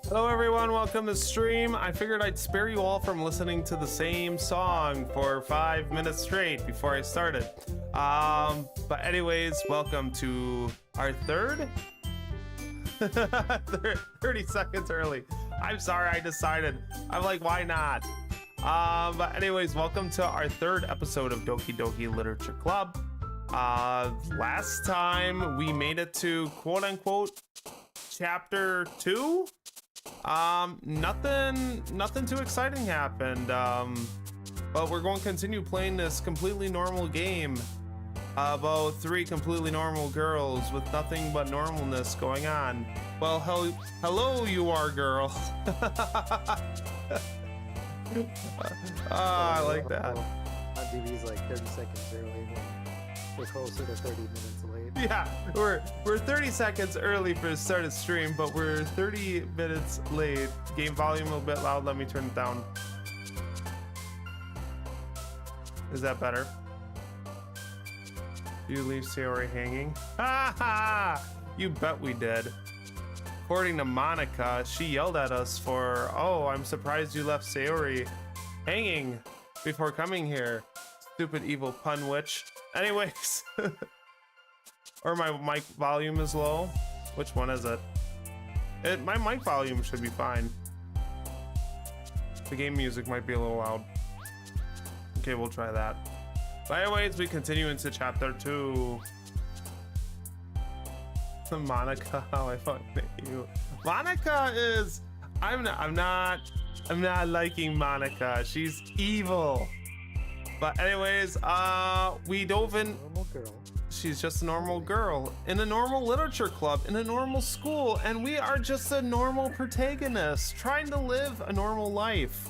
Hello everyone, welcome to stream. I figured I'd spare you all from listening to the same song for 5 minutes straight before I started. But anyways, welcome to our third 30 seconds early. I'm sorry, I decided. I'm like, why not? But anyways, welcome to our third episode of Dokie Literature Club. Last time we made it to quote unquote chapter 2. Nothing too exciting happened. But we're going to continue playing this completely normal game about 3 completely normal girls with nothing but normalness going on. Well, hello, you are girl. I like that. On TV's like 30 seconds early when we're closer to 30 minutes late. Yeah, we're 30 seconds early for the start of stream, but we're 30 minutes late. Game volume a bit loud. Let me turn it down. Is that better? You leave Sayori hanging? Ha ha! You bet we did. According to Monica, she yelled at us for, oh, I'm surprised you left Sayori hanging before coming here. Stupid evil pun witch. Anyways. Or my mic volume is low. Which one is it? My mic volume should be fine. The game music might be a little loud. Okay, we'll try that. But anyways, we continue into chapter 2. Monica, how I fucking hate you. Monica is I'm not liking Monica. She's evil. But anyways, we dove in. Normal girl. She's just a normal girl in a normal literature club in a normal school, and we are just a normal protagonist trying to live a normal life.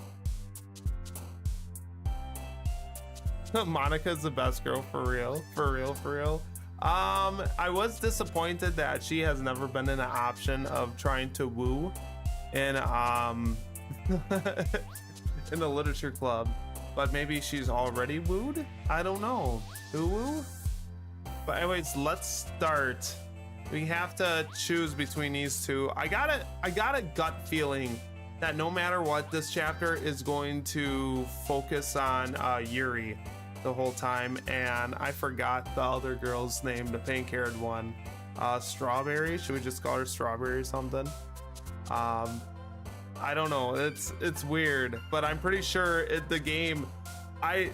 Monica's the best girl, for real. I was disappointed that she has never been in an option of trying to woo in in the literature club, but maybe she's already wooed. I don't know. Woo. But anyways, let's start. We have to choose between these two. I got a gut feeling that no matter what, this chapter is going to focus on Yuri the whole time, and I forgot the other girl's name, the pink-haired one. Strawberry? Should we just call her Strawberry or something? I don't know. It's weird, but I'm pretty sure the game.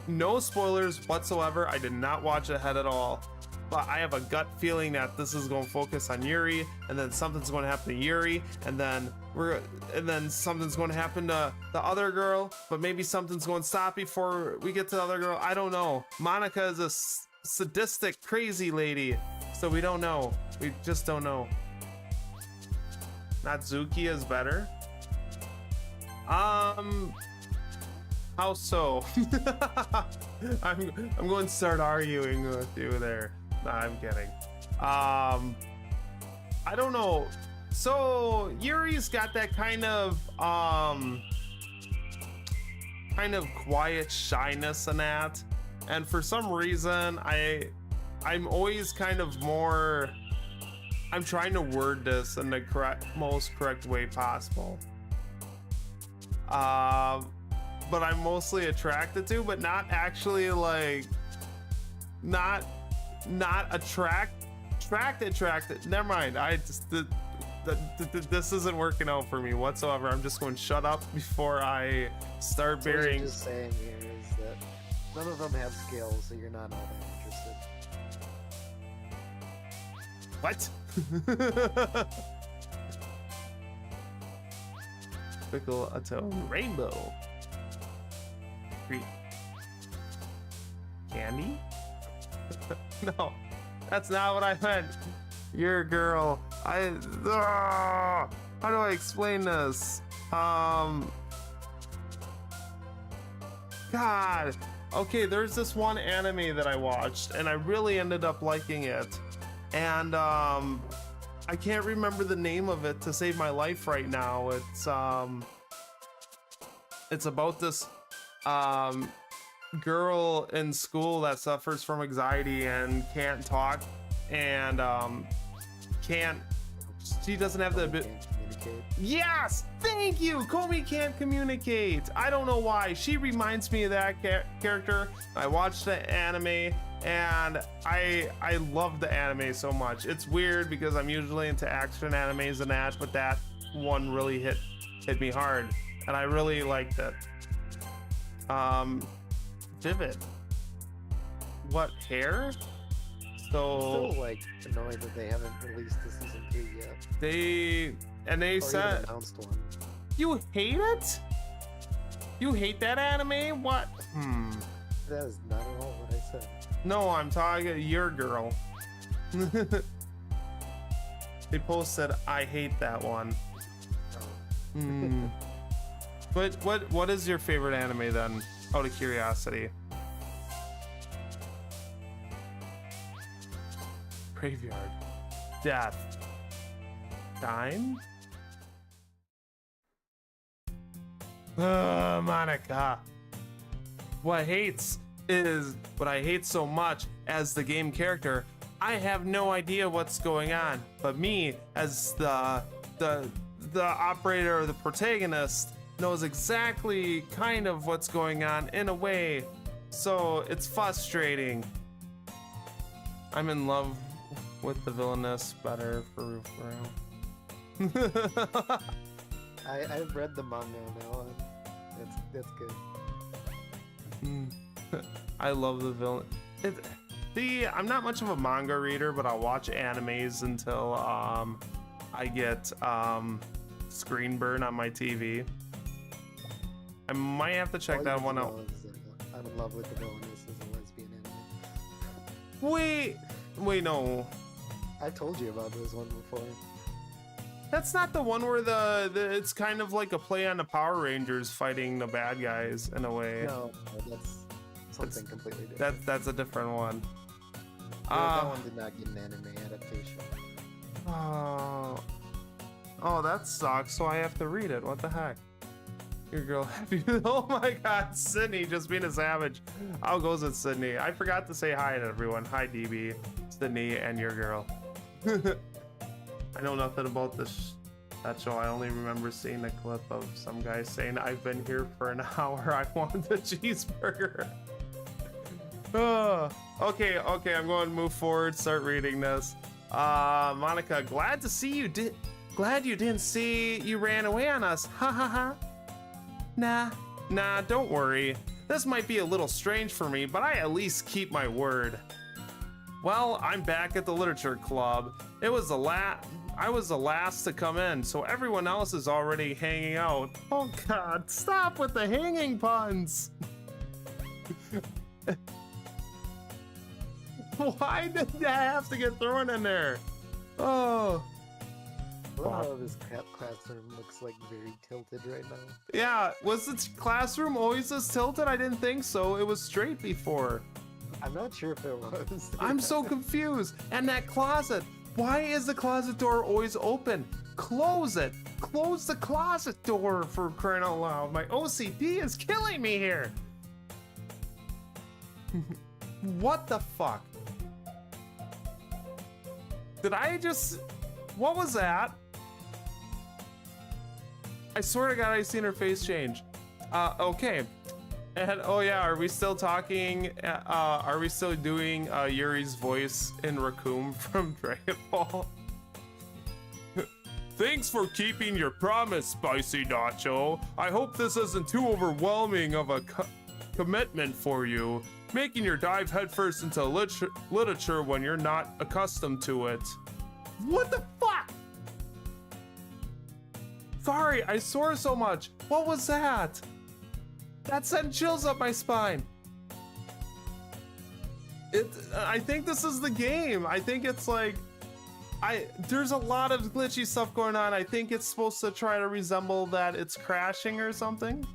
No spoilers whatsoever. I did not watch ahead at all, but I have a gut feeling that this is going to focus on Yuri, and then something's going to happen to Yuri, and then something's going to happen to the other girl, but maybe something's going to stop before we get to the other girl. I don't know. Monica is a sadistic, crazy lady, so we don't know. We just don't know. Natsuki is better. How so? I'm going to start arguing with you there. Nah, I'm kidding. I don't know. So Yuri's got that kind of quiet shyness and that, and for some reason I'm always kind of more. I'm trying to word this in the most correct way possible. But I'm mostly attracted to, but not actually like, not attracted. Never mind. This isn't working out for me whatsoever. I'm just going to shut up before I start bearing. What you're just saying here is that none of them have skills, so you're not all that interested. What? Pickle a tone rainbow. Creep. Candy? No, that's not what I meant. You're a girl. How do I explain this? God. Okay, there's this one anime that I watched, and I really ended up liking it. And I can't remember the name of it to save my life right now. It's about this girl in school that suffers from anxiety and can't talk, and she doesn't have the Can't communicate. communicate. Yes, thank you. Komi can't communicate. I don't know why. She reminds me of that character. I watched the anime and I love the anime so much. It's weird because I'm usually into action animes and that, but that one really hit me hard and I really liked it. Vivid. What, hair? So Still like annoyed that they haven't released the season 3 yet. they Or said even announced one. you hate it? You hate that anime? What? That is not at all what I said. No, I'm talking your girl. They posted, I hate that one. But what is your favorite anime then? Out of curiosity. Graveyard. Death. Time? Monica. What I hate so much as the game character, I have no idea what's going on. But me, as the operator or the protagonist, knows exactly kind of what's going on in a way. So it's frustrating. I'm in love with the villainess better for real. I've read the manga now, and that's good. I love the villain. I'm not much of a manga reader, but I'll watch animes until I get screen burn on my TV. I might have to check that one out. I'm in love with the villainess as a lesbian anime. Wait, no. I told you about this one before. That's not the one where it's kind of like a play on the Power Rangers fighting the bad guys in a way. No, that's something completely different. That's a different one. That one did not get an anime adaptation. Oh, that sucks. So I have to read it. What the heck? Your girl happy. Oh my God, Sydney just being a savage. How goes it, Sydney? I forgot to say hi to everyone. Hi, DB, Sydney, and your girl. I know nothing about that show. I only remember seeing a clip of some guy saying, "I've been here for an hour. I want a cheeseburger." Okay, I'm going to move forward. Start reading this. Monica, glad to see you. Glad you didn't see you ran away on us. Ha ha ha. Nah, don't worry. This might be a little strange for me, but I at least keep my word. Well, I'm back at the literature club. I was the last to come in, so everyone else is already hanging out. Oh God, stop with the hanging puns. Why did that have to get thrown in there? Oh. I love how this classroom looks like very tilted right now. Yeah, was the classroom always this tilted? I didn't think so. It was straight before. I'm not sure if it was. I'm so confused. And that closet. Why is the closet door always open? Close it. Close the closet door, for crying out loud. My OCD is killing me here. What the fuck? Did I just... What was that? I swear to God, I seen her face change. Okay. And oh yeah, are we still talking? Are we still doing Yuri's voice in Raccoon from Dragon Ball? Thanks for keeping your promise, Spicy Nacho. I hope this isn't too overwhelming of a commitment for you, making your dive headfirst into literature when you're not accustomed to it. What the fuck? Sorry, I swore so much. What was that? That sent chills up my spine. I think this is the game. I think it's like, there's a lot of glitchy stuff going on. I think it's supposed to try to resemble that it's crashing or something.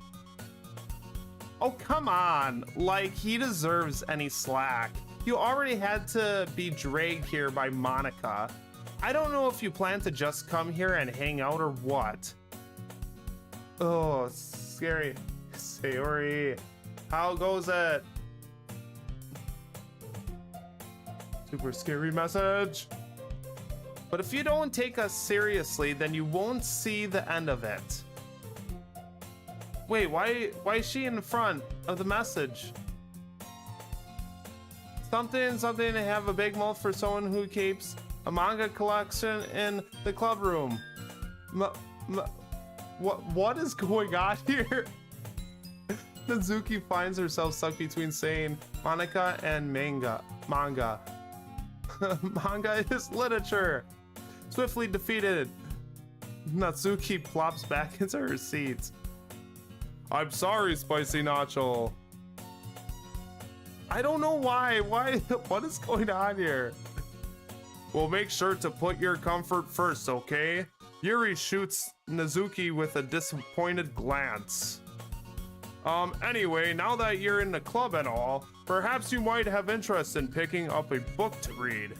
Oh, come on. Like, he deserves any slack. You already had to be dragged here by Monica. I don't know if you plan to just come here and hang out or what. Oh, scary. Sayori, how goes it? Super scary message. But if you don't take us seriously, then you won't see the end of it. Wait, why is she in front of the message? Something to have a big mouth for someone who keeps a manga collection in the club room. What is going on here? Nazuki finds herself stuck between saying Monica and manga. Manga is literature. Swiftly defeated, Natsuki plops back into her seat. I'm sorry, Spicy Nacho. I don't know why. What is going on here? Well, make sure to put your comfort first, okay? Yuri shoots Nazuki with a disappointed glance. Anyway, now that you're in the club and all, perhaps you might have interest in picking up a book to read.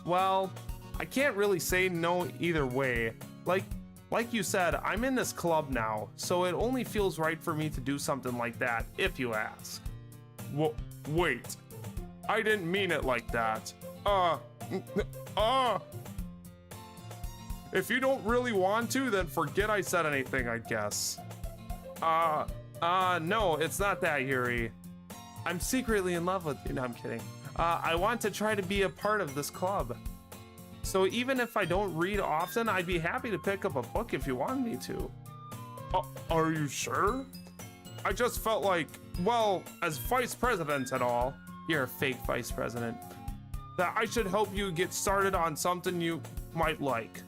Well, I can't really say no either way. Like you said, I'm in this club now, so it only feels right for me to do something like that, if you ask. Wait, I didn't mean it like that. If you don't really want to, then forget I said anything, I guess. No, it's not that, Yuri. I'm secretly in love with you. No, I'm kidding. I want to try to be a part of this club. So even if I don't read often, I'd be happy to pick up a book if you want me to. Are you sure? I just felt like, well, as vice president and all, you're a fake vice president, that I should help you get started on something you might like.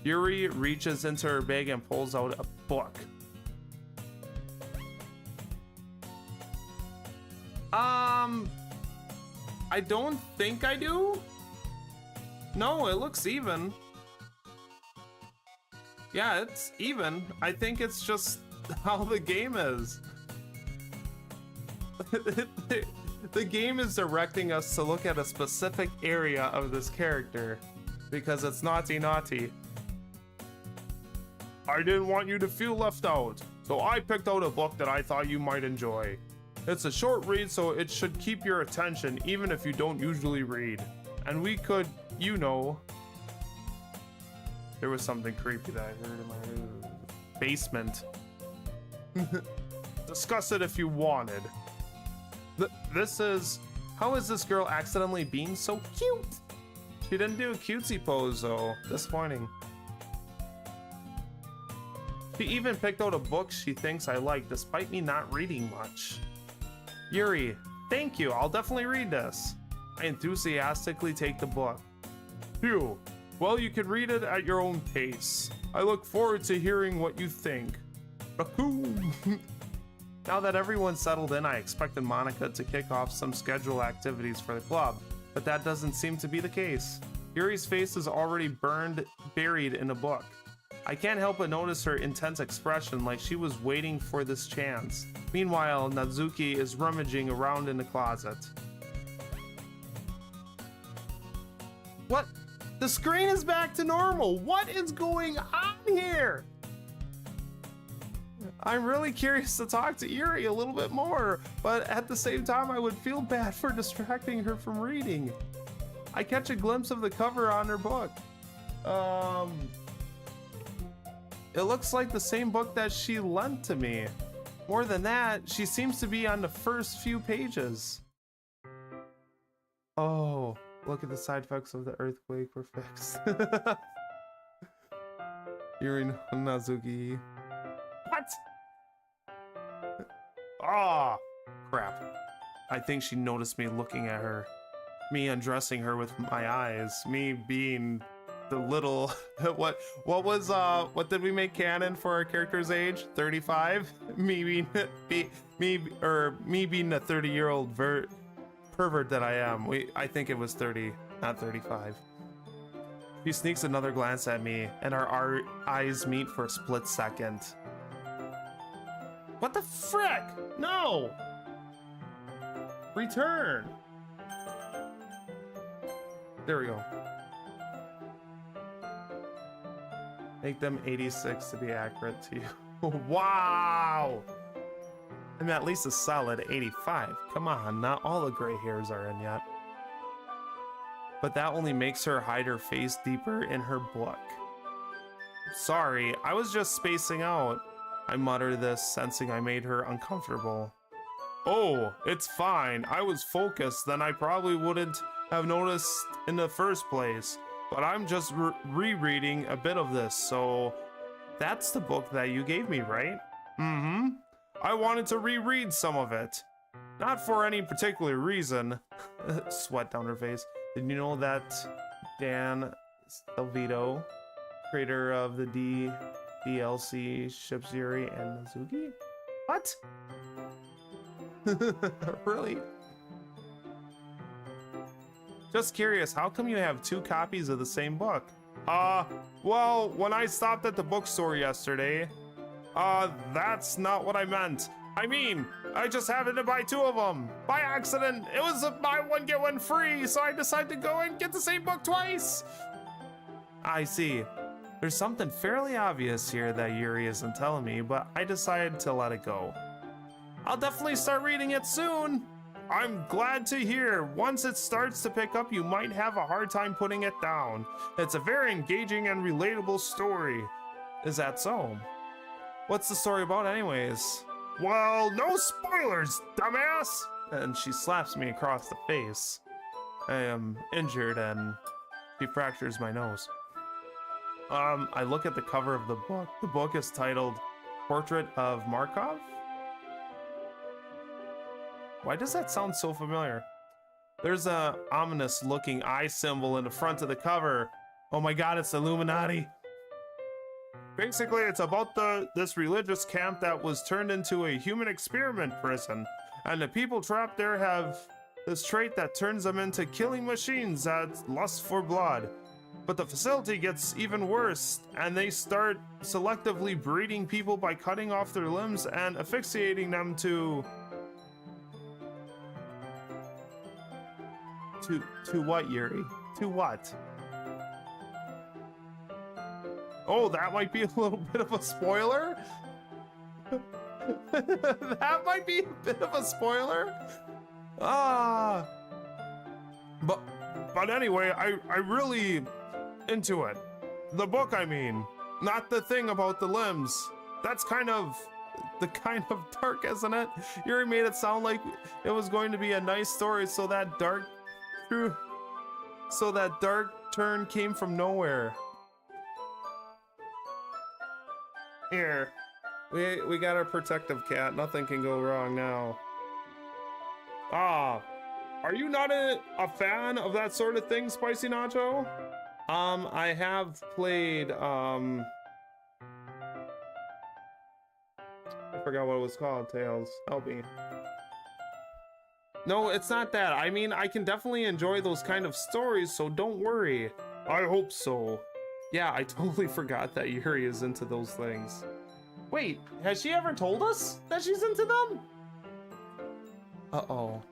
Yuri reaches into her bag and pulls out a book. I don't think I do. No, it looks even. Yeah, it's even. I think it's just how the game is. The game is directing us to look at a specific area of this character because it's naughty. I didn't want you to feel left out, so I picked out a book that I thought you might enjoy. It's a short read, so it should keep your attention even if you don't usually read. And we could, you know... There was something creepy that I heard in my basement. Discuss it if you wanted. This is... How is this girl accidentally being so cute? She didn't do a cutesy pose, though. Disappointing. She even picked out a book she thinks I like, despite me not reading much. Yuri, thank you. I'll definitely read this. I enthusiastically take the book. Phew. Well, you can read it at your own pace. I look forward to hearing what you think. Now that everyone's settled in, I expected Monica to kick off some scheduled activities for the club, but that doesn't seem to be the case. Yuri's face is already buried in a book. I can't help but notice her intense expression, like she was waiting for this chance. Meanwhile, Natsuki is rummaging around in the closet. What? The screen is back to normal. What is going on here? I'm really curious to talk to Yuri a little bit more, but at the same time, I would feel bad for distracting her from reading. I catch a glimpse of the cover on her book. It looks like the same book that she lent to me. More than that, she seems to be on the first few pages. Oh, look at the side effects of the earthquake were fixed. Yuri no Nazuki. What? Ah, crap. I think she noticed me looking at her. Me undressing her with my eyes. Me being the little what did we make canon for our character's age? 35? Me being me being the 30-year-old pervert that I am. I think it was 30, not 35. She sneaks another glance at me, and our eyes meet for a split second. What the frick? No! Return! There we go. Make them 86 to be accurate to you. Wow! I'm at least a solid 85. Come on, not all the gray hairs are in yet. but that only makes her hide her face deeper in her book. Sorry, I was just spacing out. I muttered this, sensing I made her uncomfortable. Oh, it's fine. I was focused, then I probably wouldn't have noticed in the first place. But I'm just rereading a bit of this, so that's the book that you gave me, right? Mm-hmm. I wanted to reread some of it. Not for any particular reason. Sweat down her face. Did you know that Dan Stelvito, creator of the DLC ships Yuri and Mizuki? What? Really? Just curious, how come you have 2 copies of the same book? Well, when I stopped at the bookstore yesterday, that's not what I meant. I mean, I just happened to buy 2 of them. By accident. It was a buy one, get one free, so I decided to go and get the same book twice. I see. There's something fairly obvious here that Yuri isn't telling me, but I decided to let it go. I'll definitely start reading it soon. I'm glad to hear. Once it starts to pick up, you might have a hard time putting it down. It's a very engaging and relatable story. Is that so? What's the story about anyways? Well, no spoilers, dumbass! And she slaps me across the face. I am injured and she fractures my nose. I look at the cover of the book. The book is titled Portrait of Markov? Why does that sound so familiar? There's a ominous looking eye symbol in the front of the cover. Oh my god, it's Illuminati. Basically, it's about this religious camp that was turned into a human experiment prison. And the people trapped there have this trait that turns them into killing machines that lust for blood. But the facility gets even worse, and they start selectively breeding people by cutting off their limbs and asphyxiating them to what, Yuri? To what? Oh, that might be a little bit of a spoiler? That might be a bit of a spoiler? But anyway, I really into it. The book, I mean. Not the thing about the limbs. That's kind of dark, isn't it? Yuri made it sound like it was going to be a nice story, so that dark turn came from nowhere. Here, we got our protective cat. Nothing can go wrong now. Are you not a fan of that sort of thing, Spicy Nacho? I have played, I forgot what it was called, Tails. Help me. No, it's not that. I mean, I can definitely enjoy those kind of stories, so don't worry. I hope so. Yeah, I totally forgot that Yuri is into those things. Wait, has she ever told us that she's into them? Uh-oh.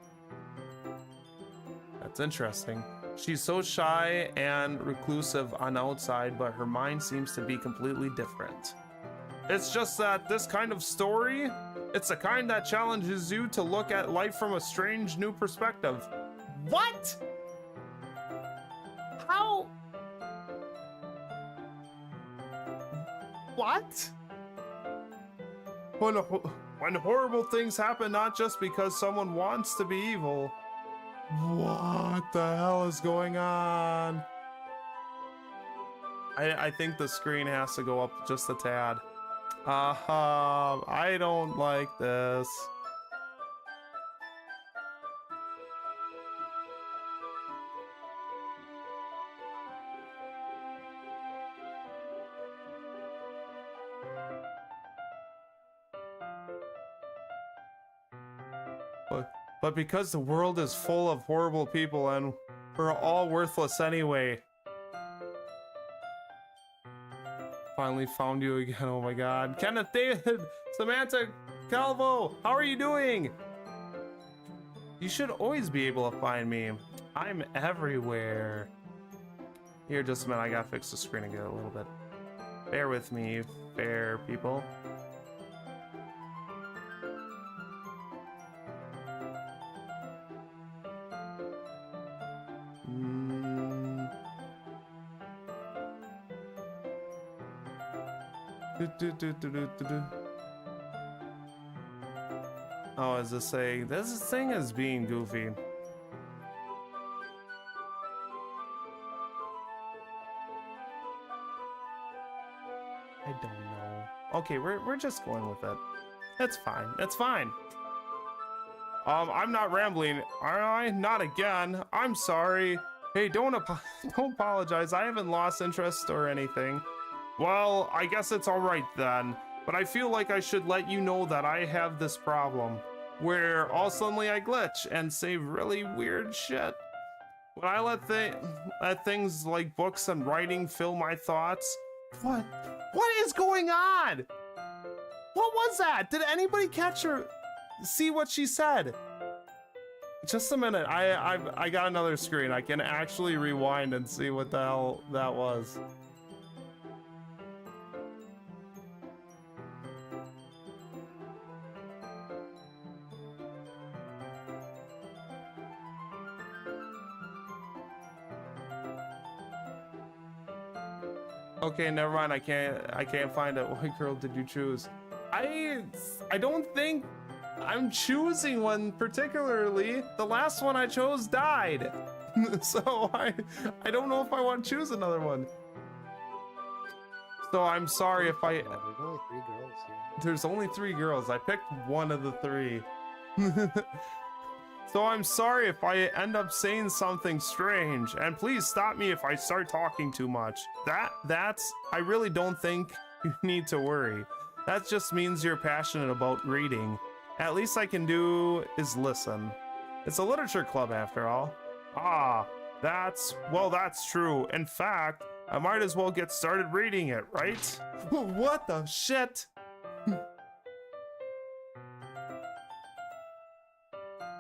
That's interesting. She's so shy and reclusive on outside, but her mind seems to be completely different. It's just that this kind of story, it's the kind that challenges you to look at life from a strange new perspective. What? How? What? When horrible things happen, not just because someone wants to be evil. What the hell is going on? I think the screen has to go up just a tad. I don't like this. But because the world is full of horrible people and we're all worthless anyway. Finally found you again, oh my god. Kenneth, David, Samantha, Calvo, how are you doing? You should always be able to find me. I'm everywhere. Here, just a minute, I gotta fix the screen again a little bit. Bear with me, fair people. Oh, is this saying this thing is being goofy? I don't know. Okay, we're just going with it. It's fine. It's fine. I'm not rambling, are I? Not again. I'm sorry. Hey, don't apologize. I haven't lost interest or anything. Well, I guess it's all right then. But I feel like I should let you know that I have this problem where all suddenly I glitch and say really weird shit. When I let things like books and writing fill my thoughts. What is going on? What was that? Did anybody catch her? See what she said? Just a minute. I got another screen. I can actually rewind and see what the hell that was. Okay, never mind. I can't find it. What girl did you choose? I don't think I'm choosing one particularly. The last one I chose died. So I don't know if I want to choose another one. So I'm sorry if I... There's only 3 girls here. There's only 3 girls. I picked one of the 3. So I'm sorry if I end up saying something strange, and please stop me if I start talking too much. That's I really don't think you need to worry. That just means you're passionate about reading. At least I can do is listen. It's a literature club after all. Ah, that's true. In fact, I might as well get started reading it, right? What the shit?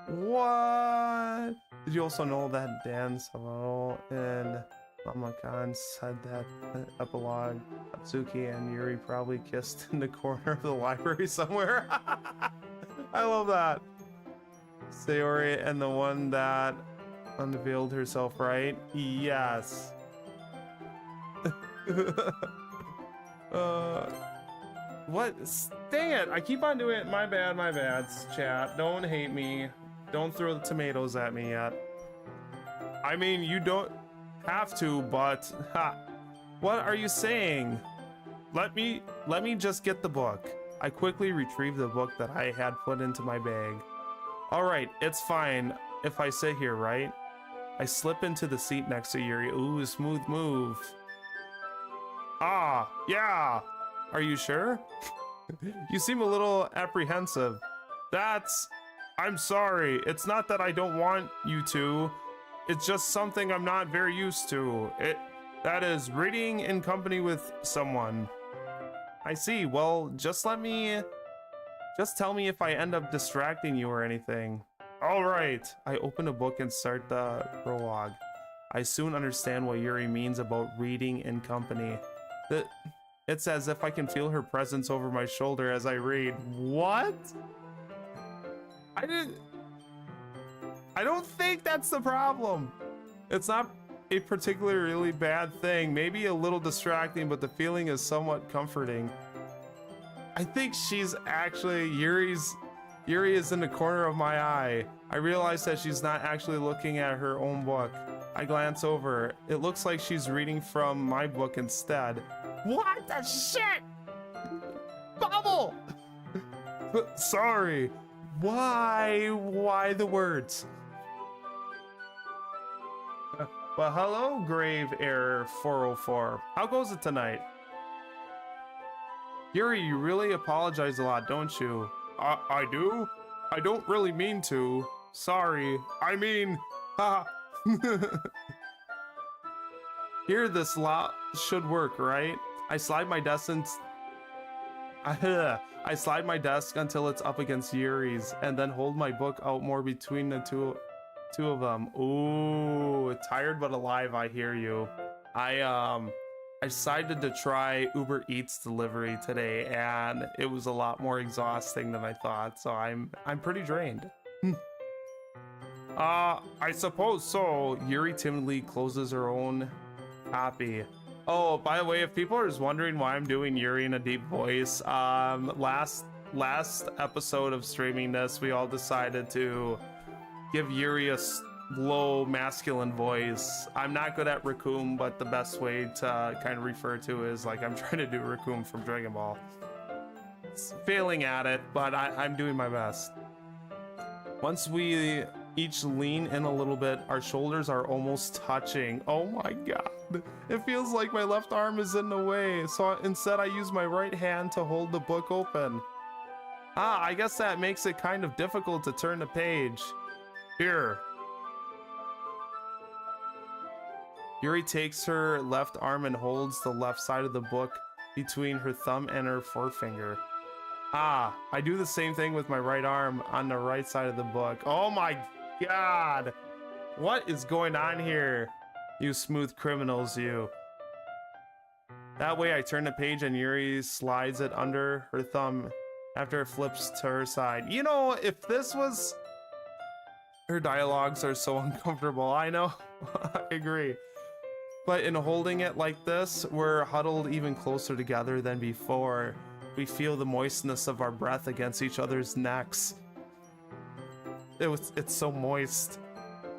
What? Did you also know that Dan Savaro and Mama Khan said that the epilogue Atsuki and Yuri probably kissed in the corner of the library somewhere? I love that. Sayori and the one that unveiled herself, right? Yes. What? Dang it! I keep on doing it. My bad, chat. Don't hate me. Don't throw the tomatoes at me yet. I mean, you don't have to, but ha. What are you saying? Let me just get the book. I quickly retrieved the book that I had put into my bag. All right, it's fine if I sit here, right? I slip into the seat next to Yuri. Ooh, smooth move. Ah, yeah. Are you sure? You seem a little apprehensive. I'm sorry. It's not that I don't want you to. It's just something I'm not very used to. That is reading in company with someone. I see. Well, just tell me if I end up distracting you or anything. All right. I open a book and start the prologue. I soon understand what Yuri means about reading in company. It's as if I can feel her presence over my shoulder as I read. What? I don't think that's the problem. It's not a particularly bad thing. Maybe a little distracting, but the feeling is somewhat comforting. I think she's actually Yuri is in the corner of my eye. I realize that she's not actually looking at her own book. I glance over. It looks like she's reading from my book instead. What the shit? Bubble! Sorry. Why the words? Well, hello, Grave Error 404. How goes it tonight? Yuri, you really apologize a lot, don't you? I do? I don't really mean to. Sorry. I mean, haha. Here, this lot should work, right? I slide my desk I slide my desk until it's up against Yuri's, and then hold my book out more between the two of them. Ooh, tired but alive. I hear you. I decided to try Uber Eats delivery today, and it was a lot more exhausting than I thought. So I'm pretty drained. I suppose so. Yuri timidly closes her own copy. Oh, by the way, if people are just wondering why I'm doing Yuri in a deep voice, last episode of streaming this, we all decided to give Yuri a low masculine voice. I'm not good at Raccoon, but the best way to kind of refer to is like I'm trying to do Raccoon from Dragon Ball. Failing at it, but I'm doing my best. Once we each lean in a little bit, our shoulders are almost touching. Oh my god. It feels like my left arm is in the way, so instead I use my right hand to hold the book open. Ah, I guess that makes it kind of difficult to turn the page. Here. Yuri takes her left arm and holds the left side of the book between her thumb and her forefinger. Ah, I do the same thing with my right arm on the right side of the book. Oh my god! What is going on here? You smooth criminals, you. That way I turn the page and Yuri slides it under her thumb after it flips to her side. You know, if this was... Her dialogues are so uncomfortable, I know. I agree. But in holding it like this, we're huddled even closer together than before. We feel the moistness of our breath against each other's necks. It's so moist.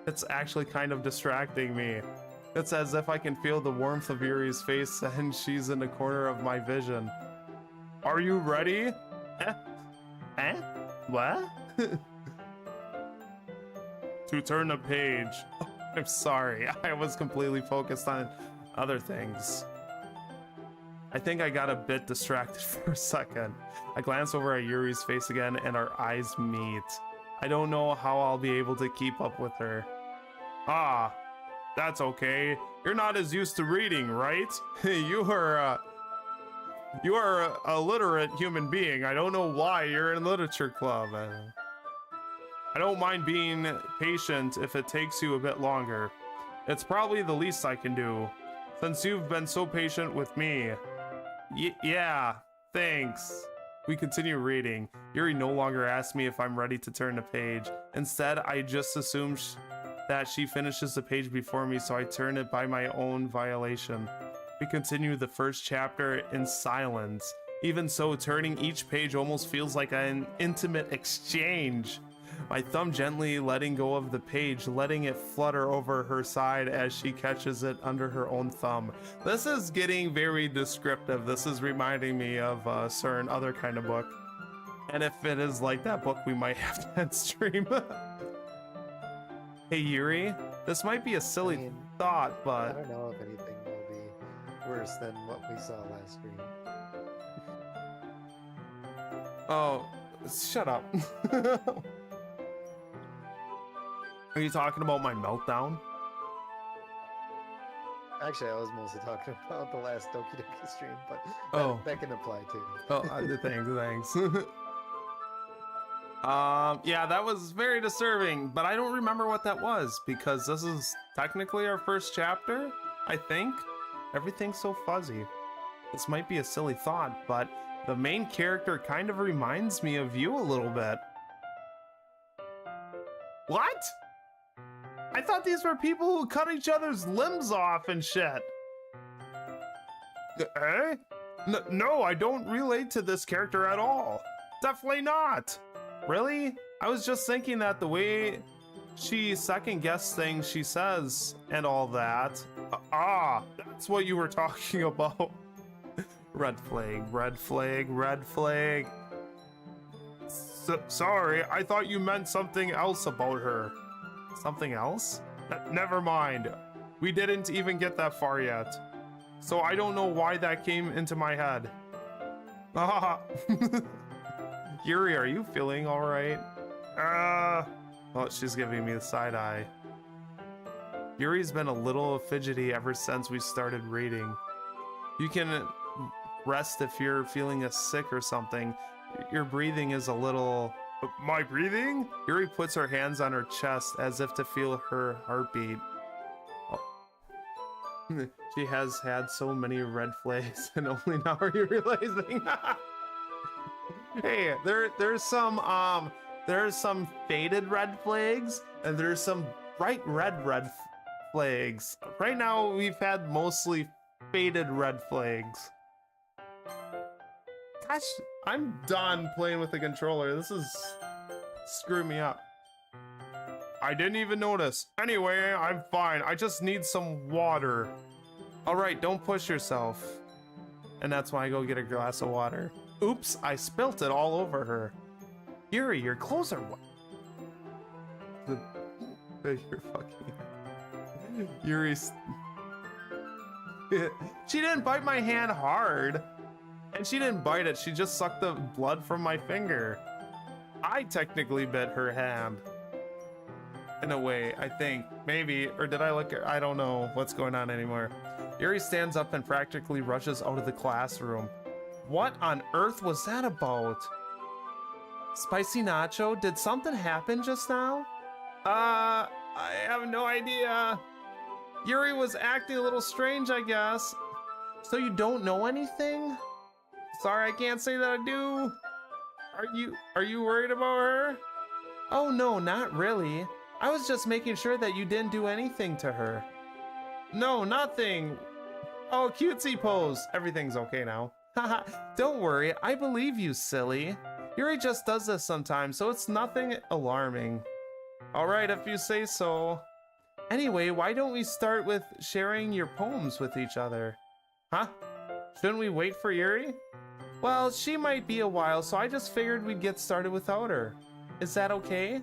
It's actually kind of distracting me. It's as if I can feel the warmth of Yuri's face and she's in the corner of my vision. Are you ready? What? To turn a page. Oh, I'm sorry, I was completely focused on other things. I think I got a bit distracted for a second. I glance over at Yuri's face again and our eyes meet. I don't know how I'll be able to keep up with her. Ah, that's okay. You're not as used to reading, right? You are a literate human being. I don't know why you're in literature club. I don't mind being patient if it takes you a bit longer. It's probably the least I can do, since you've been so patient with me. Yeah, thanks. We continue reading. Yuri no longer asks me if I'm ready to turn the page. Instead, I just assume that she finishes the page before me, so I turn it by my own violation. We continue the first chapter in silence. Even so, turning each page almost feels like an intimate exchange. My thumb gently letting go of the page, letting it flutter over her side as she catches it under her own thumb. This is getting very descriptive. This is reminding me of a certain other kind of book. And if it is like that book, we might have to end stream. Hey Yuri, this might be a silly thought, I but... don't know if anything will be worse than what we saw last stream. Oh, shut up. Are you talking about my meltdown? Actually, I was mostly talking about the last Dokie Dokie stream, but that can apply too. Oh, thanks. Yeah, that was very disturbing, but I don't remember what that was because this is technically our first chapter, I think. Everything's so fuzzy. This might be a silly thought, but the main character kind of reminds me of you a little bit. What? I thought these were people who cut each other's limbs off and shit. Eh? No, I don't relate to this character at all. Definitely not. Really? I was just thinking that the way she second-guessed things she says and all that. That's what you were talking about. Red flag, red flag, red flag. Sorry, I thought you meant something else about her. Something else? Never mind. We didn't even get that far yet. So I don't know why that came into my head. Yuri, are you feeling alright? Well, she's giving me the side eye. Yuri's been a little fidgety ever since we started reading. You can rest if you're feeling sick or something. Your breathing is a little... My breathing? Yuri puts her hands on her chest as if to feel her heartbeat. Oh. She has had so many red flags and only now are you realizing? Hey, there's some faded red flags and there's some bright red flags. Right now we've had mostly faded red flags. Gosh, I'm done playing with the controller. This is screwing me up. I didn't even notice. Anyway, I'm fine. I just need some water. All right, don't push yourself. And that's why I go get a glass of water. Oops, I spilt it all over her. Yuri, your clothes are wet. You're fucking... Yuri's... She didn't bite my hand hard. And she didn't bite it, she just sucked the blood from my finger. I technically bit her hand. In a way, I think. Maybe. Or did I look at... I don't know what's going on anymore. Yuri stands up and practically rushes out of the classroom. What on earth was that about? Spicy Nacho, did something happen just now? I have no idea. Yuri was acting a little strange, I guess. So you don't know anything? Sorry, I can't say that I do. Are you worried about her? Oh no, not really. I was just making sure that you didn't do anything to her. No, nothing. Oh, cutesy pose. Everything's okay now. Haha, don't worry, I believe you, silly. Yuri just does this sometimes, so it's nothing alarming. Alright, if you say so. Anyway, why don't we start with sharing your poems with each other? Huh? Shouldn't we wait for Yuri? Well, she might be a while, so I just figured we'd get started without her. Is that okay?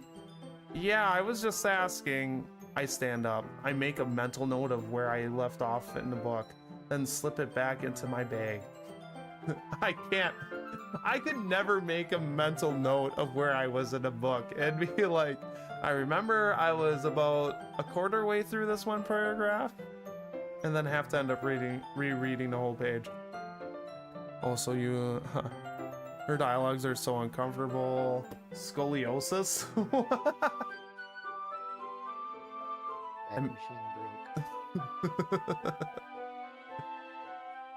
Yeah, I was just asking. I stand up. I make a mental note of where I left off in the book, then slip it back into my bag. I can't. I could never make a mental note of where I was in the book. It'd be like, I remember I was about a quarter way through this one paragraph, and then have to end up rereading the whole page. Also, her dialogues are so uncomfortable. Scoliosis? That machine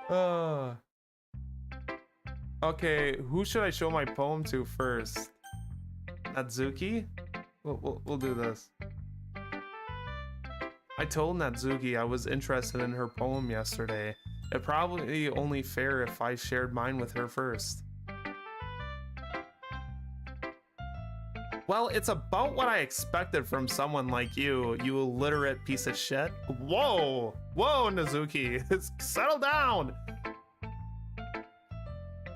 broke. Okay, who should I show my poem to first? Natsuki? We'll do this. I told Natsuki I was interested in her poem yesterday. It'd probably only fair if I shared mine with her first. Well, it's about what I expected from someone like you, you illiterate piece of shit. Whoa! Whoa, Natsuki! Settle down!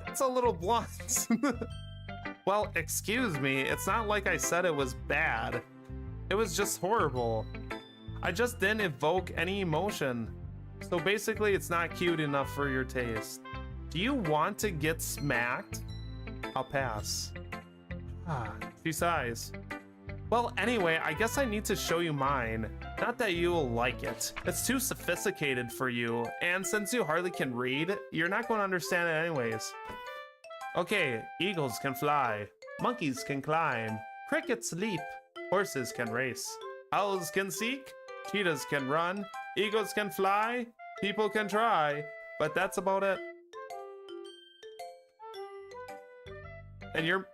That's a little blunt. Well, excuse me, it's not like I said it was bad. It was just horrible. I just didn't evoke any emotion. So basically, it's not cute enough for your taste. Do you want to get smacked? I'll pass. She sighs. Well, anyway, I guess I need to show you mine. Not that you'll like it. It's too sophisticated for you, and since you hardly can read, you're not going to understand it anyways. Okay, eagles can fly, monkeys can climb, crickets leap, horses can race, owls can seek, cheetahs can run, eagles can fly, people can try, but that's about it. And you're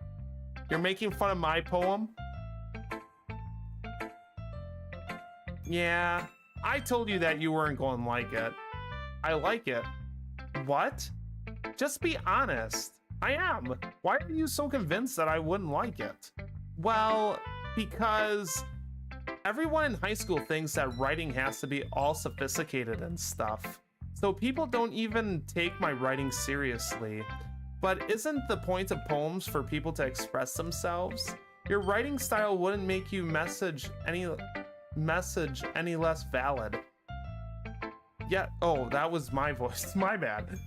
making fun of my poem? Yeah, I told you that you weren't going to like it. I like it. What? Just be honest. I am. Why are you so convinced that I wouldn't like it? Well, because everyone in high school thinks that writing has to be all sophisticated and stuff. So people don't even take my writing seriously. But isn't the point of poems for people to express themselves? Your writing style wouldn't make you message any less valid. Yeah, oh, that was my voice, my bad.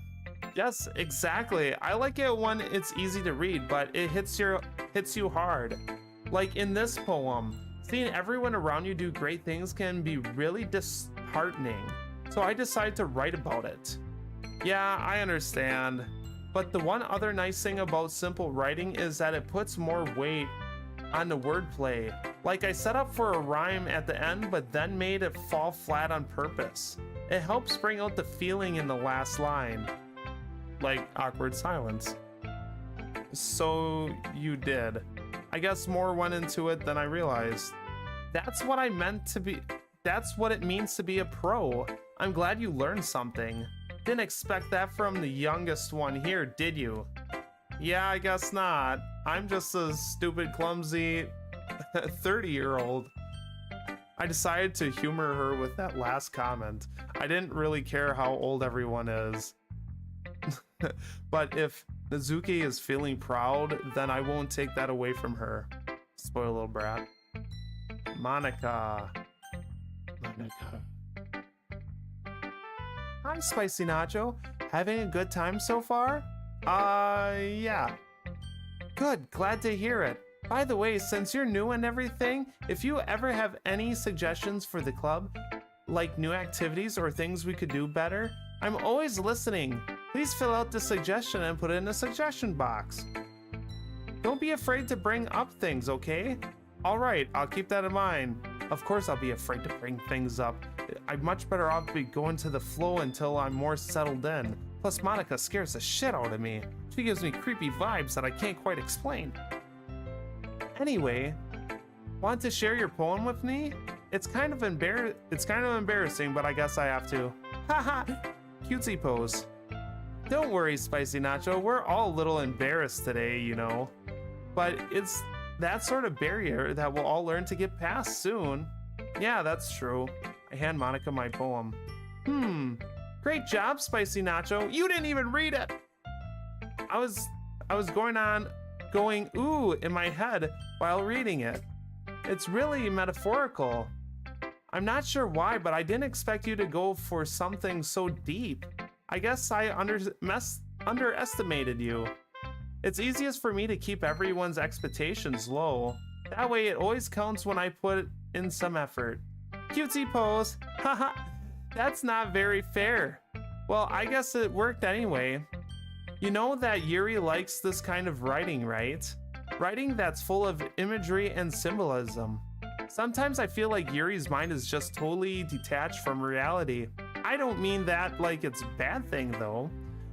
Yes, exactly. I like it when it's easy to read, but it hits you hard. Like in this poem, seeing everyone around you do great things can be really disheartening. So I decided to write about it. Yeah, I understand. But the one other nice thing about simple writing is that it puts more weight on the wordplay. Like I set up for a rhyme at the end, but then made it fall flat on purpose. It helps bring out the feeling in the last line. Like awkward silence. So you did. I guess more went into it than I realized. That's what I meant to be. that's what it means to be a pro. I'm glad you learned something. Didn't expect that from the youngest one here, did you? Yeah, I guess not. I'm just a stupid, clumsy 30-year-old. I decided to humor her with that last comment. I didn't really care how old everyone is. But if Mizuki is feeling proud, then I won't take that away from her. Spoiled little brat. Monica. Hi, Spicy Nacho. Having a good time so far? Yeah. Good, glad to hear it. By the way, since you're new and everything, if you ever have any suggestions for the club, like new activities or things we could do better, I'm always listening. Please fill out the suggestion and put it in the suggestion box. Don't be afraid to bring up things, okay? Alright, I'll keep that in mind. Of course I'll be afraid to bring things up. I'm much better off be going to the flow until I'm more settled in. Plus Monica scares the shit out of me. She gives me creepy vibes that I can't quite explain. Anyway, want to share your poem with me? It's kind of embarrassing, but I guess I have to. Haha, cutesy pose. Don't worry, Spicy Nacho, we're all a little embarrassed today, you know. But it's that sort of barrier that we'll all learn to get past soon. Yeah, that's true. I hand Monica my poem. Great job, Spicy Nacho. You didn't even read it. I was going ooh in my head while reading it. It's really metaphorical. I'm not sure why, but I didn't expect you to go for something so deep. I guess I underestimated you. It's easiest for me to keep everyone's expectations low. That way it always counts when I put in some effort. Cutesy pose. Haha, that's not very fair. Well, I guess it worked anyway. You know that Yuri likes this kind of writing, right? Writing that's full of imagery and symbolism. Sometimes I feel like Yuri's mind is just totally detached from reality. I don't mean that like it's a bad thing though,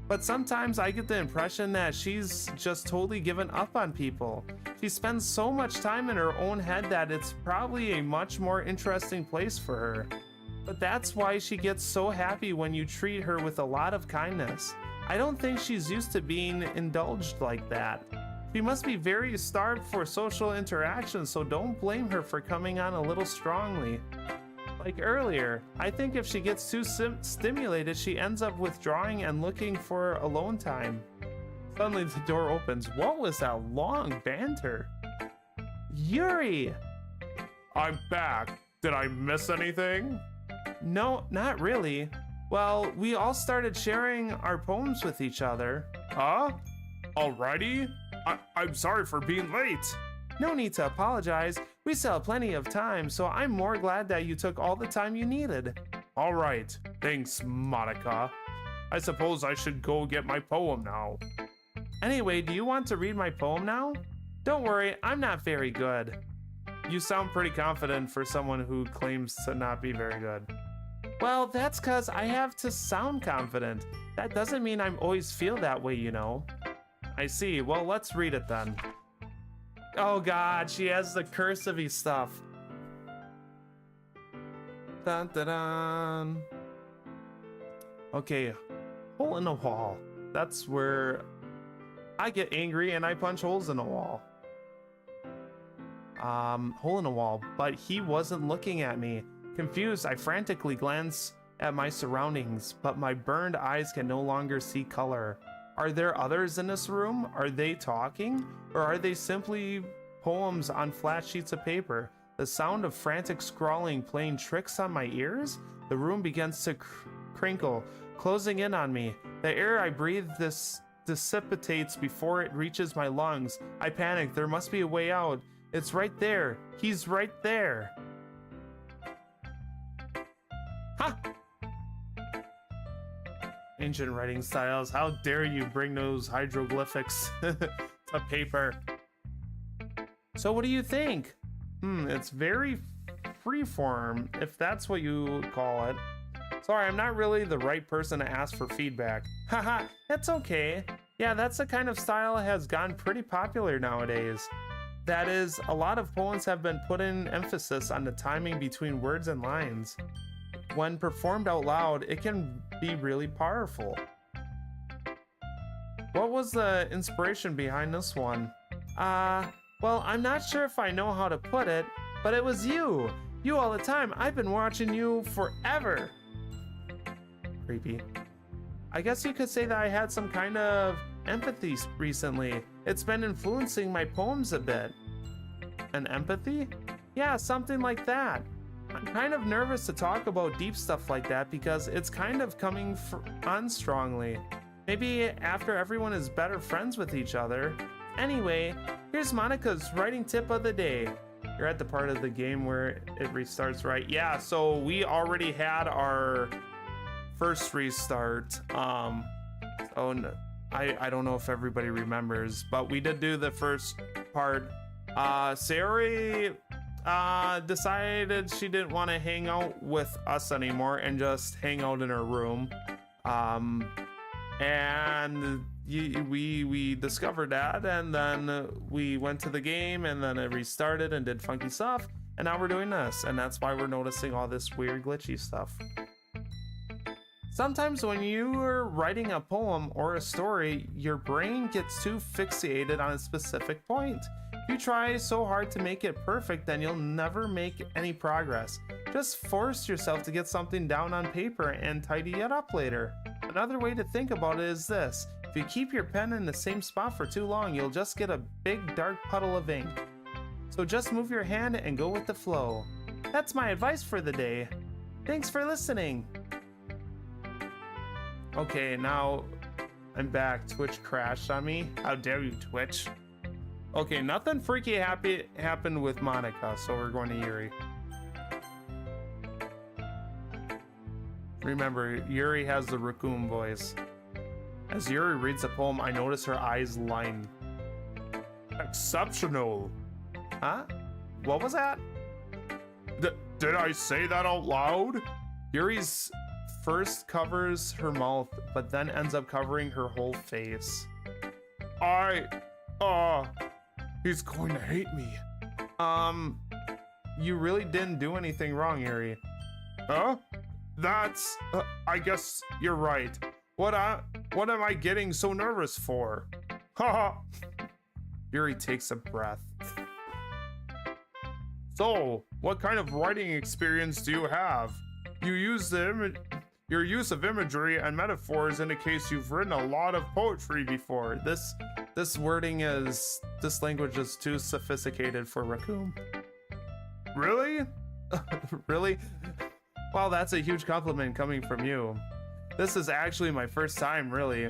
but sometimes I get the impression that she's just totally given up on people. She spends so much time in her own head that it's probably a much more interesting place for her. But that's why she gets so happy when you treat her with a lot of kindness. I don't think she's used to being indulged like that. She must be very starved for social interaction, so don't blame her for coming on a little strongly. Like earlier, I think if she gets too stimulated, she ends up withdrawing and looking for alone time. Suddenly the door opens. What was that long banter? Yuri! I'm back. Did I miss anything? No, not really. Well, we all started sharing our poems with each other. Huh? Alrighty? I'm sorry for being late. No need to apologize. We still have plenty of time, so I'm more glad that you took all the time you needed. Alright, thanks, Monica. I suppose I should go get my poem now. Anyway, do you want to read my poem now? Don't worry, I'm not very good. You sound pretty confident for someone who claims to not be very good. Well, that's cause I have to sound confident. That doesn't mean I'm always feel that way, you know. I see. Well, let's read it then. Oh god, she has the cursive-y stuff. Dun dun dun. Okay, hole in the wall. That's where I get angry and I punch holes in the wall. Hole in the wall, but he wasn't looking at me. Confused, I frantically glance at my surroundings, but my burned eyes can no longer see color. Are there others in this room? Are they talking? Or are they simply poems on flat sheets of paper? The sound of frantic scrawling playing tricks on my ears? The room begins to crinkle, closing in on me. The air I breathe dissipates before it reaches my lungs. I panic. There must be a way out. It's right there. He's right there. Ha! Ancient writing styles. How dare you bring those hieroglyphics to paper? So what do you think? It's very freeform, if that's what you call it. Sorry, I'm not really the right person to ask for feedback. Haha, that's okay. Yeah, that's the kind of style that has gone pretty popular nowadays. That is, a lot of poems have been put in emphasis on the timing between words and lines. When performed out loud, it can be really powerful. What was the inspiration behind this one? Well, I'm not sure if I know how to put it, but it was you. You all the time. I've been watching you forever. Creepy. I guess you could say that I had some kind of empathy recently. It's been influencing my poems a bit. An empathy? Yeah, something like that. I'm kind of nervous to talk about deep stuff like that because it's kind of coming on strongly. Maybe after everyone is better friends with each other. Anyway, here's Monica's writing tip of the day. You're at the part of the game where it restarts, right? Yeah, so we already had our first restart. I don't know if everybody remembers, but we did do the first part. Sayori decided she didn't want to hang out with us anymore and just hang out in her room. And we discovered that, and then we went to the game, and then it restarted and did funky stuff, and now we're doing this, and that's why we're noticing all this weird glitchy stuff. Sometimes when you're writing a poem or a story, your brain gets too fixated on a specific point. If you try so hard to make it perfect, then you'll never make any progress. Just force yourself to get something down on paper and tidy it up later. Another way to think about it is this. If you keep your pen in the same spot for too long, you'll just get a big dark puddle of ink. So just move your hand and go with the flow. That's my advice for the day. Thanks for listening. Okay, now I'm back. Twitch crashed on me. How dare you, Twitch? Okay, nothing freaky happened with Monica, so we're going to Yuri. Remember, Yuri has the raccoon voice. As Yuri reads a poem, I notice her eyes line. Exceptional. Huh? What was that? Did I say that out loud? Yuri's first covers her mouth, but then ends up covering her whole face. He's going to hate me. You really didn't do anything wrong, Yuri. Huh? That's, I guess you're right. What am I getting so nervous for? Haha. Yuri takes a breath. So, what kind of writing experience do you have? You use your use of imagery and metaphors indicates you've written a lot of poetry before. This language is too sophisticated for raccoon. Really? Really? Well, that's a huge compliment coming from you. This is actually my first time, really.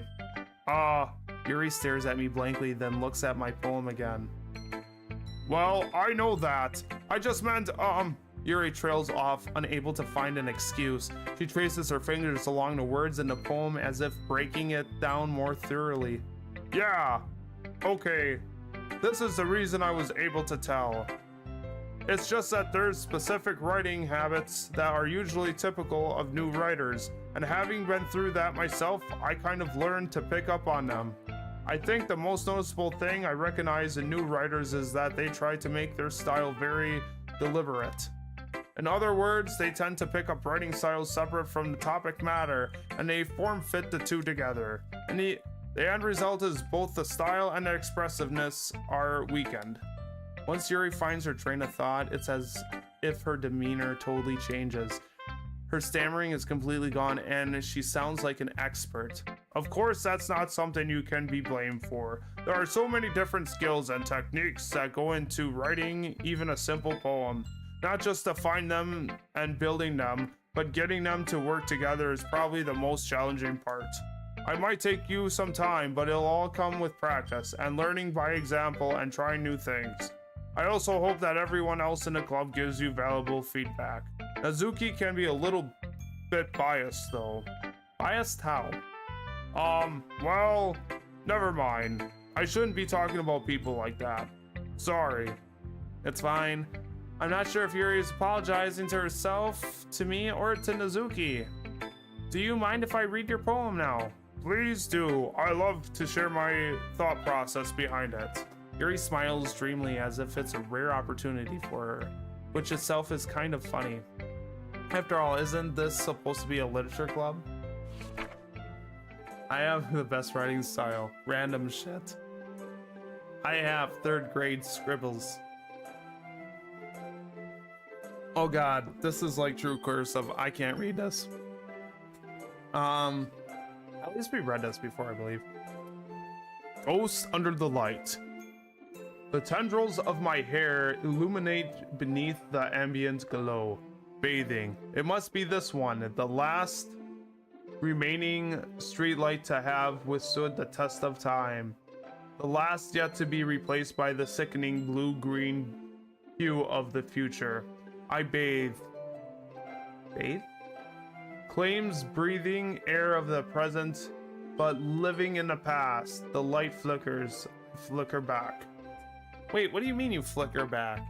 Yuri stares at me blankly, then looks at my poem again. Well, I know that. I just meant, Yuri trails off, unable to find an excuse. She traces her fingers along the words in the poem as if breaking it down more thoroughly. Yeah, okay. This is the reason I was able to tell. It's just that there's specific writing habits that are usually typical of new writers, and having been through that myself, I kind of learned to pick up on them. I think the most noticeable thing I recognize in new writers is that they try to make their style very deliberate. In other words, they tend to pick up writing styles separate from the topic matter, and they form-fit the two together. And the end result is both the style and the expressiveness are weakened. Once Yuri finds her train of thought, it's as if her demeanor totally changes. Her stammering is completely gone, and she sounds like an expert. Of course, that's not something you can be blamed for. There are so many different skills and techniques that go into writing even a simple poem. Not just to find them and building them, but getting them to work together is probably the most challenging part. I might take you some time, but it'll all come with practice and learning by example and trying new things. I also hope that everyone else in the club gives you valuable feedback. Nazuki can be a little bit biased though. Biased how? Well, never mind. I shouldn't be talking about people like that. Sorry. It's fine. I'm not sure if Yuri is apologizing to herself, to me, or to Nazuki. Do you mind if I read your poem now? Please do. I love to share my thought process behind it. Yuri smiles dreamily as if it's a rare opportunity for her, which itself is kind of funny. After all, isn't this supposed to be a literature club? I have the best writing style. Random shit. I have 3rd grade scribbles. Oh god, this is like true cursive. I can't read this. At least we read this before, I believe. Ghosts under the light. The tendrils of my hair illuminate beneath the ambient glow. Bathing. It must be this one, the last remaining streetlight to have withstood the test of time. The last yet to be replaced by the sickening blue-green hue of the future. I bathe. Bathe? Claims breathing air of the present, but living in the past. The light flickers. Flicker back. Wait, what do you mean you flicker back?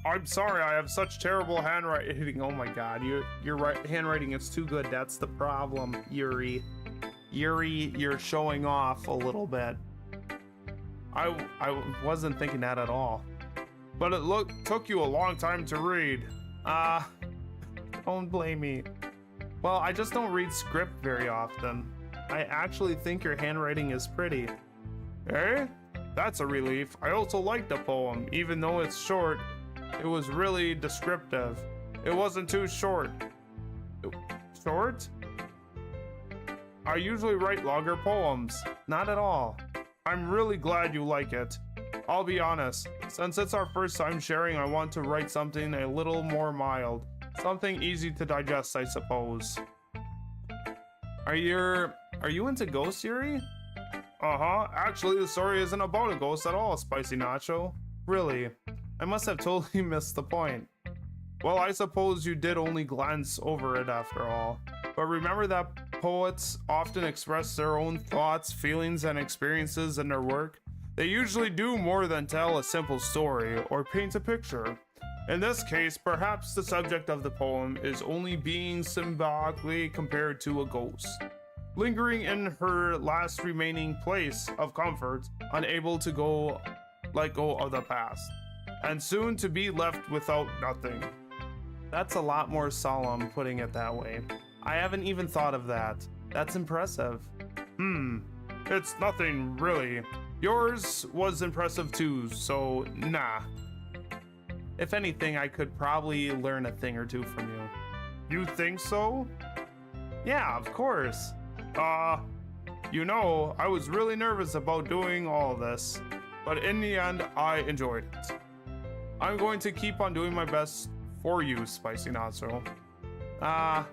I'm sorry, I have such terrible handwriting. Oh my god, your handwriting is too good. That's the problem, Yuri. Yuri, you're showing off a little bit. I wasn't thinking that at all. But it took you a long time to read. Don't blame me. Well, I just don't read script very often. I actually think your handwriting is pretty. Eh? That's a relief. I also like the poem, even though it's short. It was really descriptive. It wasn't too short. Short? I usually write longer poems. Not at all. I'm really glad you like it. I'll be honest, since it's our first time sharing, I want to write something a little more mild. Something easy to digest, I suppose. Are you into ghosts, Yuri? Uh-huh. Actually, the story isn't about a ghost at all, Spicy Nacho. Really. I must have totally missed the point. Well, I suppose you did only glance over it after all. But remember that poets often express their own thoughts, feelings, and experiences in their work. They usually do more than tell a simple story or paint a picture. In this case, perhaps the subject of the poem is only being symbolically compared to a ghost, lingering in her last remaining place of comfort, unable to let go of the past, and soon to be left without nothing. That's a lot more solemn, putting it that way. I haven't even thought of that. That's impressive. It's nothing, really. Yours was impressive too, so nah. If anything, I could probably learn a thing or two from you. You think so? Yeah, of course. You know, I was really nervous about doing all this, but in the end, I enjoyed it. I'm going to keep on doing my best for you, Spicy Nacho.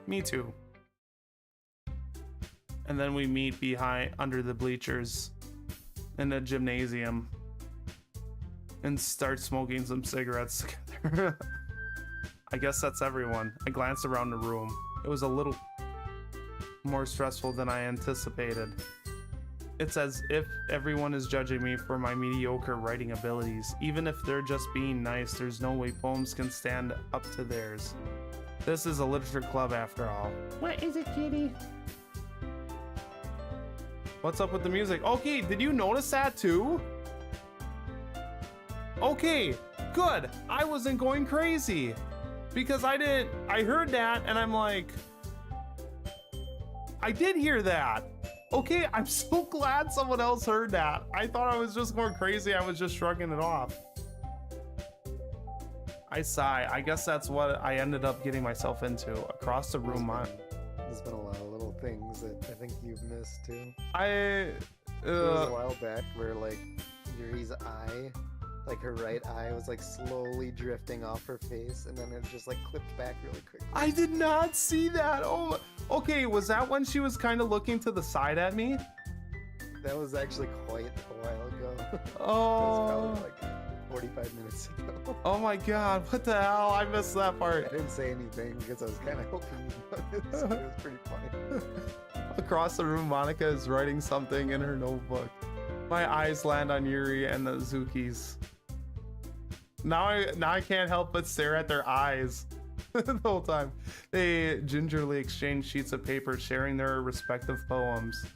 Me too. And then we meet under the bleachers in the gymnasium and start smoking some cigarettes together. I guess that's everyone. I glanced around the room. It was a little more stressful than I anticipated. It's as if everyone is judging me for my mediocre writing abilities. Even if they're just being nice, there's no way poems can stand up to theirs. This is a literature club after all. What is it, kitty? What's up with the music? Okay, did you notice that too? Okay, good. I wasn't going crazy because I heard that and I'm like, I did hear that. Okay, I'm so glad someone else heard that. I thought I was just going crazy. I was just shrugging it off. I sigh. I guess that's what I ended up getting myself into. Across the room, There's been a lot of little things that I think you've missed too. There was a while back where like Yuri's eye, like her right eye was like slowly drifting off her face and then it just like clipped back really quickly. I did not see that. Oh, okay. Was that when she was kind of looking to the side at me? That was actually quite a while ago. Oh. That was probably like 45 minutes ago. Oh my god, what the hell? I missed that part. I didn't say anything because I was kind of hoping you noticed. It was pretty funny. Across the room, Monica is writing something in her notebook. My eyes land on Yuri and the Zukis. Now I can't help but stare at their eyes the whole time. They gingerly exchange sheets of paper, sharing their respective poems.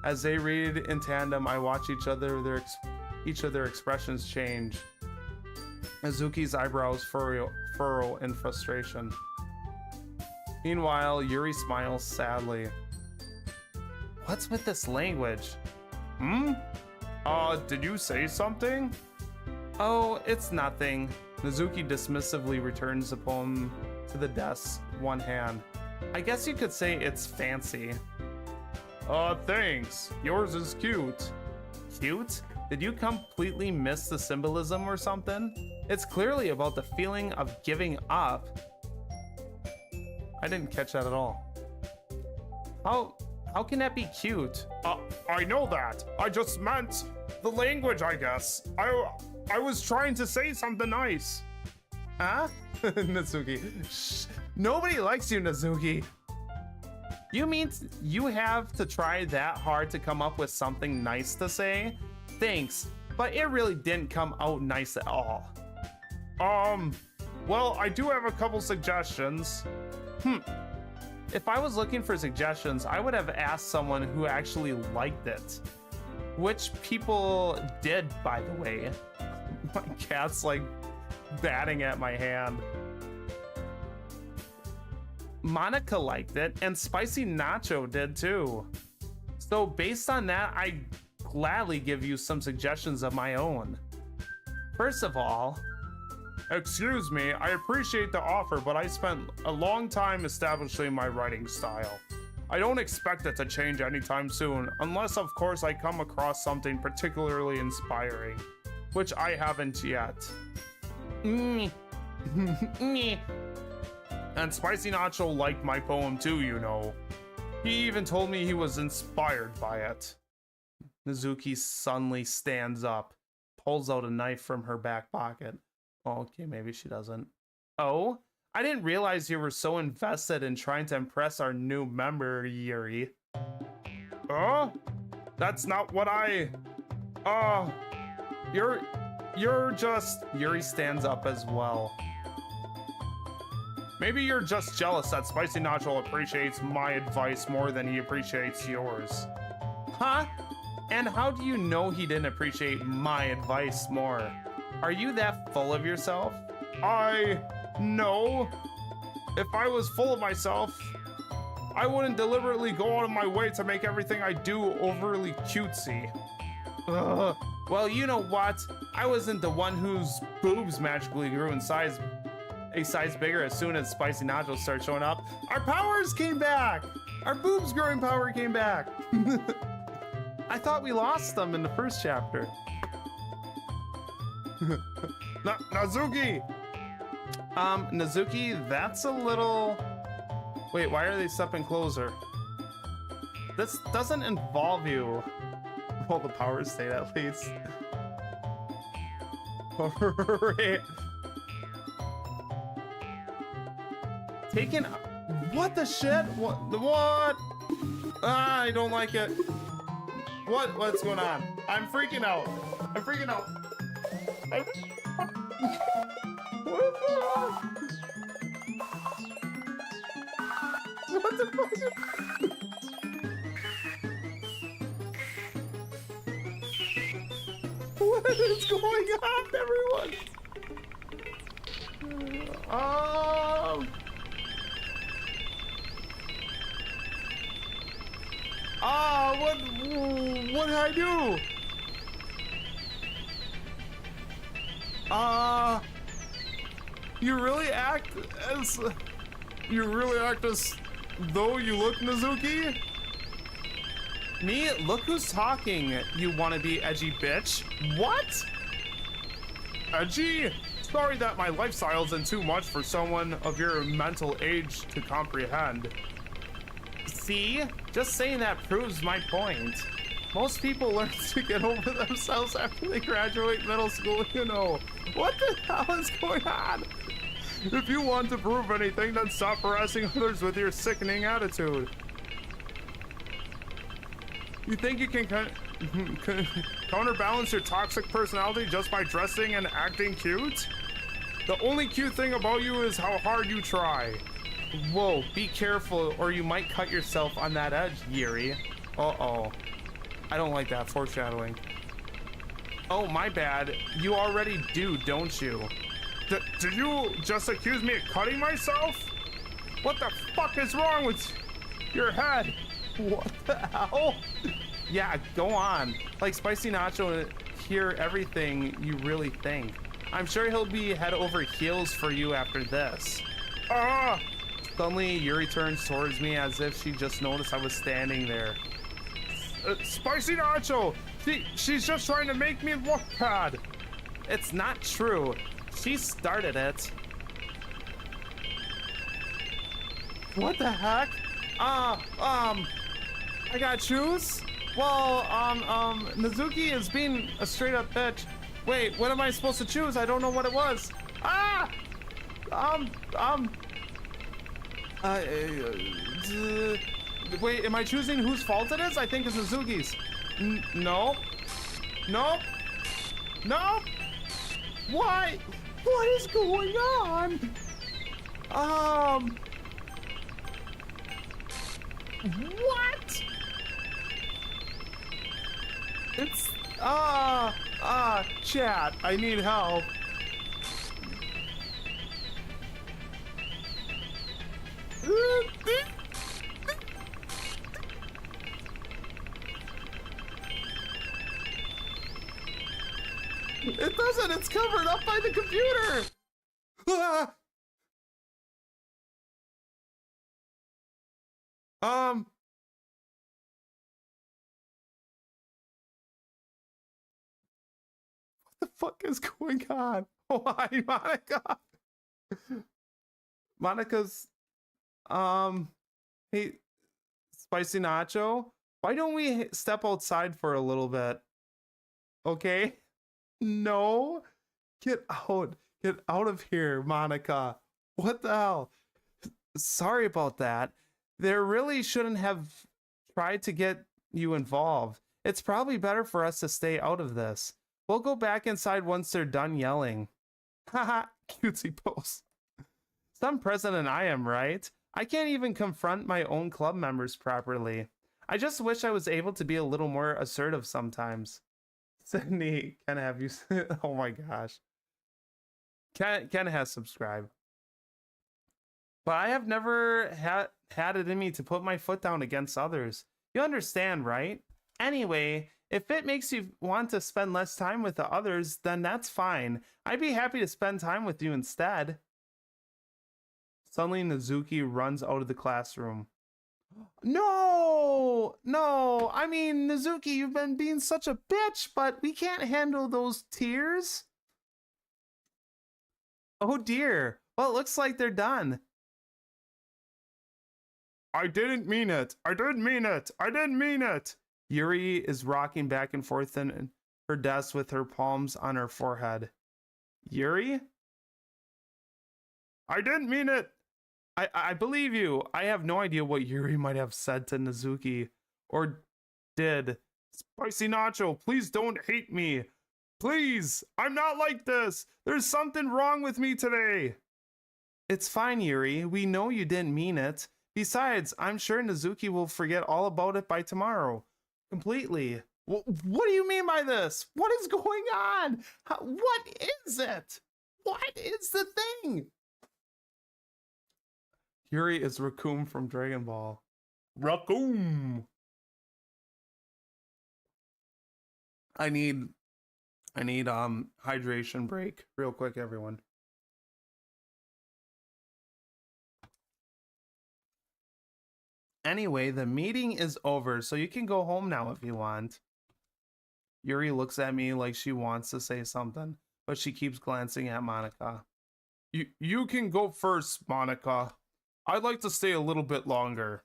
As they read in tandem, I watch each of their expressions change. Azuki's eyebrows furrow in frustration. Meanwhile, Yuri smiles sadly. What's with this language? Did you say something? Oh, it's nothing. Mizuki dismissively returns the poem to the desk, one hand. I guess you could say it's fancy. Thanks. Yours is cute. Cute? Did you completely miss the symbolism or something? It's clearly about the feeling of giving up. I didn't catch that at all. How can that be cute? I know that. I just meant the language, I guess. I was trying to say something nice. Huh? Natsuki. Shh. Nobody likes you, Natsuki. You mean you have to try that hard to come up with something nice to say? Thanks, but it really didn't come out nice at all. Well, I do have a couple suggestions. If I was looking for suggestions, I would have asked someone who actually liked it. Which people did, by the way. My cat's like batting at my hand. Monica liked it, and Spicy Nacho did too. So based on that, I gladly give you some suggestions of my own. First of all, excuse me, I appreciate the offer, but I spent a long time establishing my writing style. I don't expect it to change anytime soon, unless of course I come across something particularly inspiring, which I haven't yet. And Spicy Nacho liked my poem too, you know. He even told me he was inspired by it. Mizuki suddenly stands up, pulls out a knife from her back pocket. Oh, okay, maybe she doesn't. Oh, I didn't realize you were so invested in trying to impress our new member, Yuri. That's not what you're just... Yuri stands up as well. Maybe you're just jealous that Spicy Nacho appreciates my advice more than he appreciates yours. Huh? And how do you know he didn't appreciate my advice more? Are you that full of yourself? No. If I was full of myself, I wouldn't deliberately go out of my way to make everything I do overly cutesy. Ugh. Well, you know what? I wasn't the one whose boobs magically grew in size, a size bigger as soon as Spicy Nacho started showing up. Our powers came back! Our boobs growing power came back! I thought we lost them in the first chapter. Nazuki! Nazuki, that's a little... Wait, why are they stepping closer? This doesn't involve you. Well, the powers stayed at least. Right. Taking... What the shit? What? Ah, I don't like it. What's going on? I'm freaking out. I'm freaking out. What is going on? What the fuck? What is going on, everyone? What did I do? You really act as though you look Nazuki? Me? Look who's talking, you wannabe edgy bitch. What? Edgy? Sorry that my lifestyle isn't too much for someone of your mental age to comprehend. See? Just saying that proves my point. Most people learn to get over themselves after they graduate middle school, you know. What the hell is going on? If you want to prove anything, then stop harassing others with your sickening attitude. You think you can counterbalance your toxic personality just by dressing and acting cute? The only cute thing about you is how hard you try. Whoa, be careful or you might cut yourself on that edge, Yuri. Uh-oh. I don't like that foreshadowing. Oh, my bad. You already do, don't you? Did you just accuse me of cutting myself? What the fuck is wrong with your head? What the hell? Yeah, go on. Like, Spicy Nacho hear everything you really think. I'm sure he'll be head over heels for you after this. Ah! Suddenly, Yuri turns towards me as if she just noticed I was standing there. Spicy Nacho! She's just trying to make me look bad. It's not true. She started it. What the heck? I gotta choose? Well, Mizuki is being a straight up bitch. Wait, what am I supposed to choose? I don't know what it was. Ah! Wait, am I choosing whose fault it is? I think it's Mizuki's. No. No. No. Why? What is going on? What? It's, chat, I need help. It doesn't, it's covered up by the computer. Ah! What the fuck is going on? Why, Monica? Monica's, hey, Spicy Nacho, why don't we step outside for a little bit? Okay? No, get out of here, Monica. What the hell? Sorry about that. They really shouldn't have tried to get you involved. It's probably better for us to stay out of this. We'll go back inside once they're done yelling. Haha, cutesy pose. Some president I am, right? I can't even confront my own club members properly. I just wish I was able to be a little more assertive sometimes. Sydney, can I have you? Oh my gosh. Ken has subscribed. But I have never had it in me to put my foot down against others. You understand, right? Anyway, if it makes you want to spend less time with the others, then that's fine. I'd be happy to spend time with you instead. Suddenly, Mizuki runs out of the classroom. No! No! I mean, Mizuki, you've been being such a bitch, but we can't handle those tears. Oh dear. Well, it looks like they're done. I didn't mean it. I didn't mean it. I didn't mean it. Yuri is rocking back and forth in her desk with her palms on her forehead. Yuri? I didn't mean it. I believe you. I have no idea what Yuri might have said to Mizuki. Or did. Spicy Nacho, please don't hate me. Please. I'm not like this. There's something wrong with me today. It's fine, Yuri. We know you didn't mean it. Besides, I'm sure Mizuki will forget all about it by tomorrow. Completely. What do you mean by this? What is going on? What is it? What is the thing? Yuri is Raccoon from Dragon Ball. Raccoon. I need hydration break real quick, everyone. Anyway, the meeting is over, so you can go home now if you want. Yuri looks at me like she wants to say something, but she keeps glancing at Monica. You can go first, Monica. I'd like to stay a little bit longer.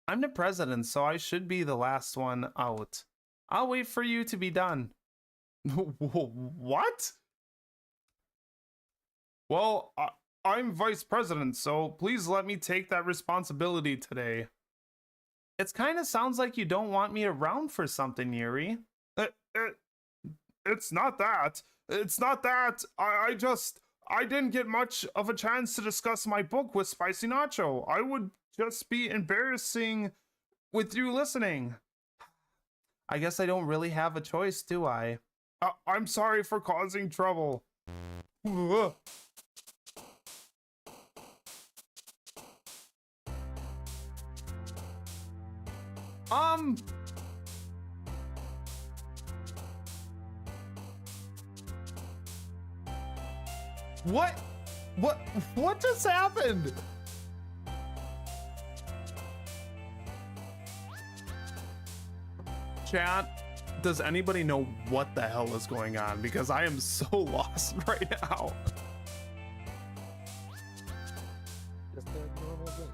I'm the president, so I should be the last one out. I'll wait for you to be done. What? Well, I'm vice president, so please let me take that responsibility today. It kind of sounds like you don't want me around for something, Yuri. It's not that. It's not that. I didn't get much of a chance to discuss my book with Spicy Nacho. I would just be embarrassing with you listening. I guess I don't really have a choice, do I? I'm sorry for causing trouble. What? What just happened? Chat, does anybody know what the hell is going on? Because I am so lost right now. Just a normal game.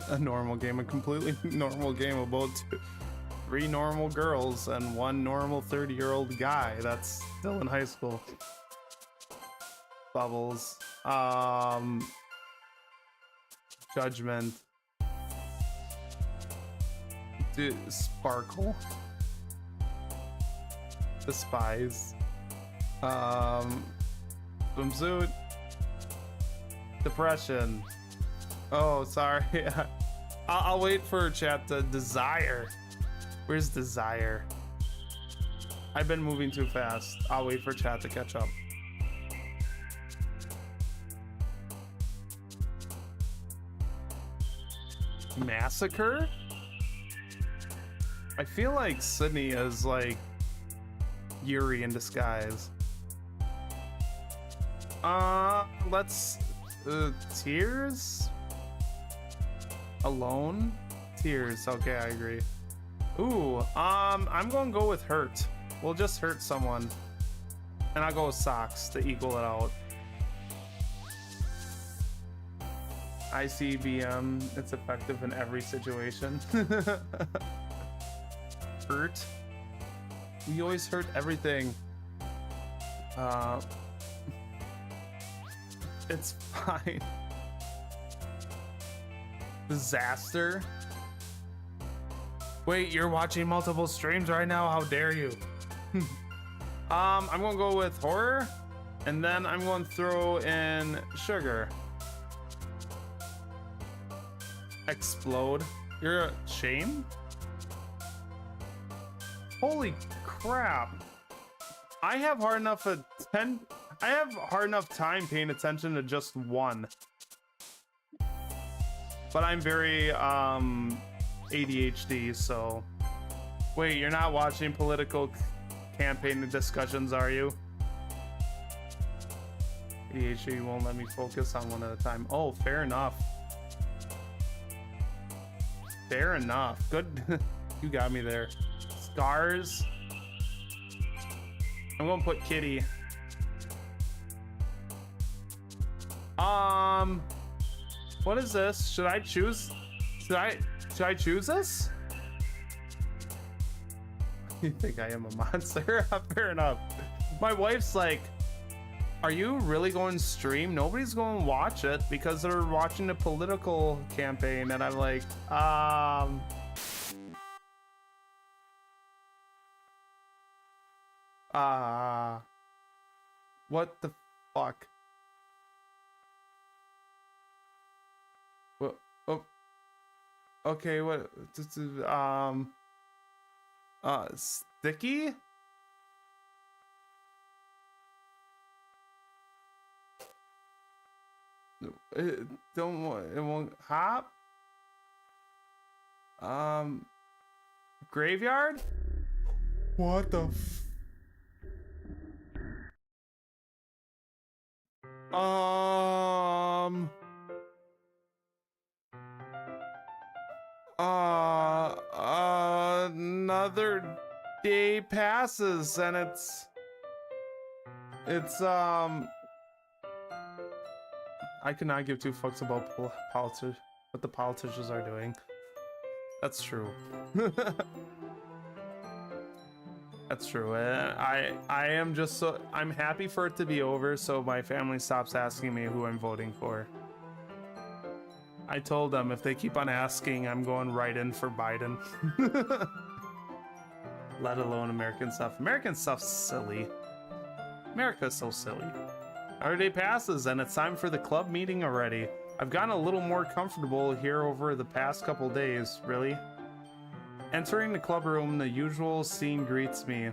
A normal game, a completely normal game about three normal girls and one normal 30-year-old guy that's still in high school. Bubbles. Judgment. Sparkle. Despise. Swimsuit. Depression. Oh, sorry. I'll wait for chat to desire. Where's desire? I've been moving too fast. I'll wait for chat to catch up. Massacre? I feel like Sydney is like Yuri in disguise. Let's tears? Alone? Tears. Okay, I agree. Ooh, I'm gonna go with hurt. We'll just hurt someone. And I'll go with socks to equal it out. ICBM, it's effective in every situation. Hurt. We always hurt everything. It's fine. Disaster. Wait, you're watching multiple streams right now? How dare you? I'm gonna go with horror, and then I'm going to throw in sugar. Explode. You're a shame? Holy crap. I have hard enough time paying attention to just one. But I'm very ADHD, so. Wait, you're not watching political campaign discussions, are you? ADHD won't let me focus on one at a time. Oh, fair enough. Fair enough. Good. You got me there. Scars. I'm gonna put kitty. What is this? Should I choose? Should I choose this? You think I am a monster? Fair enough. My wife's like, are you really going to stream? Nobody's going to watch it because they're watching the political campaign. And I'm like, what the fuck? Well, oh, okay, what, sticky? It won't hop. Graveyard? What the another day passes and it's I could not give two fucks about what the politicians are doing. That's true. That's true. I am just so I'm happy for it to be over so my family stops asking me who I'm voting for. I told them if they keep on asking, I'm going right in for Biden. Let alone American stuff. American stuff's silly. America's so silly. Our day passes and it's time for the club meeting already. I've gotten a little more comfortable here over the past couple days, really. Entering the club room, the usual scene greets me.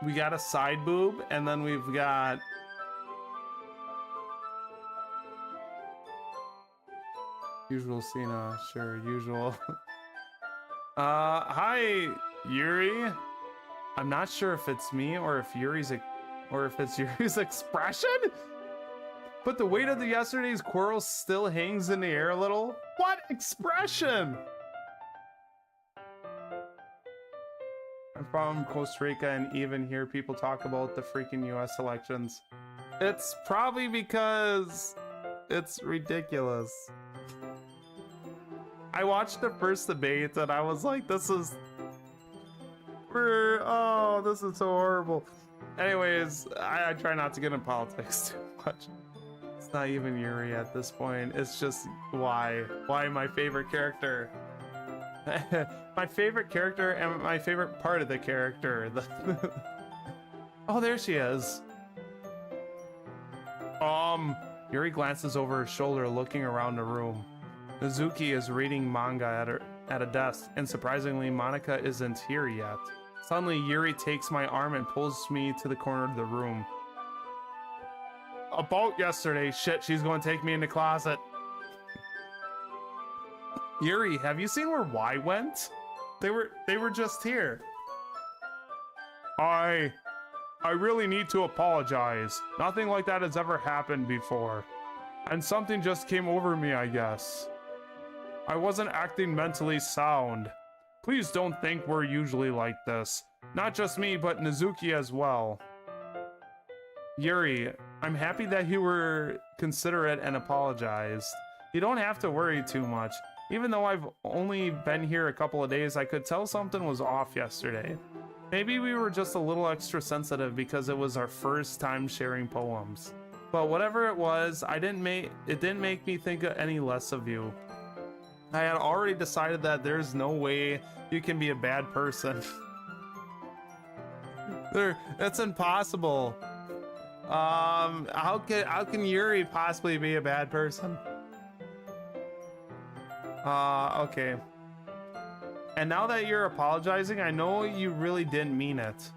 We got a side boob, and then we've got usual scene, sure, usual. Hi, Yuri. I'm not sure if it's me or if it's Yuri's expression, but the weight of the yesterday's quarrel still hangs in the air a little. What expression? I'm from Costa Rica and even hear people talk about the freaking US elections. It's probably because it's ridiculous. I watched the first debate and I was like, this is so horrible. Anyways, I try not to get in politics too much. It's not even Yuri at this point. It's just why my favorite character. My favorite character and my favorite part of the character. Oh, there she is. Yuri glances over her shoulder, looking around the room. Mizuki is reading manga at a desk, and surprisingly, Monica isn't here yet. Suddenly, Yuri takes my arm and pulls me to the corner of the room. About yesterday, shit, she's going to take me in the closet. Yuri, have you seen where Y went? They were just here. I really need to apologize. Nothing like that has ever happened before. And something just came over me, I guess. I wasn't acting mentally sound. Please don't think we're usually like this. Not just me, but Mizuki as well. Yuri, I'm happy that you were considerate and apologized. You don't have to worry too much. Even though I've only been here a couple of days, I could tell something was off yesterday. Maybe we were just a little extra sensitive because it was our first time sharing poems. But whatever it was, it didn't make me think any less of you. I had already decided that there's no way you can be a bad person. That's impossible. How can Yuri possibly be a bad person? Okay. And now that you're apologizing, I know you really didn't mean it.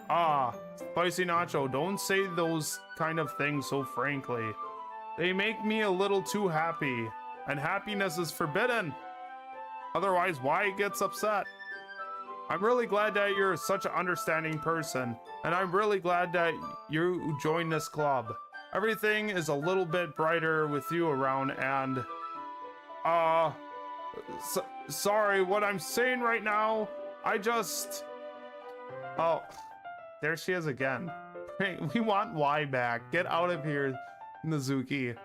Spicy Nacho, don't say those kind of things so frankly. They make me a little too happy, and happiness is forbidden. Otherwise, why gets upset? I'm really glad that you're such an understanding person, and I'm really glad that you joined this club. Everything is a little bit brighter with you around, and sorry, what I'm saying right now, oh, there she is again. We want Y back. Get out of here, Mizuki.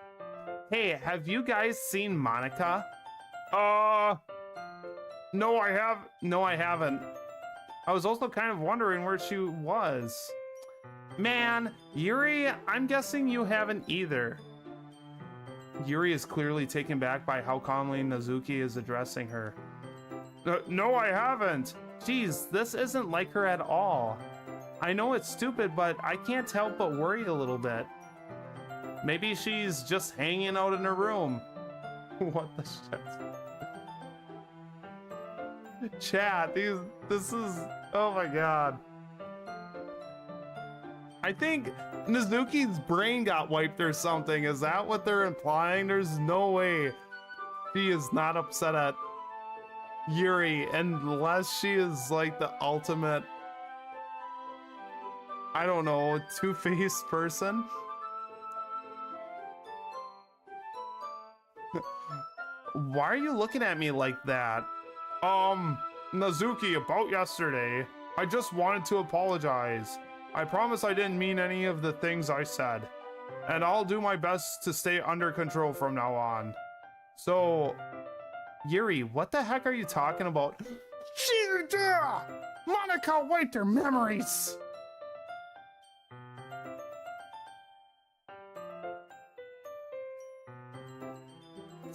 Hey, have you guys seen Monica? No, I haven't. I was also kind of wondering where she was. Man, Yuri, I'm guessing you haven't either. Yuri is clearly taken back by how calmly Mizuki is addressing her. No, I haven't. Geez, this isn't like her at all. I know it's stupid, but I can't help but worry a little bit. Maybe she's just hanging out in her room. What the shit? Chat, this is, oh my god. I think Mizuki's brain got wiped or something. Is that what they're implying? There's no way she is not upset at Yuri unless she is like the ultimate, I don't know, two-faced person. Why are you looking at me like that? Mizuki, about yesterday, I just wanted to apologize. I promise I didn't mean any of the things I said. And I'll do my best to stay under control from now on. So, Yuri, what the heck are you talking about? Monica wiped her memories!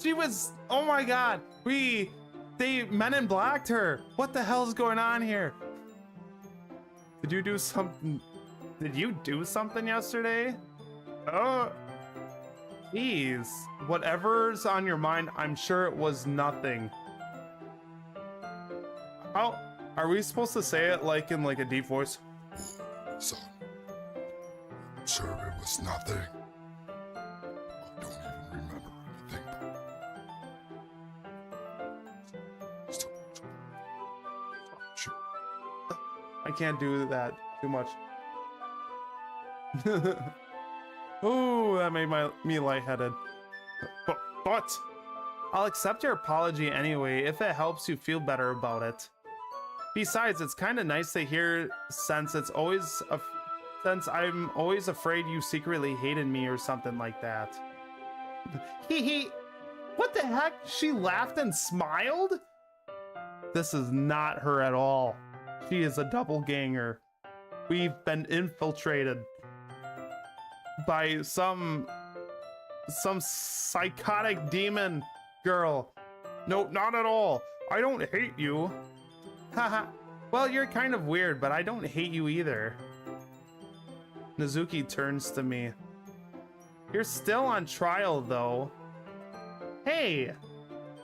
She was, oh my god, we They men in blacked her. What the hell is going on here? Did you do something? Did you do something yesterday? Oh, jeez. Whatever's on your mind, I'm sure it was nothing. How are we supposed to say it like in like a deep voice? Son, I'm sure it was nothing. I don't even remember anything. Sure. I can't do that too much. Ooh, that made me lightheaded. But I'll accept your apology anyway if it helps you feel better about it. Besides, it's kind of nice to hear since I'm always afraid you secretly hated me or something like that. Hee. What the heck? She laughed and smiled? This is not her at all. She is a doppelganger. We've been infiltrated by some psychotic demon girl. No, not at all. I don't hate you. Haha. Well, you're kind of weird, but I don't hate you either. Nezuki turns to me. You're still on trial, though. Hey!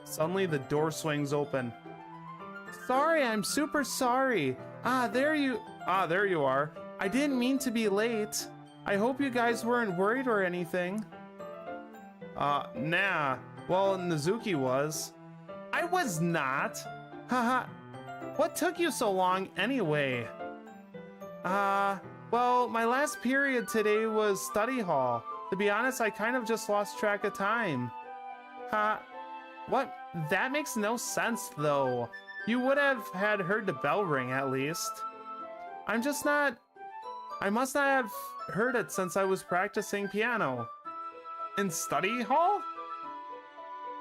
Suddenly, the door swings open. Sorry, I'm super sorry. There you are. I didn't mean to be late. I hope you guys weren't worried or anything. Nah. Well, Nezuki was. I was not. Haha. What took you so long anyway? Well, my last period today was study hall. To be honest, I kind of just lost track of time. What? That makes no sense, though. You would have had heard the bell ring, at least. I must not have heard it since I was practicing piano. In study hall?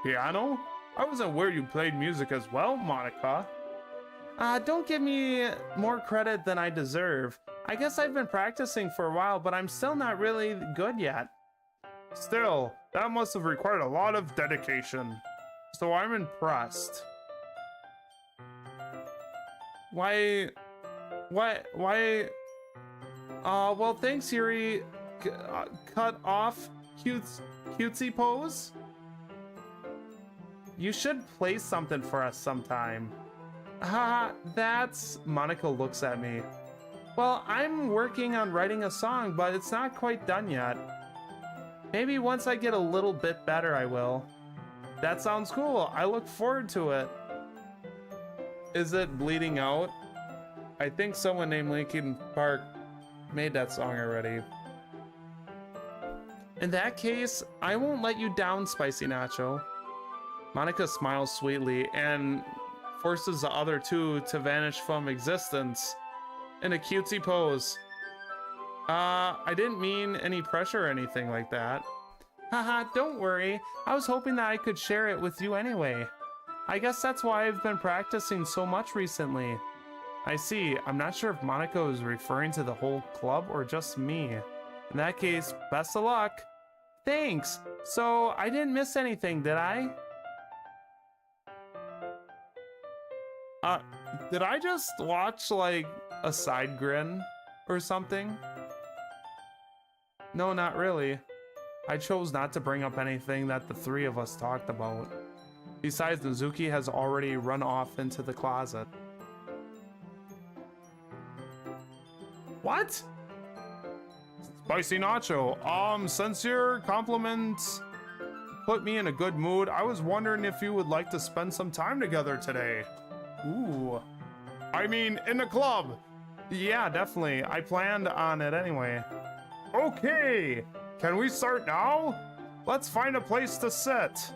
Piano? I wasn't aware you played music as well, Monica. Don't give me more credit than I deserve. I guess I've been practicing for a while, but I'm still not really good yet. Still, that must have required a lot of dedication. So I'm impressed. Why? Well, thanks, Yuri. Cut off cutesy pose? You should play something for us sometime. That's... Monica looks at me. Well, I'm working on writing a song, but it's not quite done yet. Maybe once I get a little bit better, I will. That sounds cool. I look forward to it. Is it Bleeding Out? I think someone named Linkin Park made that song already. In that case, I won't let you down, Spicy Nacho. Monica smiles sweetly and forces the other two to vanish from existence in a cutesy pose. I didn't mean any pressure or anything like that. Haha, don't worry. I was hoping that I could share it with you anyway. I guess that's why I've been practicing so much recently. I see. I'm not sure if Monica is referring to the whole club or just me. In that case, best of luck. Thanks. So, I didn't miss anything, did I? Did I just watch, like, a side grin or something? No, not really. I chose not to bring up anything that the three of us talked about. Besides, Nezuki has already run off into the closet. What? Spicy Nacho, since your compliments put me in a good mood, I was wondering if you would like to spend some time together today. Ooh. I mean, in the club. Yeah, definitely. I planned on it anyway. Okay. Can we start now? Let's find a place to sit.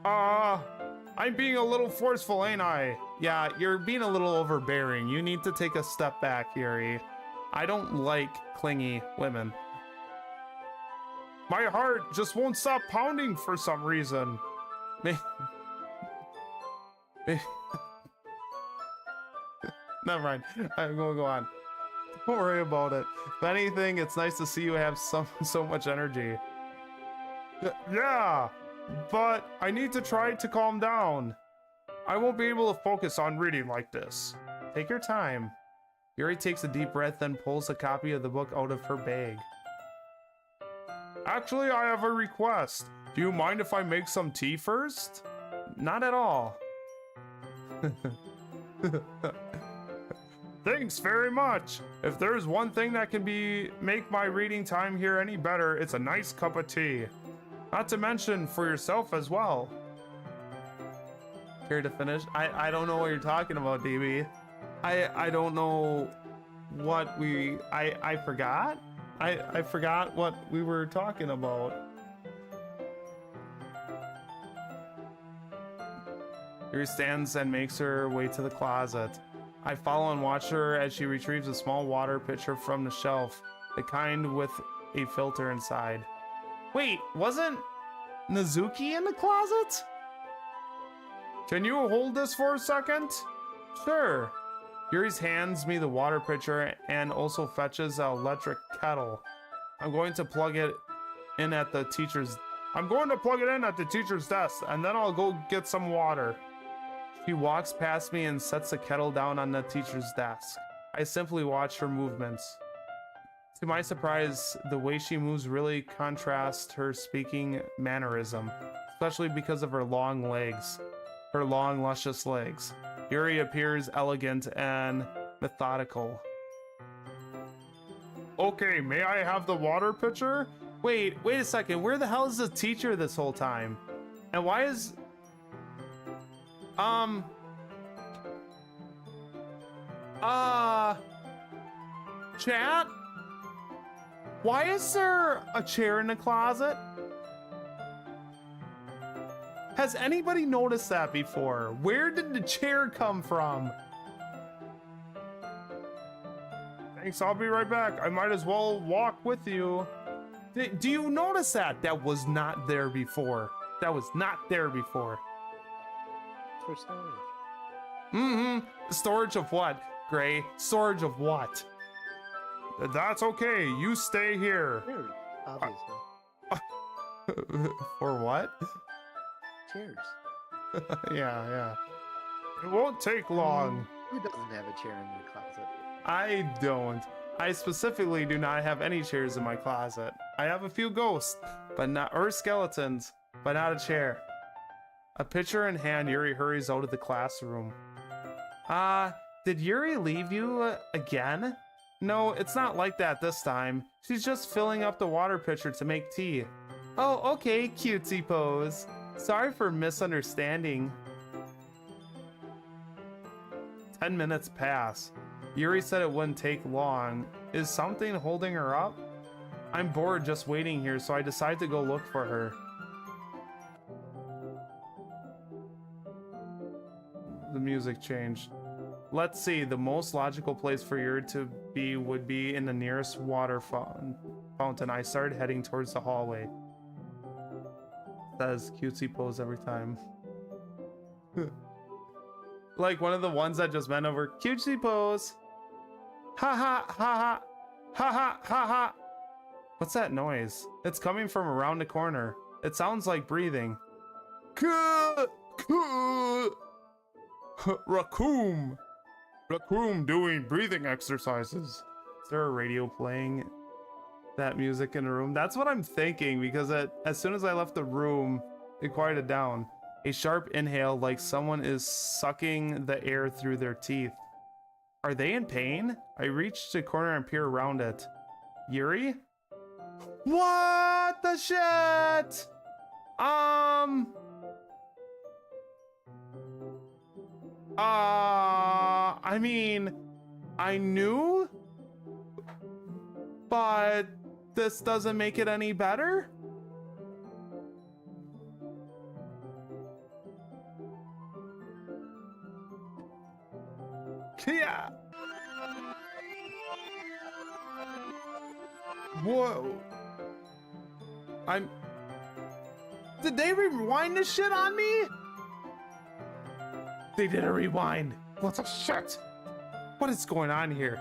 I'm being a little forceful, ain't I? Yeah, you're being a little overbearing. You need to take a step back, Yuri. I don't like clingy women. My heart just won't stop pounding for some reason. Never mind. I'm gonna go on. Don't worry about it. If anything, it's nice to see you have so much energy. Yeah, but I need to try to calm down. I won't be able to focus on reading like this. Take your time. Yuri takes a deep breath, then pulls a copy of the book out of her bag. Actually, I have a request. Do you mind if I make some tea first? Not at all. Thanks very much. If there's one thing that can make my reading time here any better, it's a nice cup of tea. Not to mention for yourself as well. Care to finish? I don't know what you're talking about, DB. I don't know what I forgot. I forgot what we were talking about. Yuri stands and makes her way to the closet. I follow and watch her as she retrieves a small water pitcher from the shelf, the kind with a filter inside. Wait, wasn't Nazuki in the closet? Can you hold this for a second? Sure. Yuri hands me the water pitcher and also fetches an electric kettle. I'm going to plug it in at the teacher's desk, and then I'll go get some water. She walks past me and sets the kettle down on the teacher's desk. I simply watch her movements. To my surprise, the way she moves really contrasts her speaking mannerism, especially because of her long legs. Her long, luscious legs. Yuri appears elegant and methodical. Okay, may I have the water pitcher? Wait a second. Where the hell is the teacher this whole time? And why is... Chat? Why is there a chair in the closet? Has anybody noticed that before? Where did the chair come from? Thanks, I'll be right back. I might as well walk with you. Do you notice that? That was not there before. That was not there before. For storage. Mm-hmm. Storage of what, Gray? Storage of what? That's okay. You stay here. Chairs, obviously. For what? Chairs. Yeah. It won't take long. Who doesn't have a chair in their closet? I don't. I specifically do not have any chairs in my closet. I have a few ghosts, or skeletons, but not a chair. A pitcher in hand, Yuri hurries out of the classroom. Did Yuri leave you again? No, it's not like that this time. She's just filling up the water pitcher to make tea. Oh, okay, cutesy pose. Sorry for misunderstanding. 10 minutes pass. Yuri said it wouldn't take long. Is something holding her up? I'm bored just waiting here, so I decide to go look for her. The music changed. Let's see, the most logical place for Yuri to be would be in the nearest water fountain. I started heading towards the hallway. Says cutesy pose every time. Like one of the ones that just went over cutesy pose. Ha ha ha ha ha ha ha ha. What's that noise? It's coming from around the corner. It sounds like breathing. Raccoon doing breathing exercises. Is there a radio playing that music in the room? That's what I'm thinking, because as soon as I left the room, it quieted down. A sharp inhale, like someone is sucking the air through their teeth. Are they in pain? I reach the corner and peer around it. Yuri? What the shit? I mean, I knew, but this doesn't make it any better? Yeah. Whoa. Did they rewind this shit on me? They did a rewind. What the shit? What is going on here?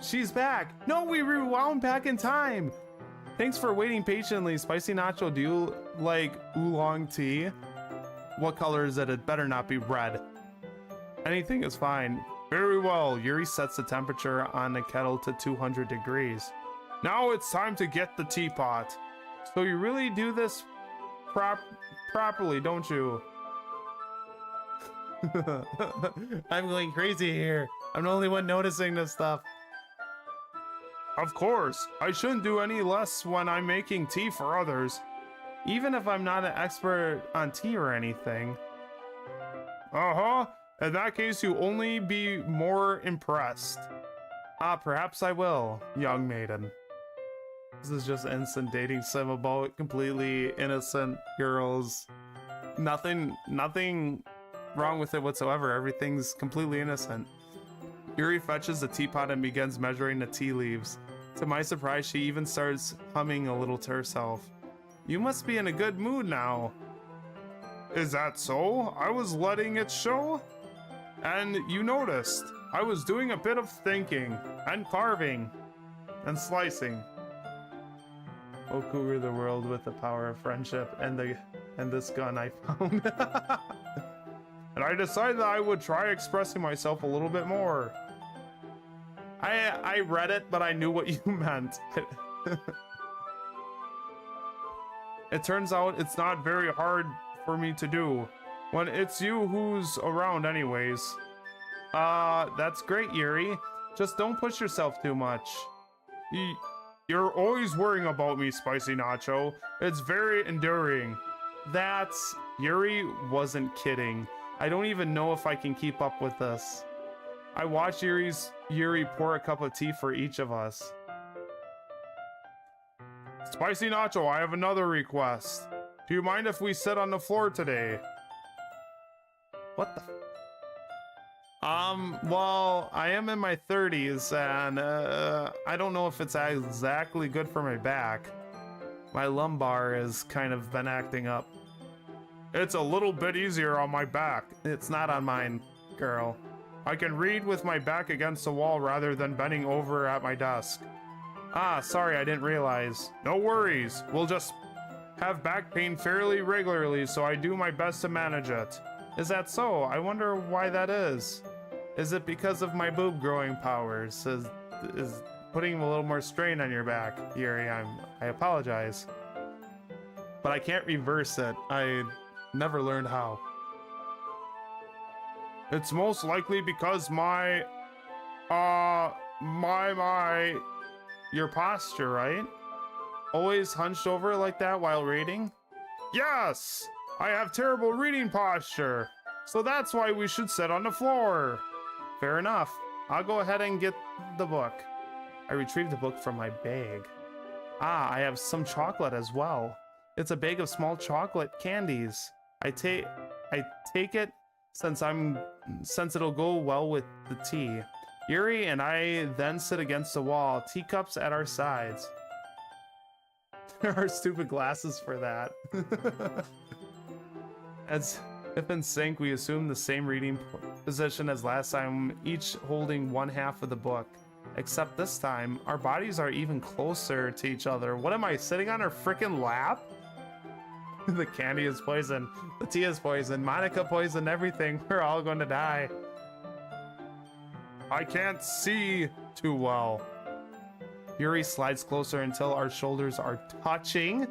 She's back. No, we rewound back in time. Thanks for waiting patiently. Spicy Nacho, do you like oolong tea? What color is it? It better not be red. Anything is fine. Very well. Yuri sets the temperature on the kettle to 200 degrees. Now it's time to get the teapot. So you really do this properly, don't you? I'm going crazy here. I'm the only one noticing this stuff. Of course, I shouldn't do any less when I'm making tea for others, even if I'm not an expert on tea or anything. Uh-huh. In that case, you only be more impressed. Ah, perhaps I will, young maiden. This is just instant dating sim about completely innocent girls. Nothing wrong with it whatsoever. Everything's completely innocent. Yuri fetches the teapot and begins measuring the tea leaves. To my surprise, she even starts humming a little to herself. You must be in a good mood now. Is that so? I was letting it show? And you noticed, I was doing a bit of thinking, and carving, and slicing. Oh, cougar the world with the power of friendship and this gun I found. And I decided that I would try expressing myself a little bit more. I read it, but I knew what you meant. It turns out it's not very hard for me to do when it's you who's around anyways. That's great, Yuri. Just don't push yourself too much. You're always worrying about me, Spicy Nacho. It's very enduring. That's... Yuri wasn't kidding. I don't even know if I can keep up with this. I watched Yuri pour a cup of tea for each of us. Spicy Nacho, I have another request. Do you mind if we sit on the floor today? What the... well, I am in my 30s, and, I don't know if it's exactly good for my back. My lumbar has kind of been acting up. It's a little bit easier on my back. It's not on mine, girl. I can read with my back against the wall rather than bending over at my desk. Ah, sorry, I didn't realize. No worries. We'll just have back pain fairly regularly, so I do my best to manage it. Is that so? I wonder why that is. Is it because of my boob growing powers? Is putting a little more strain on your back, Yuri? I apologize. But I can't reverse it. I never learned how. It's most likely because your posture, right? Always hunched over like that while reading? Yes! I have terrible reading posture. So that's why we should sit on the floor. Fair enough. I'll go ahead and get the book. I retrieved the book from my bag. Ah, I have some chocolate as well. It's a bag of small chocolate candies. I take it since it'll go well with the tea. Yuri and I then sit against the wall, teacups at our sides. There are stupid glasses for that. As if in sync, we assume the same reading position as last time, each holding one half of the book. Except this time, our bodies are even closer to each other. What am I, sitting on her freaking lap? The candy is poison. The tea is poison. Monica poisoned everything. We're all going to die. I can't see too well. Yuri slides closer until our shoulders are touching.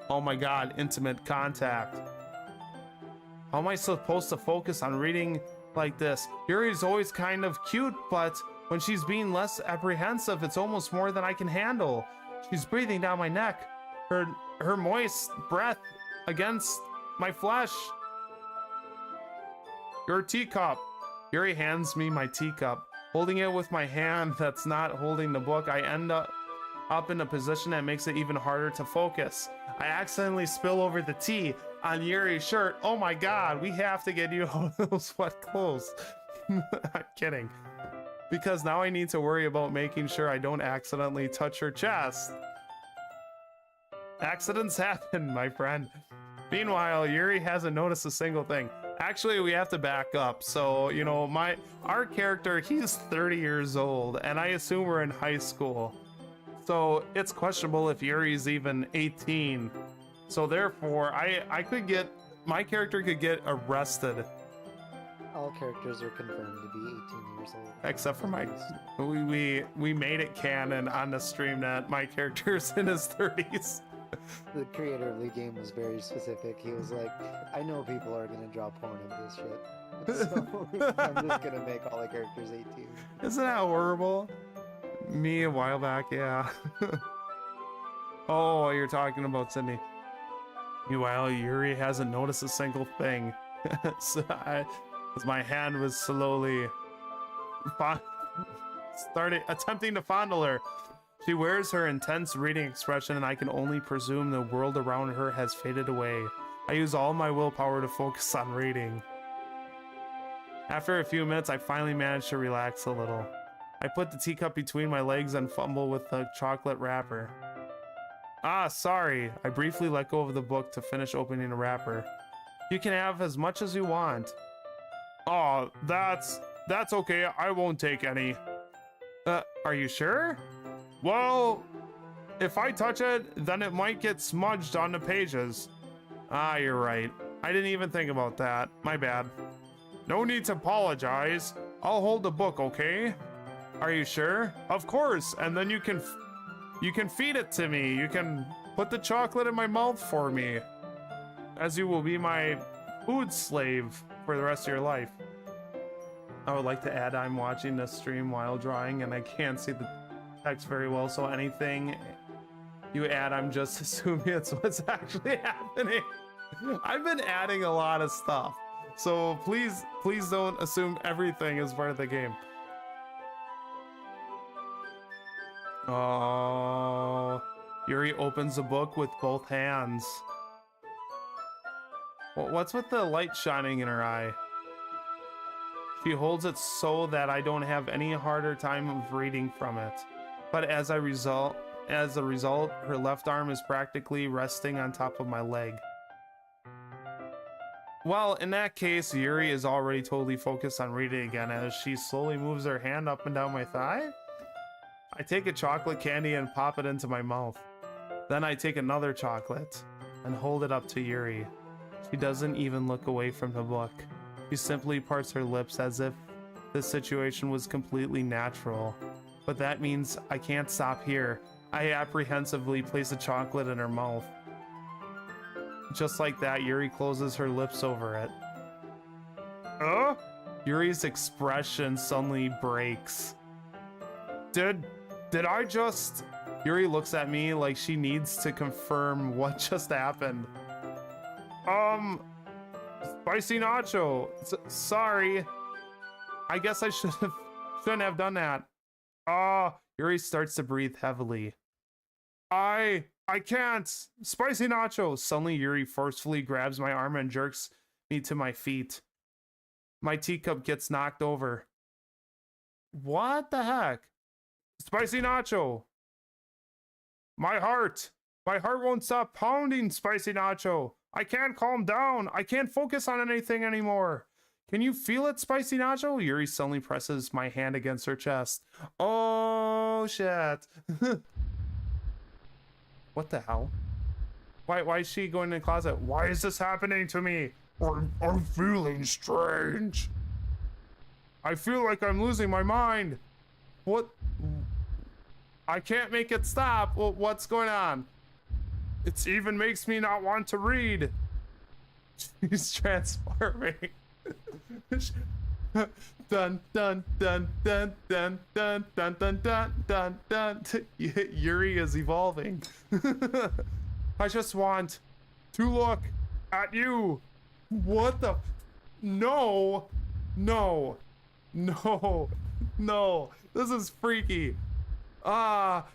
Oh my god, intimate contact. How am I supposed to focus on reading like this? Yuri's always kind of cute, but when she's being less apprehensive, it's almost more than I can handle. She's breathing down my neck. Her moist breath against my flesh. Your teacup. Yuri hands me my teacup. Holding it with my hand that's not holding the book, I end up in a position that makes it even harder to focus. I accidentally spill over the tea on Yuri's shirt. Oh my god, we have to get you out of those wet clothes. I'm kidding. Because now I need to worry about making sure I don't accidentally touch her chest. Accidents happen, my friend. Meanwhile, Yuri hasn't noticed a single thing. Actually, we have to back up. So, you know, our character, he's 30 years old, and I assume we're in high school. So it's questionable if Yuri's even 18. So therefore, I could get my character could get arrested. All characters are confirmed to be 18 years old. Except for my, we made it canon on the stream that my character's in his 30s. The creator of the game was very specific. He was like, I know people are gonna draw porn in this shit. So I'm just gonna make all the characters 18. Isn't that horrible? Me a while back, yeah. Oh, you're talking about Sydney. Meanwhile, Yuri hasn't noticed a single thing. So as my hand was slowly attempting to fondle her. She wears her intense reading expression, and I can only presume the world around her has faded away. I use all my willpower to focus on reading. After a few minutes, I finally managed to relax a little. I put the teacup between my legs and fumble with the chocolate wrapper. Ah, sorry. I briefly let go of the book to finish opening the wrapper. You can have as much as you want. Oh, that's okay. I won't take any. Are you sure? Well, if I touch it, then it might get smudged on the pages. Ah, you're right. I didn't even think about that. My bad. No need to apologize. I'll hold the book, okay? Are you sure? Of course. And then you can feed it to me. You can put the chocolate in my mouth for me, as you will be my food slave for the rest of your life. I would like to add I'm watching this stream while drawing and I can't see the text very well, so anything you add, I'm just assuming it's what's actually happening. I've been adding a lot of stuff, so please don't assume everything is part of the game. Oh, Yuri opens the book with both hands. What's with the light shining in her eye? She holds it so that I don't have any harder time of reading from it. But as a result, her left arm is practically resting on top of my leg. Well, in that case, Yuri is already totally focused on reading again as she slowly moves her hand up and down my thigh. I take a chocolate candy and pop it into my mouth. Then I take another chocolate and hold it up to Yuri. She doesn't even look away from the book. She simply parts her lips as if this situation was completely natural. But that means I can't stop here. I apprehensively place a chocolate in her mouth. Just like that, Yuri closes her lips over it. Yuri's expression suddenly breaks. Did I just... Yuri looks at me like she needs to confirm what just happened. Spicy nacho. Sorry. I guess I shouldn't have done that. Yuri starts to breathe heavily. I can't. Spicy nacho. Suddenly Yuri forcefully grabs my arm and jerks me to my feet. My teacup gets knocked over. What the heck? Spicy nacho. My heart won't stop pounding, Spicy nacho. I can't calm down. I can't focus on anything anymore. Can you feel it, Spicy nacho? Yuri suddenly presses my hand against her chest. Oh, shit. What the hell? Why is she going in the closet? Why is this happening to me? I'm feeling strange. I feel like I'm losing my mind. What? I can't make it stop. What's going on? It even makes me not want to read. She's transforming. Dun dun dun dun dun dun dun dun dun dun dun. Yuri is evolving. I just want to look at you. What the? No. This is freaky. What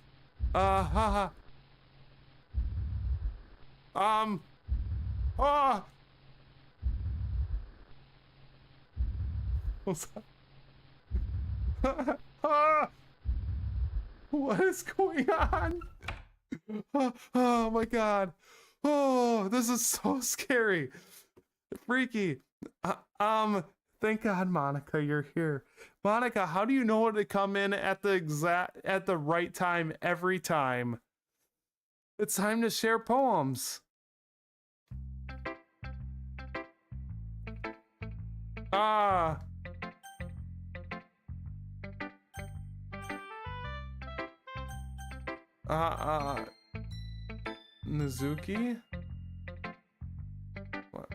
is going on? Oh my god. Oh, this is so scary. Freaky. Thank God, Monica, you're here. Monica, how do you know to come in at the right time every time? It's time to share poems. Ah. Mizuki? What?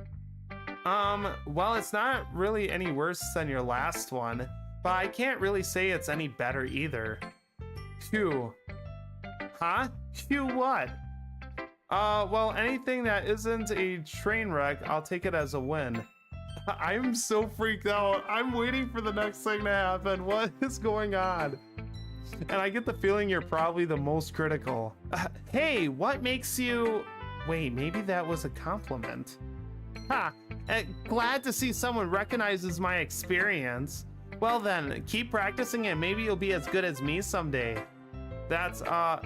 Well, it's not really any worse than your last one, but I can't really say it's any better either. Phew. Huh? Phew what? Well, anything that isn't a train wreck, I'll take it as a win. I'm so freaked out. I'm waiting for the next thing to happen. What is going on? And I get the feeling you're probably the most critical. Hey, what makes you... Wait, maybe that was a compliment. Ha! Glad to see someone recognizes my experience. Well then, keep practicing and maybe you'll be as good as me someday. That's,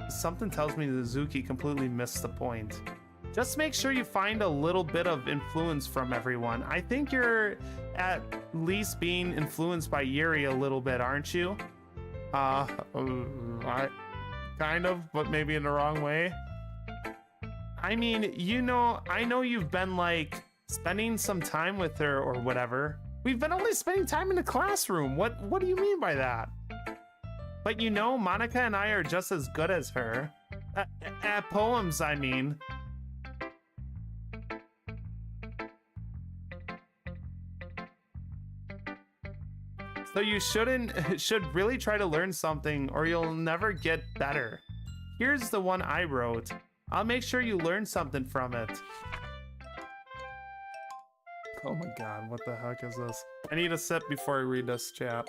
something tells me that Zuki completely missed the point. Just make sure you find a little bit of influence from everyone. I think you're at least being influenced by Yuri a little bit, aren't you? I kind of, but maybe in the wrong way. I mean, I know you've been like spending some time with her or whatever. We've been only spending time in the classroom. What do you mean by that? But Monica and I are just as good as her. At poems, I mean. So you should really try to learn something or you'll never get better. Here's the one I wrote. I'll make sure you learn something from it. Oh my god, what the heck is this? I need a sip before I read this, chat.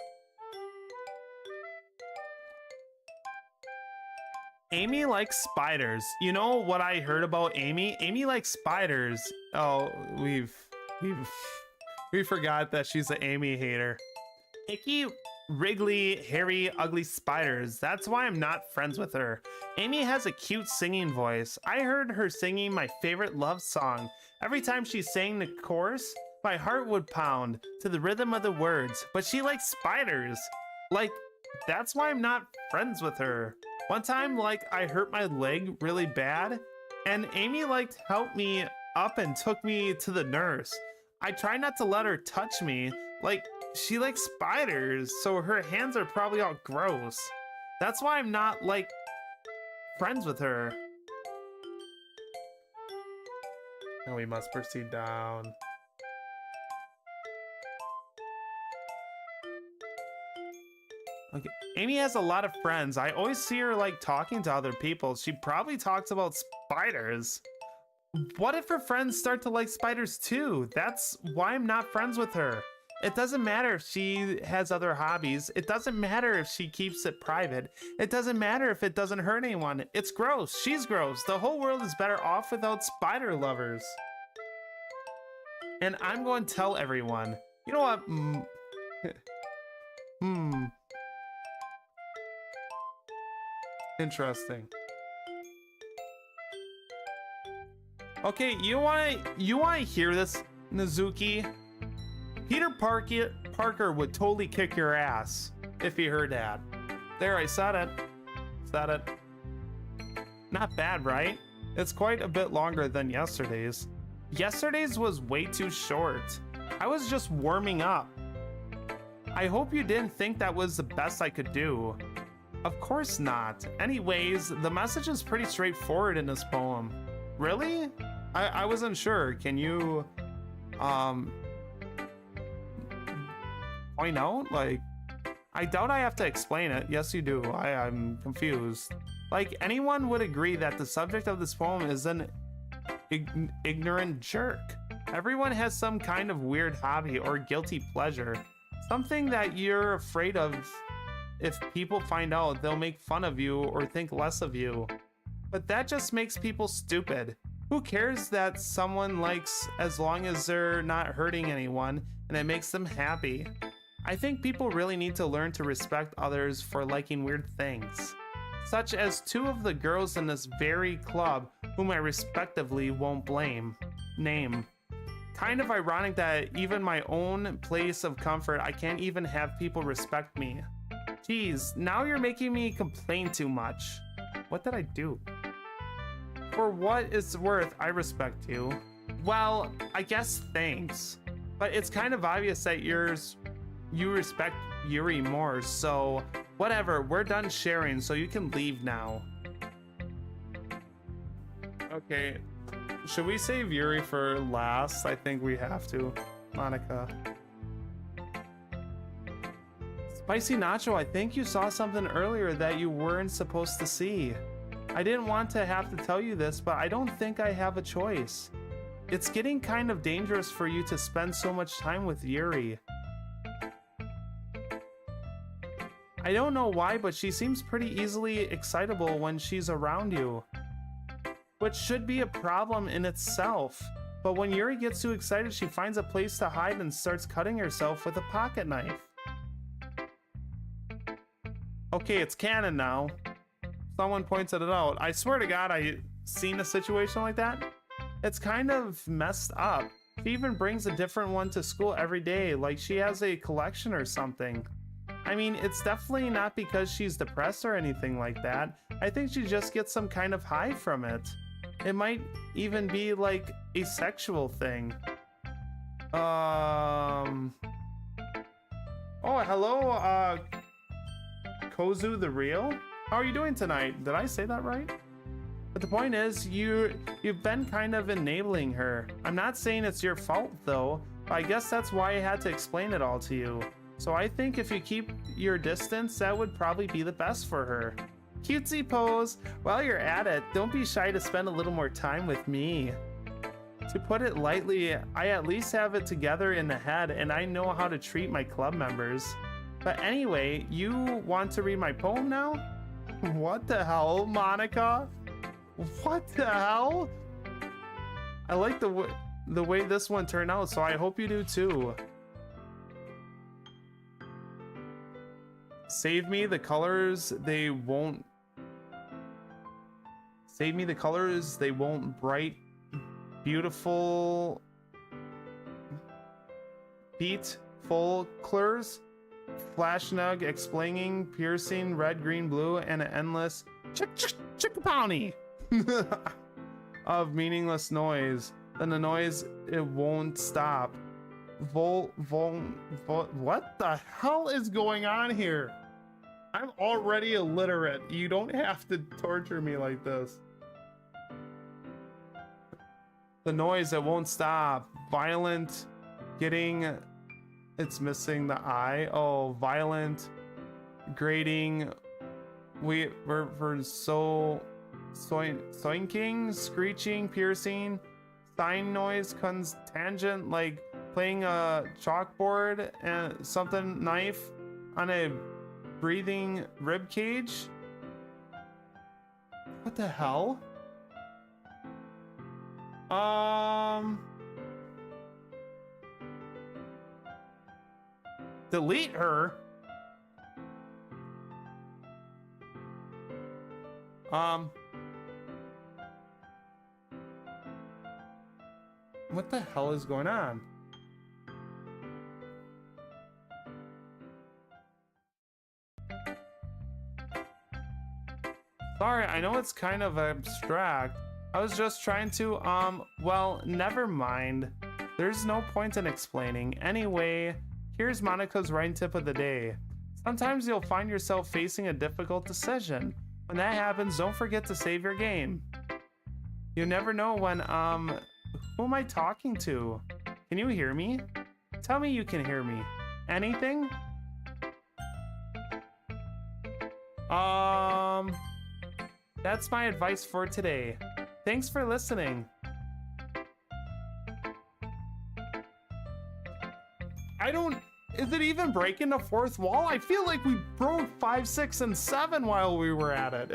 Amy likes spiders. You know what I heard about Amy? Amy likes spiders. Oh, we forgot that she's an Amy hater. Icky, wriggly, hairy, ugly spiders. That's why I'm not friends with her. Amy has a cute singing voice. I heard her singing my favorite love song. Every time she sang the chorus, my heart would pound to the rhythm of the words. But she likes spiders. Like, that's why I'm not friends with her. One time, I hurt my leg really bad, and Amy, helped me up and took me to the nurse. I try not to let her touch me. She likes spiders, so her hands are probably all gross. That's why I'm not, friends with her. Now we must proceed down. Okay, Amy has a lot of friends. I always see her, talking to other people. She probably talks about spiders. What if her friends start to like spiders too? That's why I'm not friends with her. It doesn't matter if she has other hobbies. It doesn't matter if she keeps it private. It doesn't matter if it doesn't hurt anyone. It's gross. She's gross. The whole world is better off without spider lovers. And I'm going to tell everyone. You know what? Interesting. Okay, you wanna hear this, Nizuki? Peter Parker would totally kick your ass if he heard that. There, I said it. Said it. Not bad, right? It's quite a bit longer than yesterday's. Yesterday's was way too short. I was just warming up. I hope you didn't think that was the best I could do. Of course not. Anyways, the message is pretty straightforward in this poem. Really? I wasn't sure. Can you, point out? I doubt I have to explain it. Yes, you do. I'm confused. Anyone would agree that the subject of this poem is an ignorant jerk. Everyone has some kind of weird hobby or guilty pleasure. Something that you're afraid of. If people find out, they'll make fun of you or think less of you. But that just makes people stupid. Who cares that someone likes as long as they're not hurting anyone and it makes them happy? I think people really need to learn to respect others for liking weird things. Such as two of the girls in this very club whom I respectively won't name. Kind of ironic that even my own place of comfort, I can't even have people respect me. Geez, now you're making me complain too much. What did I do? For what it's worth, I respect you. Well, I guess thanks. But it's kind of obvious that you respect Yuri more, so whatever, we're done sharing, so you can leave now. Okay, should we save Yuri for last? I think we have to. Monica. Spicy Nacho, I think you saw something earlier that you weren't supposed to see. I didn't want to have to tell you this, but I don't think I have a choice. It's getting kind of dangerous for you to spend so much time with Yuri. I don't know why, but she seems pretty easily excitable when she's around you, which should be a problem in itself. But when Yuri gets too excited, she finds a place to hide and starts cutting herself with a pocket knife. Okay, it's canon now. Someone pointed it out. I swear to God, I seen a situation like that. It's kind of messed up. She even brings a different one to school every day, like she has a collection or something. I mean, it's definitely not because she's depressed or anything like that. I think she just gets some kind of high from it. It might even be like a sexual thing. Oh, hello, Kozu the Real? How are you doing tonight? Did I say that right? But the point is, you've been kind of enabling her. I'm not saying it's your fault though, but I guess that's why I had to explain it all to you. So I think if you keep your distance, that would probably be the best for her. Cutesy pose. While you're at it, don't be shy to spend a little more time with me. To put it lightly, I at least have it together in the head and I know how to treat my club members. But anyway, you want to read my poem now? What the hell, Monica? What the hell? I like the way this one turned out, so I hope you do too. Save me the colors, they won't. Save me the colors, they won't bright, beautiful, beat, full colors. Flash nug, explaining, piercing, red, green, blue, and an endless chickapony of meaningless noise. Then the noise, it won't stop. What the hell is going on here? I'm already illiterate. You don't have to torture me like this. The noise that won't stop. Violent, getting, it's missing the I. Oh, violent, grating. We're soinking, screeching, piercing, sine noise, tangent, like playing a chalkboard and something knife on a breathing rib cage. What the hell? Delete her. What the hell is going on? Sorry, I know it's kind of abstract. I was just trying to, well, never mind. There's no point in explaining. Anyway, here's Monica's writing tip of the day. Sometimes you'll find yourself facing a difficult decision. When that happens, don't forget to save your game. You never know when, who am I talking to? Can you hear me? Tell me you can hear me. Anything? That's my advice for today. Thanks for listening. Is it even breaking the fourth wall? I feel like we broke 5, 6, and 7 while we were at it.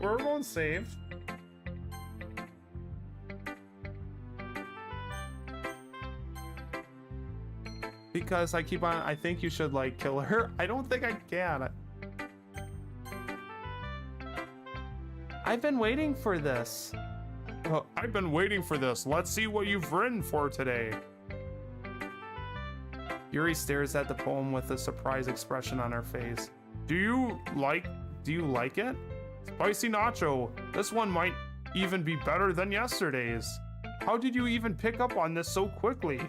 We're going save. Because I keep on, I think you should like kill her. I don't think I can. I've been waiting for this. I've been waiting for this. Let's see what you've written for today. Yuri stares at the poem with a surprised expression on her face. Do you like it? Spicy Nacho. This one might even be better than yesterday's. How did you even pick up on this so quickly?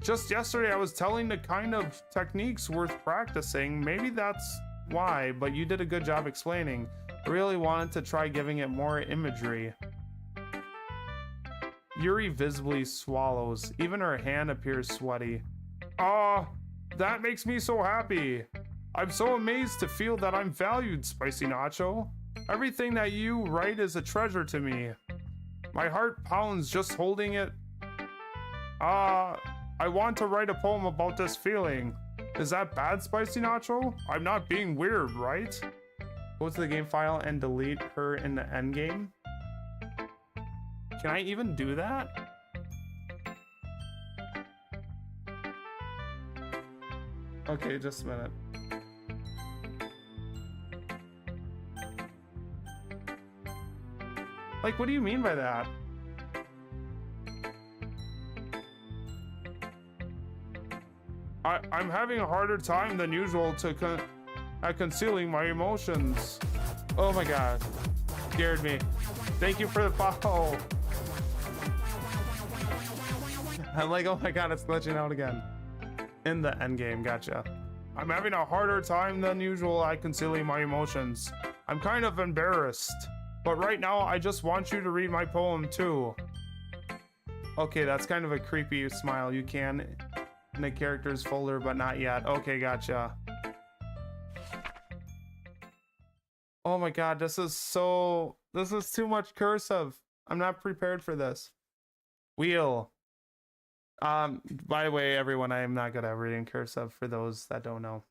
Just yesterday I was telling the kind of techniques worth practicing. Maybe that's why, but you did a good job explaining. I really wanted to try giving it more imagery. Yuri visibly swallows. Even her hand appears sweaty. That makes me so happy. I'm so amazed to feel that I'm valued, Spicy Nacho. Everything that you write is a treasure to me. My heart pounds just holding it. I want to write a poem about this feeling. Is that bad, Spicy Nacho? I'm not being weird, right? Go to the game file and delete her in the endgame. Can I even do that? Okay, just a minute. Like, what do you mean by that? I'm having a harder time than usual at concealing my emotions. Oh my god. Scared me. Thank you for the follow. I'm like, oh my god, it's glitching out again. In the end game, gotcha. I'm having a harder time than usual at concealing my emotions. I'm kind of embarrassed. But right now, I just want you to read my poem too. Okay, that's kind of a creepy smile. You can in the characters folder, but not yet. Okay, gotcha. Oh my god, this is too much cursive. I'm not prepared for this. Wheel. By the way, everyone, I am not good at reading cursive for those that don't know.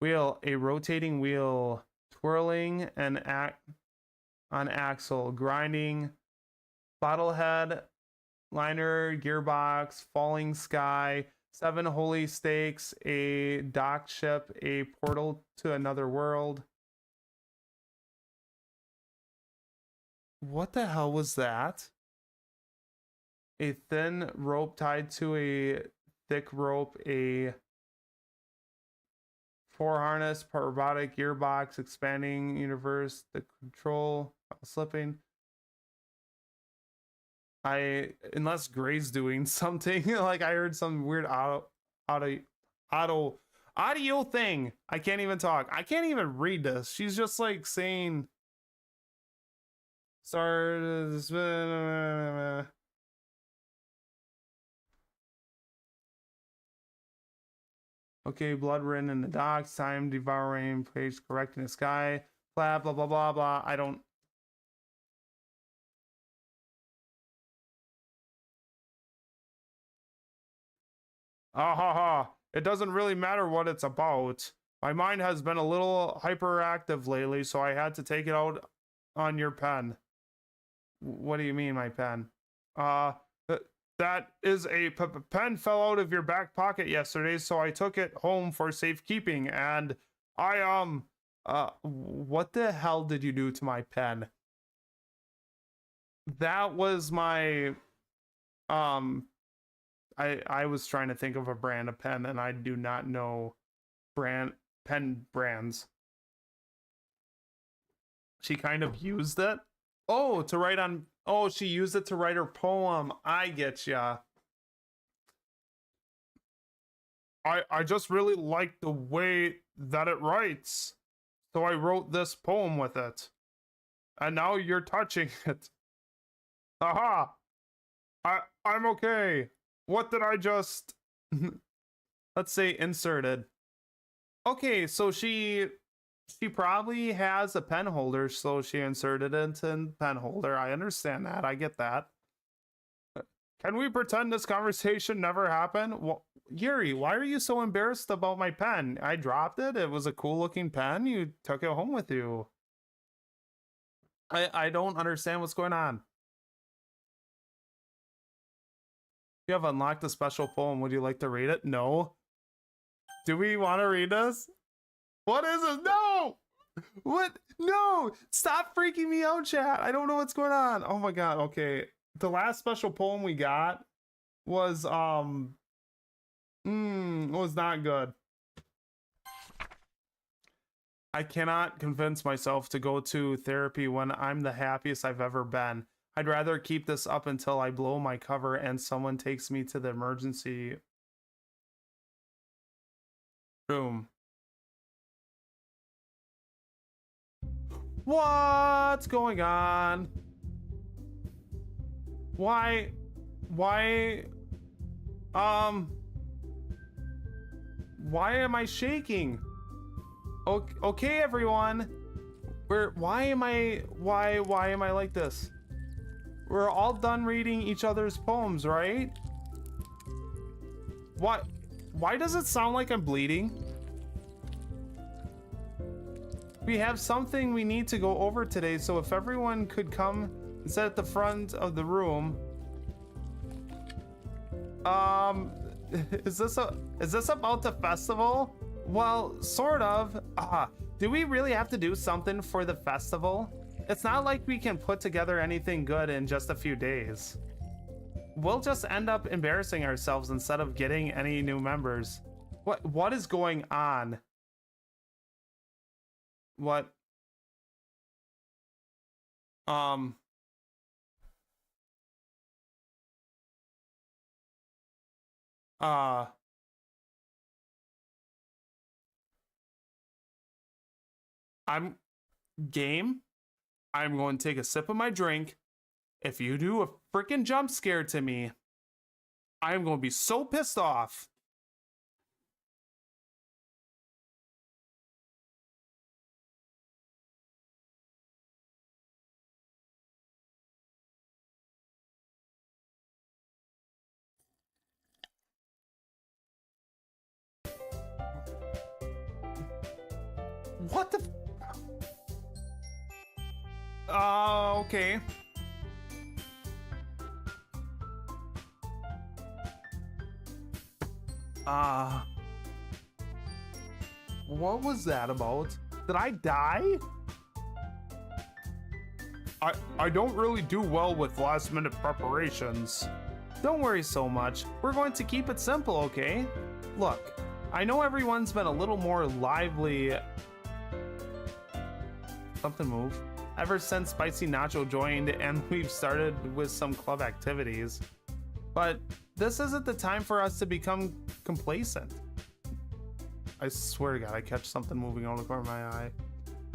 Wheel, a rotating wheel, twirling an on axle, grinding, bottlehead, liner, gearbox, falling sky, 7 holy stakes, a dock ship, a portal to another world. What the hell was that? A thin rope tied to a thick rope, a 4 harness, robotic gearbox, expanding universe, the control, slipping. Unless Gray's doing something, like I heard some weird audio thing. I can't even talk. I can't even read this. She's just like saying, sorry. Okay, blood written in the docks, time devouring, page correcting the sky, blah, blah, blah, blah, blah. I don't. Ah ha ha. It doesn't really matter what it's about. My mind has been a little hyperactive lately, so I had to take it out on your pen. What do you mean, my pen? That is a pen fell out of your back pocket yesterday, so I took it home for safekeeping, and what the hell did you do to my pen? That was my, I was trying to think of a brand of pen, and I do not know pen brands. She kind of used it. Oh, to write on. Oh, she used it to write her poem. I get ya. I just really like the way that it writes. So I wrote this poem with it. And now you're touching it. Aha! I'm okay. What did I just... Let's say inserted. Okay, so she probably has a pen holder, so she inserted it into pen holder. I understand that. I get that. Can we pretend this conversation never happened? Well, Yuri, why are you so embarrassed about my pen? I dropped it. It was a cool looking pen. You took it home with you. I don't understand what's going on. You have unlocked a special poem. Would you like to read it? No. Do we want to read this? What is this? No! What? No! Stop freaking me out, chat. I don't know what's going on. Oh my god. Okay. The last special poem we got was was not good. I cannot convince myself to go to therapy when I'm the happiest I've ever been. I'd rather keep this up until I blow my cover and someone takes me to the emergency Boom. What's going on? Why am I shaking? Okay, everyone. Why am I like this? We're all done reading each other's poems, right? Why does it sound like I'm bleeding? We have something we need to go over today, so if everyone could come and sit at the front of the room. Is this about the festival? Well, sort of. Do we really have to do something for the festival? It's not like we can put together anything good in just a few days. We'll just end up embarrassing ourselves instead of getting any new members. What is going on? What? I'm game. I'm going to take a sip of my drink. If you do a freaking jump scare to me, I'm going to be so pissed off. What the? Okay. What was that about? Did I die? I don't really do well with last minute preparations. Don't worry so much. We're going to keep it simple, okay? Look, I know everyone's been a little more lively. Something move. Ever since Spicy Nacho joined and we've started with some club activities. But this isn't the time for us to become complacent. I swear to God, I catch something moving on the corner of my eye.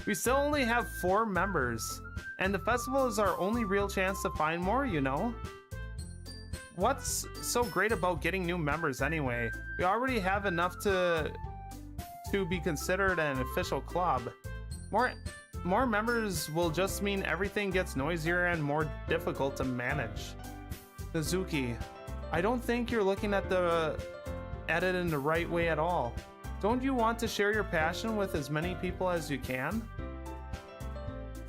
We still only have 4 members, and the festival is our only real chance to find more, you know? What's so great about getting new members anyway? We already have enough to be considered an official club. More members will just mean everything gets noisier and more difficult to manage. Mizuki, I don't think you're looking at it in the right way at all. Don't you want to share your passion with as many people as you can?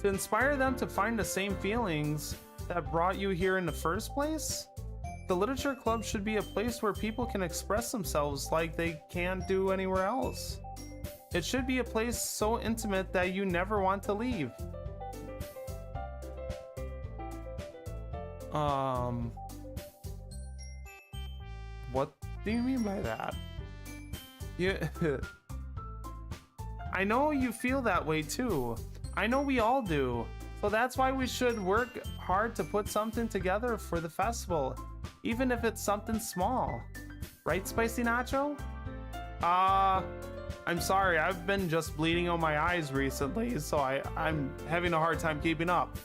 To inspire them to find the same feelings that brought you here in the first place? The Literature Club should be a place where people can express themselves like they can't do anywhere else. It should be a place so intimate that you never want to leave. What do you mean by that? Yeah. I know you feel that way too. I know we all do. So that's why we should work hard to put something together for the festival, even if it's something small. Right, Spicy Nacho? I'm sorry, I've been just bleeding on my eyes recently, so I'm having a hard time keeping up.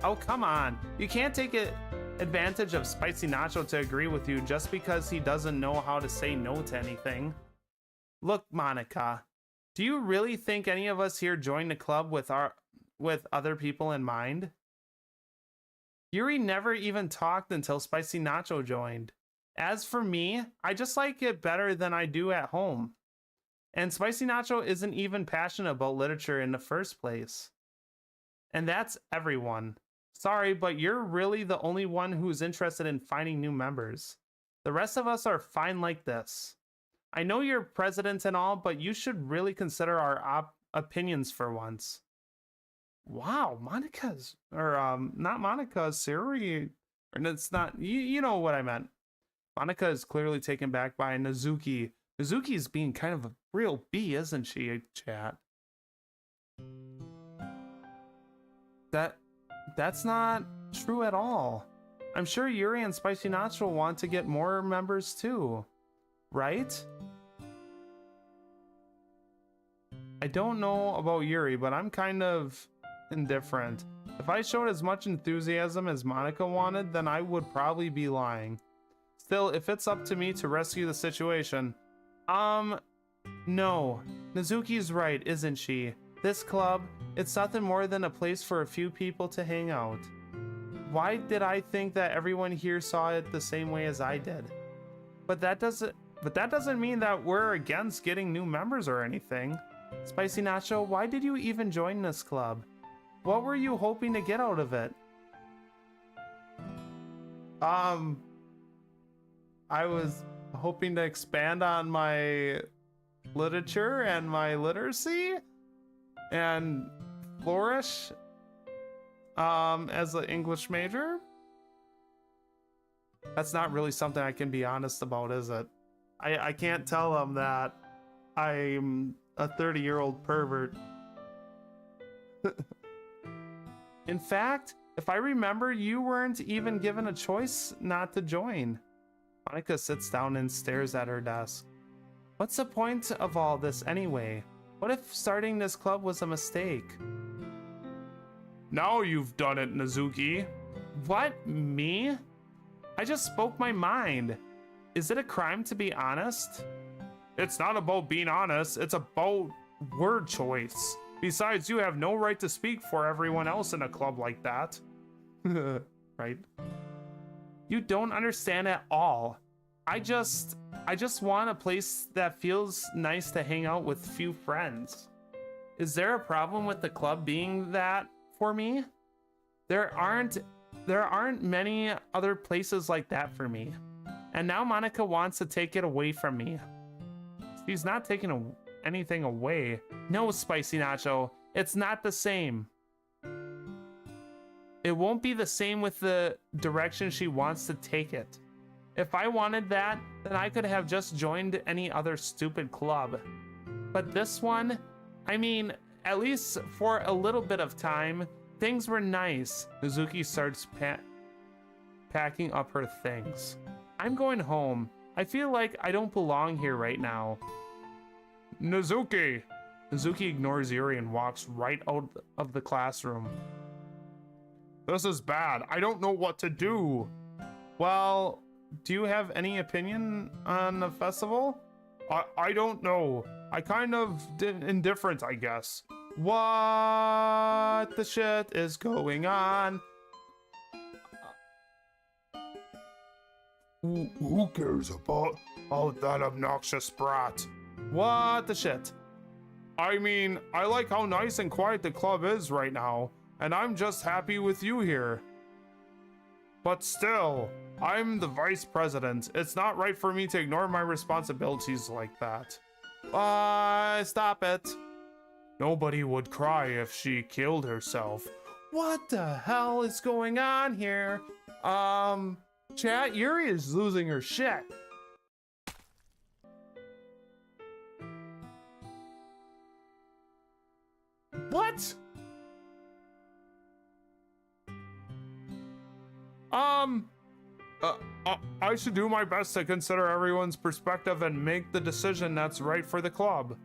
Oh, come on. You can't take advantage of Spicy Nacho to agree with you just because he doesn't know how to say no to anything. Look, Monica, do you really think any of us here joined the club with other people in mind? Yuri never even talked until Spicy Nacho joined. As for me, I just like it better than I do at home. And Spicy Nacho isn't even passionate about literature in the first place. And that's everyone. Sorry, but you're really the only one who's interested in finding new members. The rest of us are fine like this. I know you're president and all, but you should really consider our opinions for once. Wow, not Monica, Sayori, or it's not, you know what I meant. Monica is clearly taken back by Mizuki. Mizuki's being kind of a real bee, isn't she, chat? That's not true at all. I'm sure Yuri and Spicy Nacho want to get more members too, right? I don't know about Yuri, but I'm kind of indifferent. If I showed as much enthusiasm as Monica wanted, then I would probably be lying. Still, if it's up to me to rescue the situation, no. Nezuki's right, isn't she? This club, it's nothing more than a place for a few people to hang out. Why did I think that everyone here saw it the same way as I did? But that doesn't mean that we're against getting new members or anything. Spicy Nacho, why did you even join this club? What were you hoping to get out of it? I was hoping to expand on my literature and my literacy and flourish as an English major. That's not really something I can be honest about, is it? I can't tell them that I'm a 30-year-old pervert. In fact, if I remember, you weren't even given a choice not to join. Monica sits down and stares at her desk. What's the point of all this anyway? What if starting this club was a mistake? Now you've done it, Nezuki. What? Me? I just spoke my mind. Is it a crime to be honest? It's not about being honest, it's about word choice. Besides, you have no right to speak for everyone else in a club like that. Right? You don't understand at all. I just want a place that feels nice to hang out with few friends. Is there a problem with the club being that for me? There aren't many other places like that for me. And now Monica wants to take it away from me. She's not taking anything away. No, Spicy Nacho, it's not the same. It won't be the same with the direction she wants to take it. If I wanted that, then I could have just joined any other stupid club. But this one, I mean, at least for a little bit of time, things were nice. Nezuki starts packing up her things. I'm going home. I feel like I don't belong here right now. Nezuki! Nezuki ignores Yuri and walks right out of the classroom. This is bad. I don't know what to do. Well, do you have any opinion on the festival? I don't know. I kind of indifferent, I guess. What the shit is going on? Who cares about that obnoxious brat? What the shit? I mean, I like how nice and quiet the club is right now, and I'm just happy with you here. But still, I'm the vice president. It's not right for me to ignore my responsibilities like that. Stop it. Nobody would cry if she killed herself. What the hell is going on here? Chat, Yuri is losing her shit. What? I should do my best to consider everyone's perspective and make the decision that's right for the club.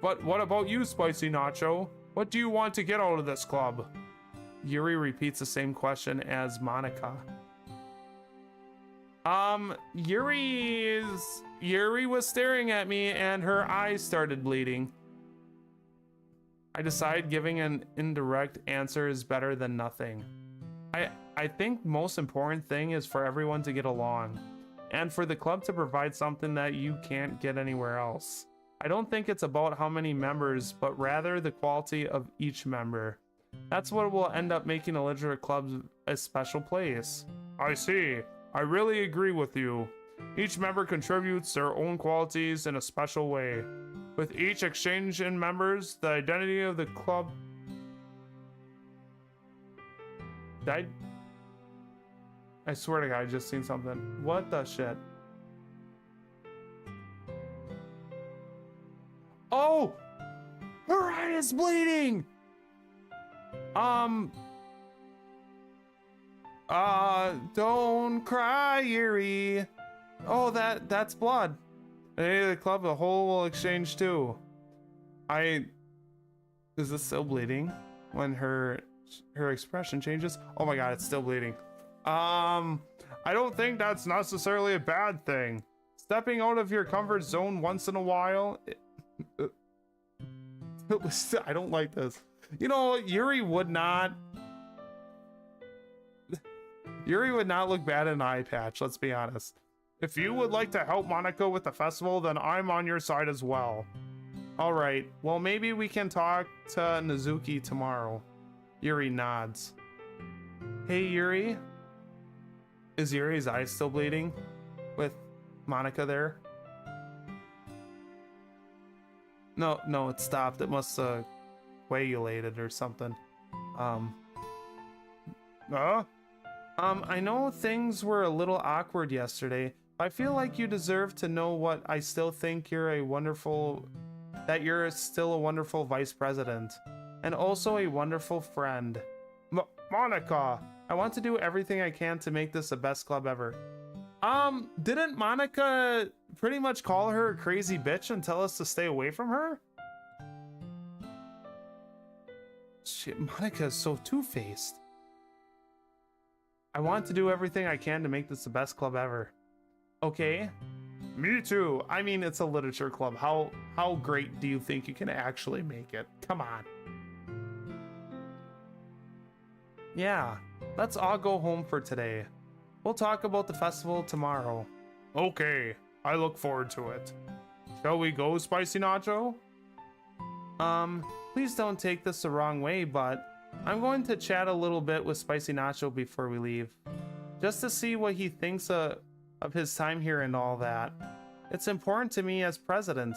But what about you, Spicy Nacho? What do you want to get out of this club? Yuri repeats the same question as Monica. Yuri was staring at me and her eyes started bleeding. I decide giving an indirect answer is better than nothing. I think most important thing is for everyone to get along, and for the club to provide something that you can't get anywhere else. I don't think it's about how many members, but rather the quality of each member. That's what will end up making a legitimate club a special place. I see. I really agree with you. Each member contributes their own qualities in a special way. With each exchange in members, the identity of the club... I swear to God, I just seen something. What the shit? Oh! Her eye is bleeding! Don't cry, Yuri. Oh, that's blood. Hey, the club, the whole will exchange too. Is this still bleeding when her expression changes? Oh my god, it's still bleeding. I don't think that's necessarily a bad thing. Stepping out of your comfort zone once in a while. I don't like this. You know, Yuri would not look bad in an eye patch, let's be honest. If you would like to help Monica with the festival, then I'm on your side as well. Alright, well maybe we can talk to Nezuki tomorrow. Yuri nods. Hey Yuri? Is Yuri's eye still bleeding? With Monica there? No, it stopped. It must have coagulated or something. I know things were a little awkward yesterday. I feel like you deserve to know what I still think you're still a wonderful vice president. And also a wonderful friend. Monica! I want to do everything I can to make this the best club ever. Didn't Monica pretty much call her a crazy bitch and tell us to stay away from her? Shit, Monica is so two-faced. I want to do everything I can to make this the best club ever. Okay. Me too. I mean, it's a literature club. How great do you think you can actually make it? Come on. Yeah, let's all go home for today. We'll talk about the festival tomorrow. Okay, I look forward to it. Shall we go, Spicy Nacho? Please don't take this the wrong way, but I'm going to chat a little bit with Spicy Nacho before we leave. Just to see what he thinks of his time here and all that. It's important to me as president.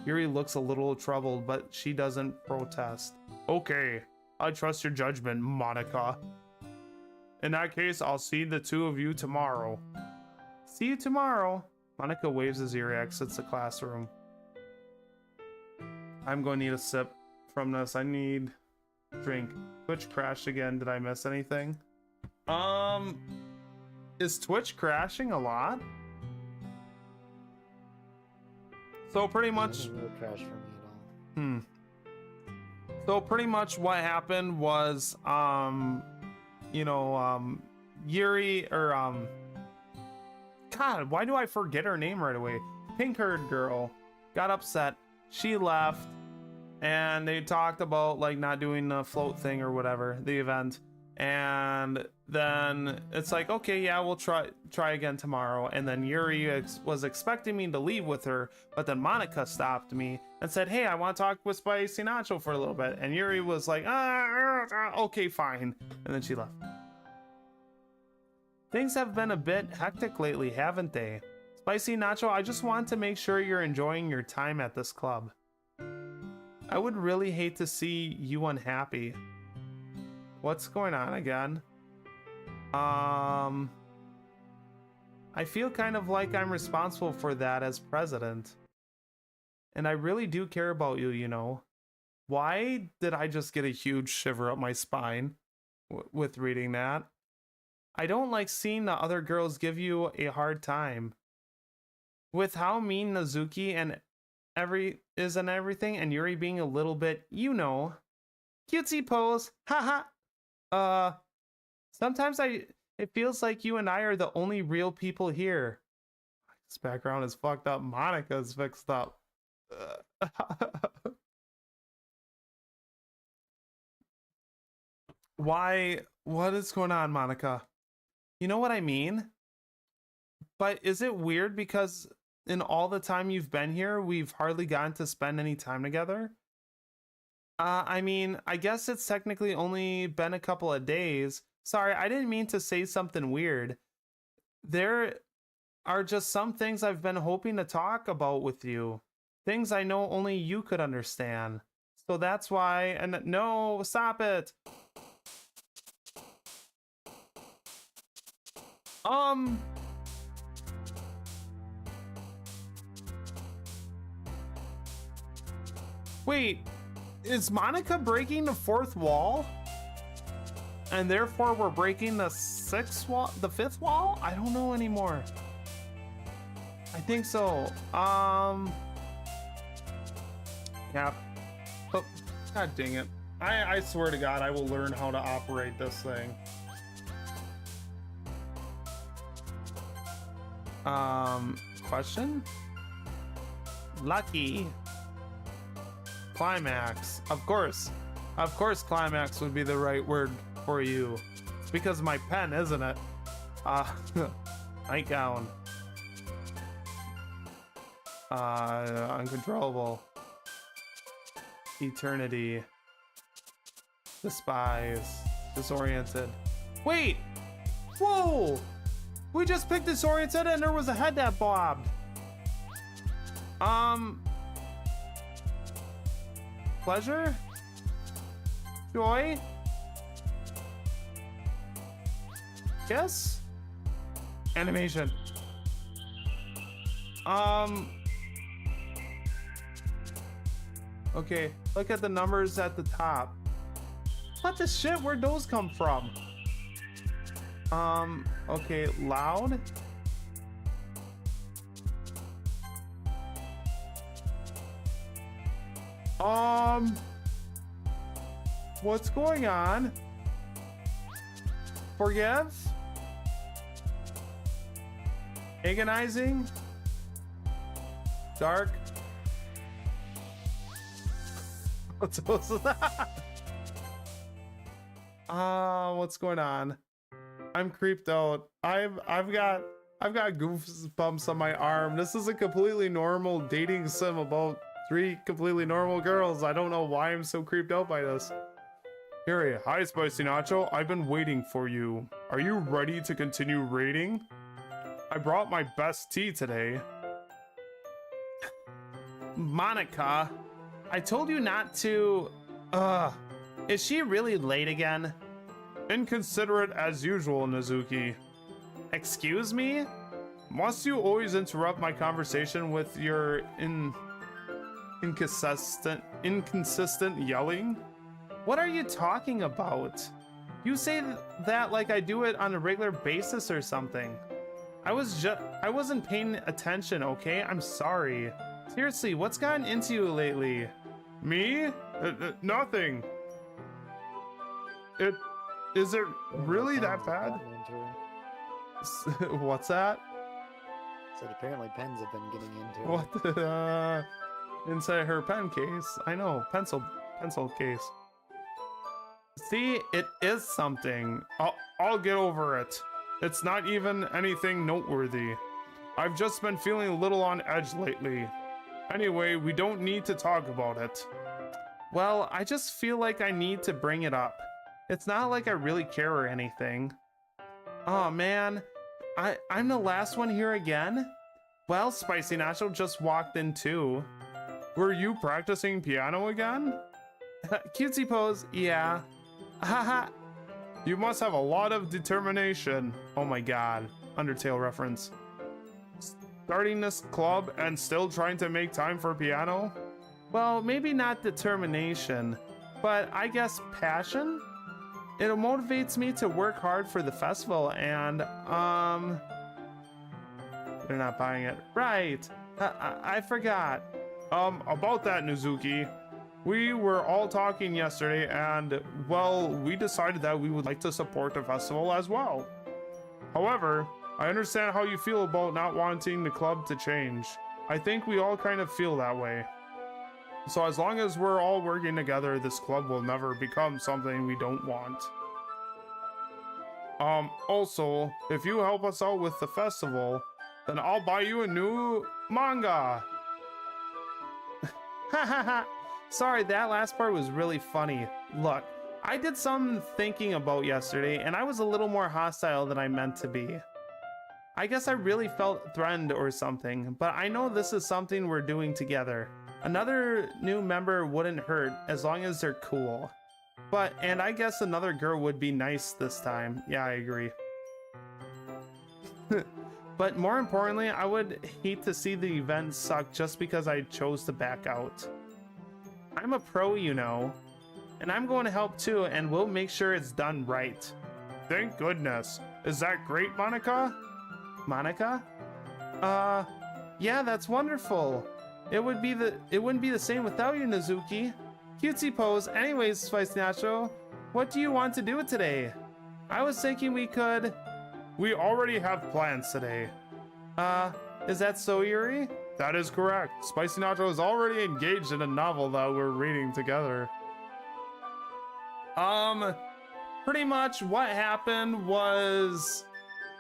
Yuri looks a little troubled, but she doesn't protest. Okay, I trust your judgment, Monica. In that case, I'll see the two of you tomorrow. See you tomorrow. Monica waves as Yuri exits the classroom. I'm going to need a sip from this. I need drink. Twitch crashed again. Did I miss anything? Is Twitch crashing a lot? So pretty much. No crash for me at all. So pretty much what happened was, Yuri or God, why do I forget her name right away? Pink-haired girl got upset. She left, and they talked about like not doing the float thing or whatever, the event. And then it's like, okay, yeah, we'll try again tomorrow. And then Yuri was expecting me to leave with her, but then Monica stopped me and said, hey, I want to talk with Spicy Nacho for a little bit. And Yuri was like, okay, fine. And then she left. Things have been a bit hectic lately, haven't they? Spicy Nacho, I just want to make sure you're enjoying your time at this club. I would really hate to see you unhappy. What's going on again? I feel kind of like I'm responsible for that as president. And I really do care about you, you know. Why did I just get a huge shiver up my spine with reading that? I don't like seeing the other girls give you a hard time. With how mean Nezuki and everything, and Yuri being a little bit, you know, cutesy pose, haha. Sometimes it feels like you and I are the only real people here. This background is fucked up. Monica's fixed up. Why? What is going on, Monica? You know what I mean? But is it weird because in all the time you've been here, we've hardly gotten to spend any time together? I mean, I guess it's technically only been a couple of days. Sorry, I didn't mean to say something weird. There are just some things I've been hoping to talk about with you. Things I know only you could understand. So that's why, and no, stop it. Wait. Is Monica breaking the fourth wall? And therefore we're breaking the fifth wall? I don't know anymore. I think so. Cap. Oh, god dang it. I swear to God, I will learn how to operate this thing. Question? Lucky. Climax. Of course. Of course climax would be the right word for you. It's because of my pen, isn't it? Nightgown. Uncontrollable. Eternity. Despise. Disoriented. Wait! Whoa! We just picked disoriented and there was a head that bobbed. Pleasure? Joy? Yes? Animation. Okay, look at the numbers at the top. What the shit? Where'd those come from? Okay, loud. What's going on? Forgive? Agonizing? Dark? What's that? What's going on? I'm creeped out. I've got goosebumps on my arm. This is a completely normal dating sim about 3 completely normal girls. I don't know why I'm so creeped out by this. Yuri, hi Spicy Nacho. I've been waiting for you. Are you ready to continue raiding? I brought my best tea today. Monica, I told you not to. Is she really late again? Inconsiderate as usual, Nezuki. Excuse me? Must you always interrupt my conversation with your inconsistent yelling? What are you talking about? You say that like I do it on a regular basis or something. I wasn't paying attention, okay? I'm sorry. Seriously, what's gotten into you lately? Me? Nothing. Is it really that bad? What's that? Said apparently pens have been getting into her. What the, inside her pen case? I know, pencil case. See, it is something. I'll get over it. It's not even anything noteworthy. I've just been feeling a little on edge lately. Anyway, we don't need to talk about it. Well, I just feel like I need to bring it up. It's not like I really care or anything. Oh man, I'm the last one here again? Well, Spicy Nacho just walked in too. Were you practicing piano again? Cutesy pose, yeah. Haha. You must have a lot of determination. Oh my god, Undertale reference. Starting this club and still trying to make time for piano? Well, maybe not determination, but I guess passion? It motivates me to work hard for the festival and, they're not buying it. Right, I forgot. About that, Nezuki. We were all talking yesterday and, well, we decided that we would like to support the festival as well. However, I understand how you feel about not wanting the club to change. I think we all kind of feel that way. So as long as we're all working together, this club will never become something we don't want. Also, if you help us out with the festival, then I'll buy you a new manga. Hahaha. Sorry, that last part was really funny. Look, I did some thinking about yesterday and I was a little more hostile than I meant to be. I guess I really felt threatened or something, but I know this is something we're doing together. Another new member wouldn't hurt as long as they're cool. And I guess another girl would be nice this time. Yeah, I agree. But more importantly, I would hate to see the event suck just because I chose to back out. I'm a pro, you know, and I'm going to help too, and we'll make sure it's done right. Thank goodness. Is that great, Monica? Monica? Yeah, that's wonderful. It wouldn't be the same without you, Nazuki. Cutesy pose. Anyways, Spice Nacho, what do you want to do today? I was thinking we could. We already have plans today. Is that so, Yuri? That is correct. Spicy Nacho is already engaged in a novel that we're reading together. Pretty much what happened was,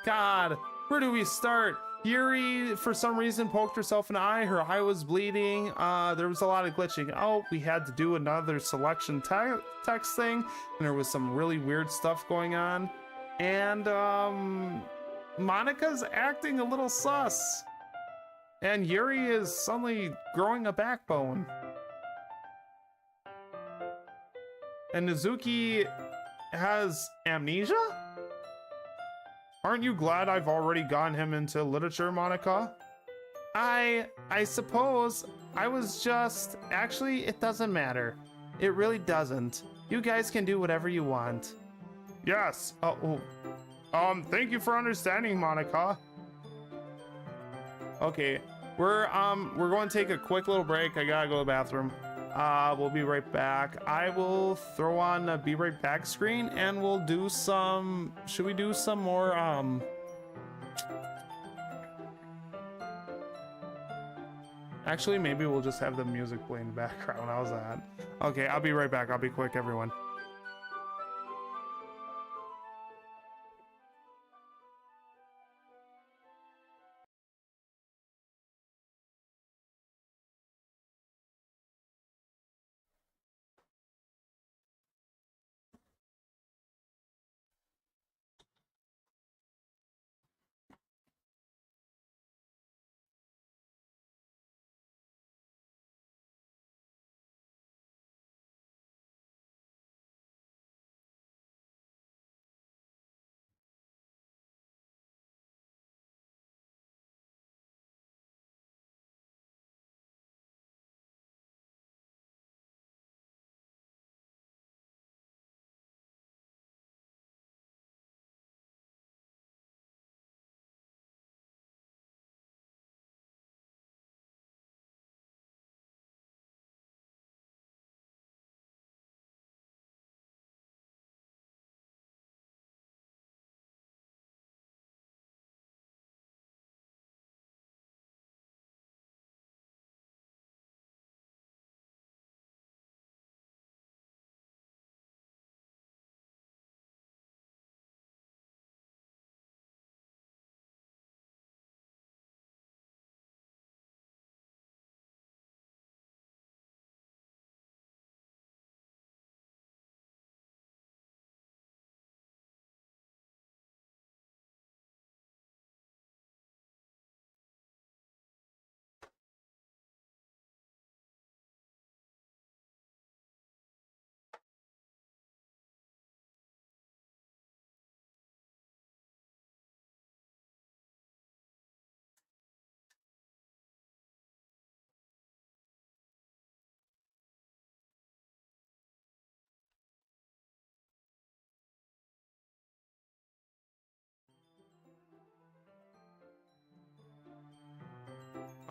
God, where do we start? Yuri, for some reason, poked herself in the eye. Her eye was bleeding. There was a lot of glitching out. We had to do another selection text thing, and there was some really weird stuff going on. And, Monica's acting a little sus. And Yuri is suddenly growing a backbone. And Nazuki has amnesia? Aren't you glad I've already gotten him into literature, Monica? I suppose I was just... Actually, it doesn't matter. It really doesn't. You guys can do whatever you want. Yes. Thank you for understanding, Monica. Okay, we're going to take a quick little break. I gotta go to the bathroom. We'll be right back. I will throw on a be right back screen and we'll do some, should we do some more, actually, maybe we'll just have the music play in the background. How's that? Okay, I'll be right back. I'll be quick, everyone.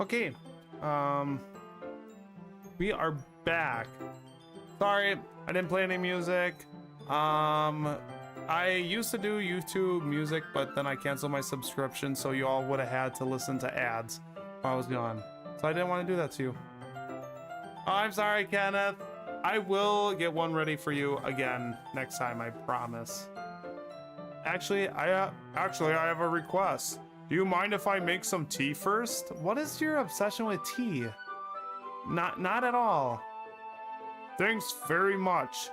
Okay, we are back. Sorry, I didn't play any music. I used to do YouTube music, but then I canceled my subscription, so you all would have had to listen to ads while I was gone. So I didn't want to do that to you. Oh, I'm sorry, Kenneth. I will get one ready for you again next time, I promise. Actually, I have a request. Do you mind if I make some tea first? What is your obsession with tea? Not at all. Thanks very much.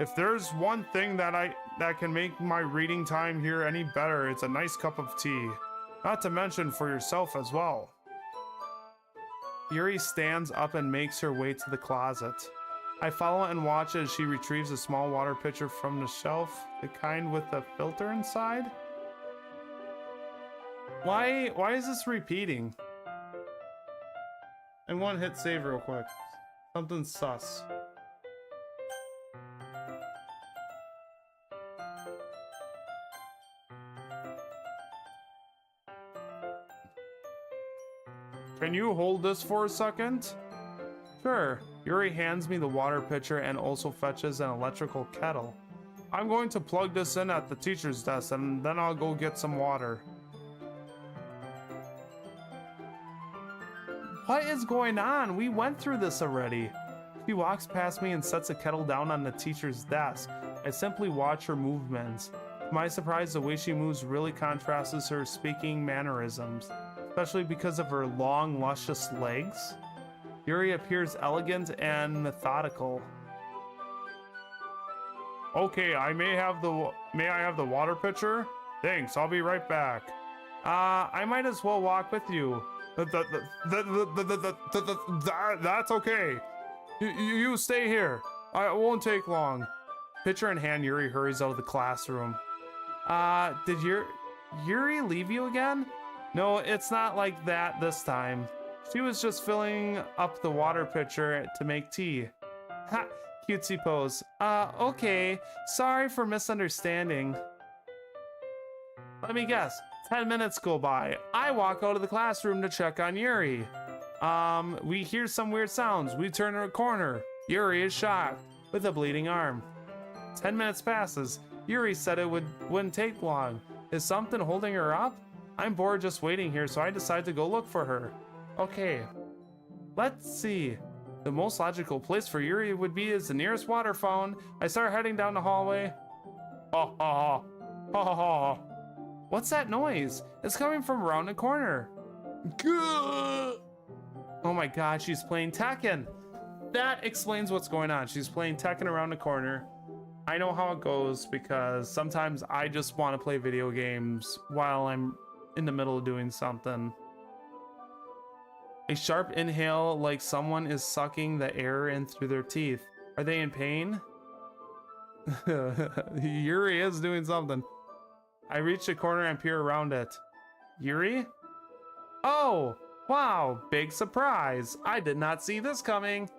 If there's one thing that can make my reading time here any better, it's a nice cup of tea. Not to mention for yourself as well. Yuri stands up and makes her way to the closet. I follow and watch as she retrieves a small water pitcher from the shelf, the kind with the filter inside. Why is this repeating? And one hit save real quick. Something sus. can you hold this for a second? Sure. Yuri hands me the water pitcher and also fetches an electrical kettle. I'm going to plug this in at the teacher's desk and then I'll go get some water. What is going on? We went through this already. She walks past me and sets a kettle down on the teacher's desk. I simply watch her movements. To my surprise, the way she moves really contrasts her speaking mannerisms, especially because of her long, luscious legs. Yuri appears elegant and methodical. Okay, may I have the water pitcher? Thanks, I'll be right back. I might as well walk with you. That's okay. You stay here. It won't take long. Pitcher in hand, Yuri hurries out of the classroom. Did Yuri leave you again? No, it's not like that this time. She was just filling up the water pitcher to make tea. Ha! Cutesy pose. Okay. Sorry for misunderstanding. Let me guess. 10 minutes go by. I walk out of the classroom to check on Yuri. We hear some weird sounds. We turn a corner. Yuri is shocked with a bleeding arm. 10 minutes passes. Yuri said it wouldn't take long. Is something holding her up? I'm bored just waiting here, so I decide to go look for her. Okay. Let's see. The most logical place for Yuri would be is the nearest water fountain. I start heading down the hallway. Ha ha ha. Ha ha ha. What's that noise? It's coming from around the corner. Gah! Oh my god, she's playing Tekken. That explains what's going on. She's playing Tekken around the corner. I know how it goes because sometimes I just want to play video games while I'm in the middle of doing something. A sharp inhale like someone is sucking the air in through their teeth. Are they in pain? Yuri is doing something. I reach the corner and peer around it. Yuri? Oh, wow, big surprise. I did not see this coming.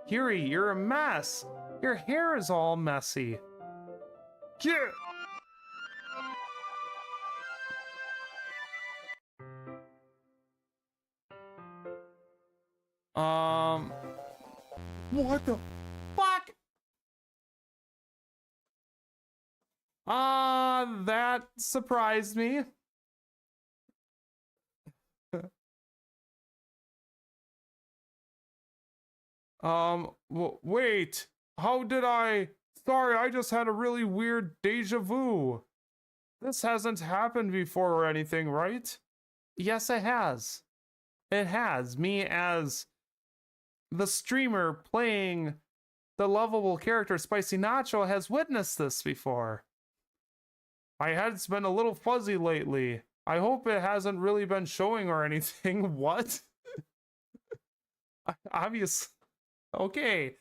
Yuri, you're a mess. Your hair is all messy. Yeah. What the fuck? That surprised me. Wait, how did sorry, I just had a really weird deja vu. This hasn't happened before or anything, right? Yes, it has. It has. Me as the streamer playing the lovable character Spicy Nacho has witnessed this before. My head's been a little fuzzy lately. I hope it hasn't really been showing or anything. What? Obvious. Okay.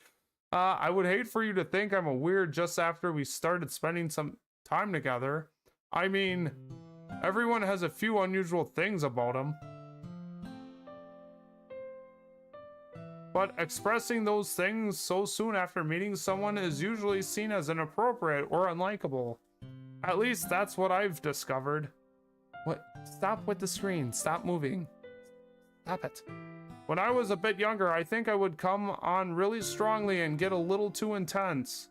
I would hate for you to think I'm a weird just after we started spending some time together. I mean, everyone has a few unusual things about them. But expressing those things so soon after meeting someone is usually seen as inappropriate or unlikable. At least that's what I've discovered. What? Stop with the screen. Stop moving. Stop it. When I was a bit younger, I think I would come on really strongly and get a little too intense.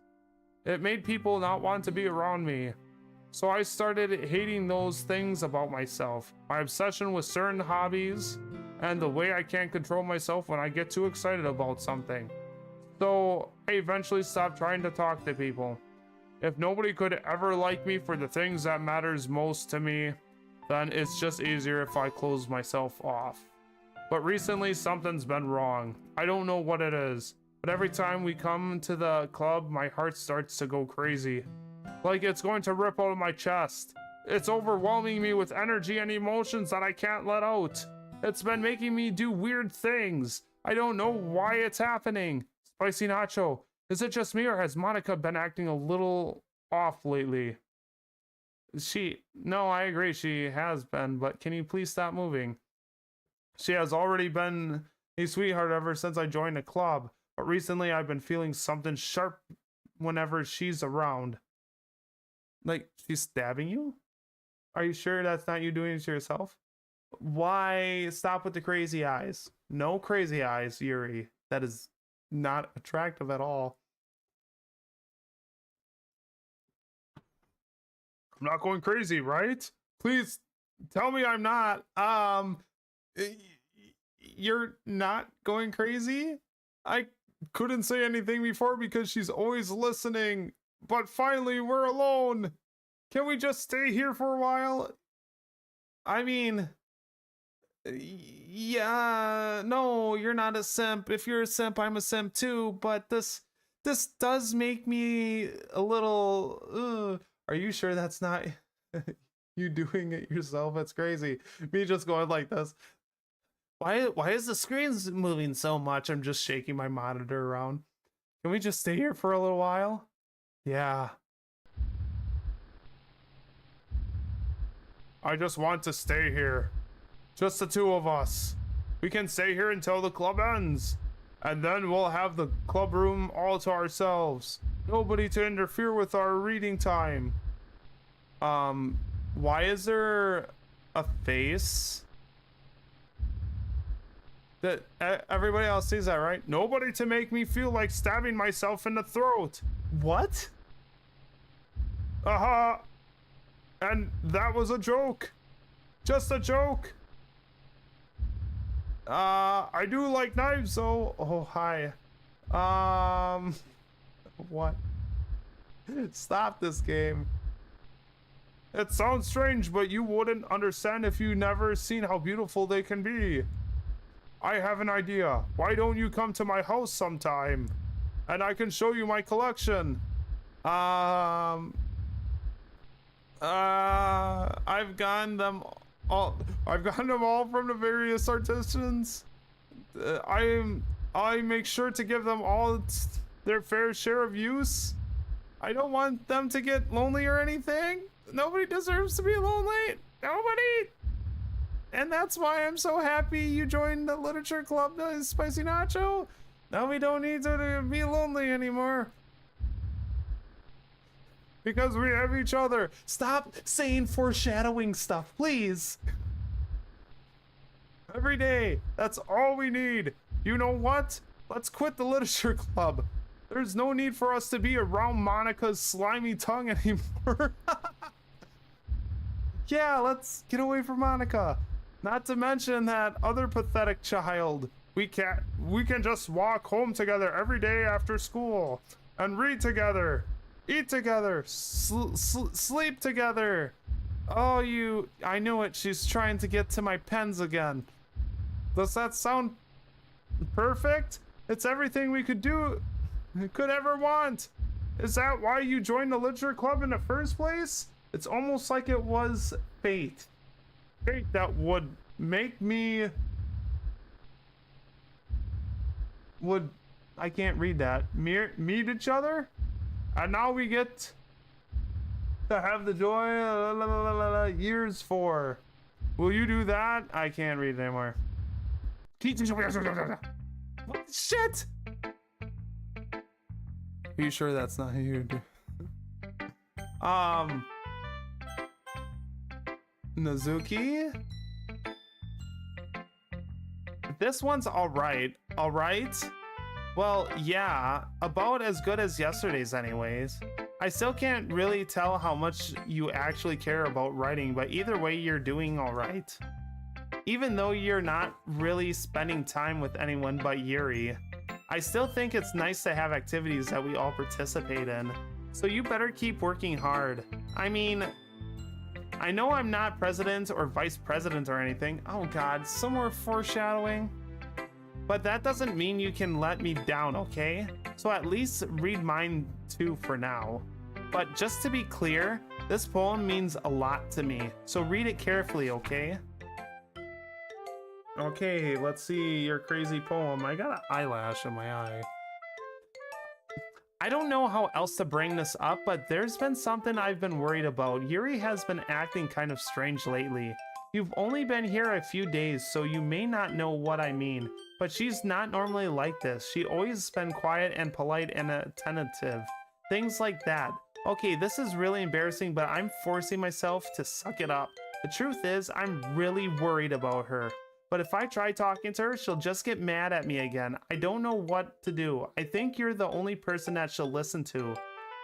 It made people not want to be around me. So I started hating those things about myself. My obsession with certain hobbies and the way I can't control myself when I get too excited about something. So I eventually stopped trying to talk to people. If nobody could ever like me for the things that matters most to me, then it's just easier if I close myself off. But recently something's been wrong. I don't know what it is, but every time we come to the club, my heart starts to go crazy. Like it's going to rip out of my chest. It's overwhelming me with energy and emotions that I can't let out. It's been making me do weird things. I don't know why it's happening. Spicy Nacho, is it just me or has Monica been acting a little off lately? No, I agree, she has been, but can you please stop moving? She has already been a sweetheart ever since I joined the club, but recently I've been feeling something sharp whenever she's around. Like, she's stabbing you? Are you sure that's not you doing it to yourself? Why stop with the crazy eyes? No crazy eyes, Yuri. That is not attractive at all. I'm not going crazy, right? Please tell me I'm not. You're not going crazy? I couldn't say anything before because she's always listening. But finally, we're alone. Can we just stay here for a while? I mean, yeah, no, you're not a simp. If you're a simp, I'm a simp too. But this does make me a little. Are you sure that's not you doing it yourself? That's crazy. Me just going like this. Why is the screen moving so much? I'm just shaking my monitor around. Can we just stay here for a little while? Yeah. I just want to stay here. Just the two of us. We can stay here until the club ends. And then we'll have the club room all to ourselves. Nobody to interfere with our reading time. Why is there a face? That everybody else sees that, right? Nobody to make me feel like stabbing myself in the throat. What? Aha! And that was a joke. Just a joke. I do like knives, so... Oh, hi. What? Stop this game. It sounds strange, but you wouldn't understand if you never seen how beautiful they can be. I have an idea. Why don't you come to my house sometime? And I can show you my collection. I've gotten them all. I've gotten them all from the various artisans. I make sure to give them all their fair share of use. I don't want them to get lonely or anything. Nobody deserves to be lonely. Nobody. And that's why I'm so happy you joined the literature club, the Spicy Nacho. Now we don't need to be lonely anymore. Because we have each other. Stop saying foreshadowing stuff, please. Every day. That's all we need. You know what? Let's quit the literature club. There's no need for us to be around Monica's slimy tongue anymore. Yeah, let's get away from Monica. Not to mention that other pathetic child. We can just walk home together every day after school and read together, eat together, Sleep together. Oh, I knew it. She's trying to get to my pens again. Does that sound perfect? It's everything we could ever want. Is that why you joined the literature club in the first place? It's almost like it was fate. Fate that would make me... I can't read that. Meet each other? And now we get to have the joy years for. Will you do that? I can't read it anymore. What? Shit! Are you sure that's not who you do? Nazuki? This one's alright. Alright? Well, yeah, about as good as yesterday's anyways. I still can't really tell how much you actually care about writing, but either way you're doing alright. Even though you're not really spending time with anyone but Yuri, I still think it's nice to have activities that we all participate in. So you better keep working hard. I mean, I know I'm not president or vice president or anything. Oh god, some more foreshadowing. But that doesn't mean you can let me down, okay? So at least read mine too for now. But just to be clear, this poem means a lot to me. So read it carefully, okay? Okay, let's see your crazy poem. I got an eyelash in my eye. I don't know how else to bring this up, but there's been something I've been worried about. Yuri has been acting kind of strange lately. You've only been here a few days, so you may not know what I mean, but she's not normally like this. She always been quiet and polite and attentive. Things like that. Okay, this is really embarrassing, but I'm forcing myself to suck it up. The truth is, I'm really worried about her. But if I try talking to her, she'll just get mad at me again. I don't know what to do. I think you're the only person that she'll listen to.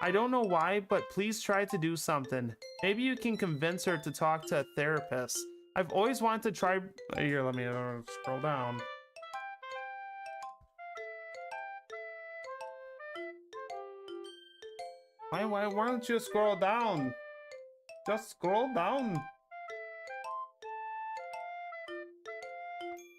I don't know why, but please try to do something. Maybe you can convince her to talk to a therapist. I've always wanted to try... Here, let me scroll down. Why don't you scroll down? Just scroll down.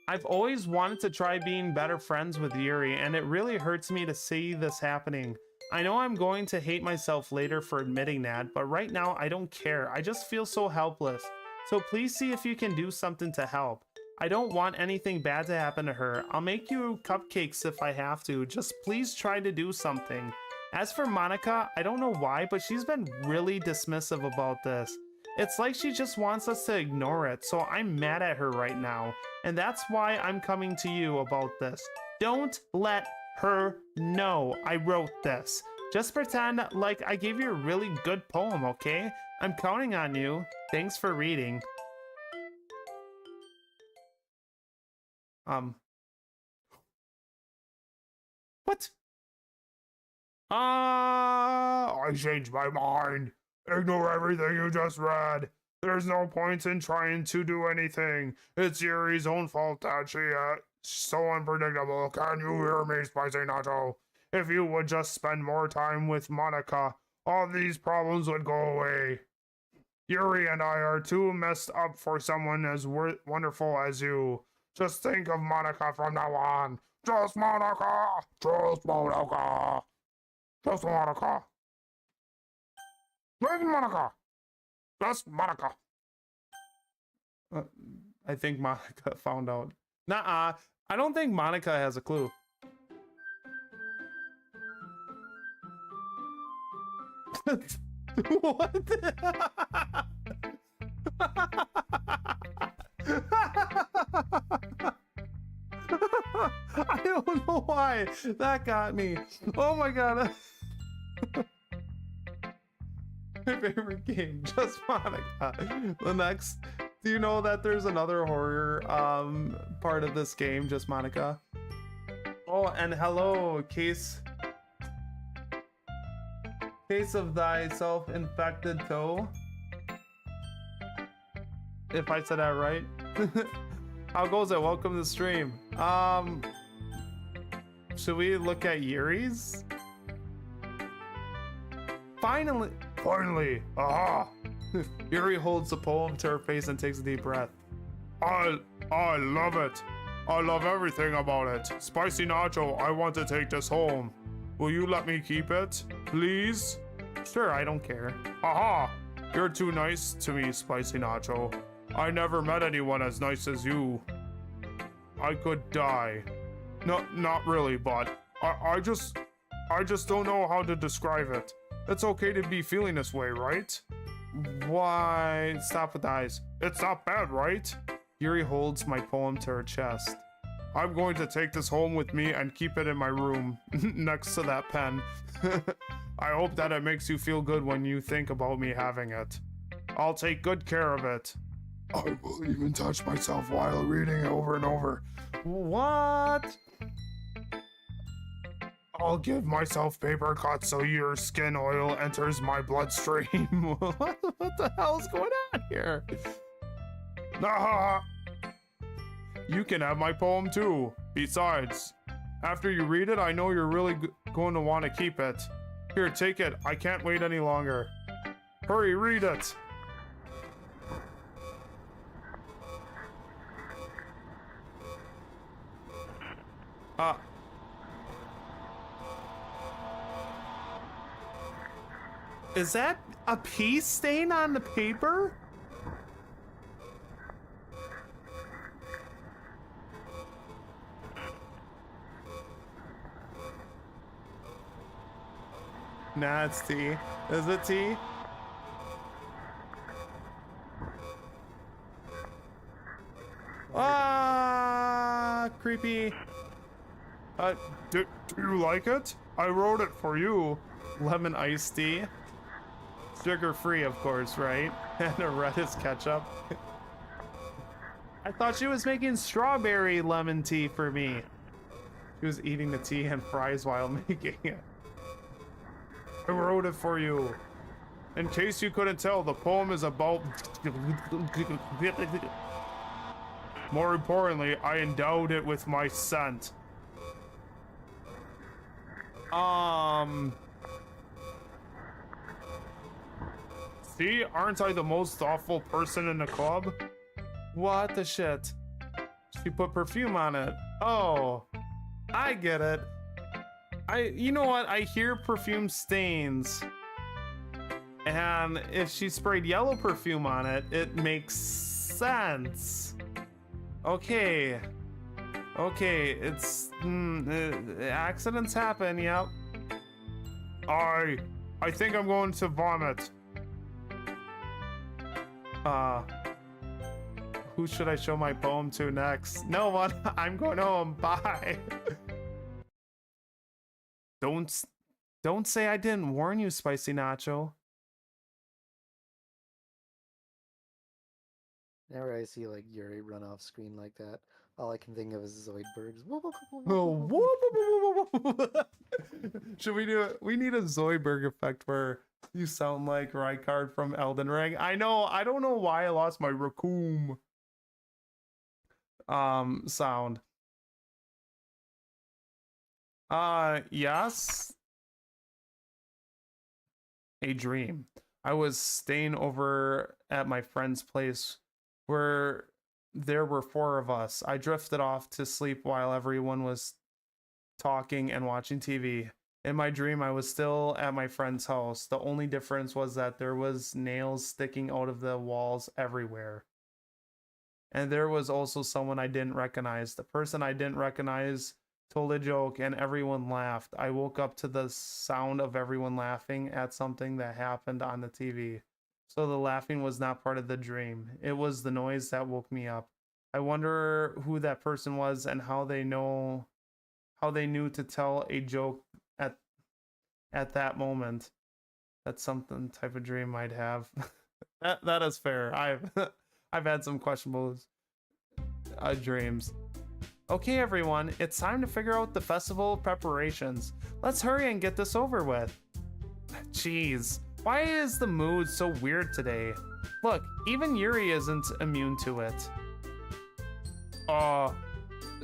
I've always wanted to try being better friends with Yuri, and it really hurts me to see this happening. I know I'm going to hate myself later for admitting that, but right now I don't care. I just feel so helpless. So please see if you can do something to help. I don't want anything bad to happen to her. I'll make you cupcakes if I have to. Just please try to do something. As for Monica, I don't know why, but she's been really dismissive about this. It's like she just wants us to ignore it, so I'm mad at her right now. And that's why I'm coming to you about this. Don't let her know I wrote this. Just pretend like I gave you a really good poem, okay? I'm counting on you. Thanks for reading. What? I changed my mind. Ignore everything you just read. There's no point in trying to do anything. It's Yuri's own fault that she's so unpredictable. Can you hear me, Spicy Nacho? If you would just spend more time with Monica, all these problems would go away. Yuri and I are too messed up for someone as wonderful as you. Just think of Monica from now on. Just Monica! Just Monica! Just Monica! Just Monica! Just Monica! I think Monica found out. Nuh-uh. I don't think Monica has a clue. What? I don't know why. That got me. Oh my god. My favorite game, Just Monica. The next, do you know that there's another horror part of this game, Just Monica? Oh, and hello, case of thy self-infected toe. If I said that right. How goes it? Welcome to the stream. Should we look at Yuri's? Finally! Aha! Yuri holds the poem to her face and takes a deep breath. I love it. I love everything about it. Spicy Nacho, I want to take this home. Will you let me keep it, please? Sure, I don't care. Aha! You're too nice to me, Spicy Nacho. I never met anyone as nice as you. I could die. No, not really, but I just don't know how to describe it. It's okay to be feeling this way, right? Why? Stop with the eyes. It's not bad, right? Yuri holds my poem to her chest. I'm going to take this home with me and keep it in my room, next to that pen. I hope that it makes you feel good when you think about me having it. I'll take good care of it. I will even touch myself while reading it over and over. What? I'll give myself paper cuts so your skin oil enters my bloodstream. What the hell's going on here? Nah. You can have my poem too. Besides, after you read it, I know you're really going to want to keep it. Here, take it. I can't wait any longer. Hurry, read it. Is that a pee stain on the paper? Nah, it's tea. Is it tea? Ah, creepy. Do you like it? I wrote it for you. Lemon iced tea. Sugar free, of course, right? And a red is ketchup. I thought she was making strawberry lemon tea for me. She was eating the tea and fries while making it. I wrote it for you. In case you couldn't tell, the poem is about... More importantly, I endowed it with my scent. See, aren't I the most thoughtful person in the club? What the shit? She put perfume on it. Oh, I get it. You know what? I hear perfume stains. And if she sprayed yellow perfume on it, it makes sense. Okay. Okay, it's... accidents happen, yep. I think I'm going to vomit. Who should I show my poem to next? No one. I'm going home. Bye. Don't say I didn't warn you, Spicy Nacho. Whenever I see like Yuri run off screen like that, all I can think of is Zoidbergs. Should we do it? We need a Zoidberg effect where you sound like Rykard from Elden Ring. I know. I don't know why I lost my raccoon sound. Yes. A dream. I was staying over at my friend's place where there were 4 of us. I drifted off to sleep while everyone was talking and watching TV. In my dream, I was still at my friend's house. The only difference was that there was nails sticking out of the walls everywhere. And there was also someone I didn't recognize. The person I didn't recognize told a joke and everyone laughed. I woke up to the sound of everyone laughing at something that happened on the TV. So the laughing was not part of the dream. It was the noise that woke me up. I wonder who that person was and how they knew to tell a joke at that moment. That's something type of dream I'd have. that is fair. I've had some questionable dreams. Okay, everyone, it's time to figure out the festival preparations. Let's hurry and get this over with. Jeez, why is the mood so weird today? Look, even Yuri isn't immune to it.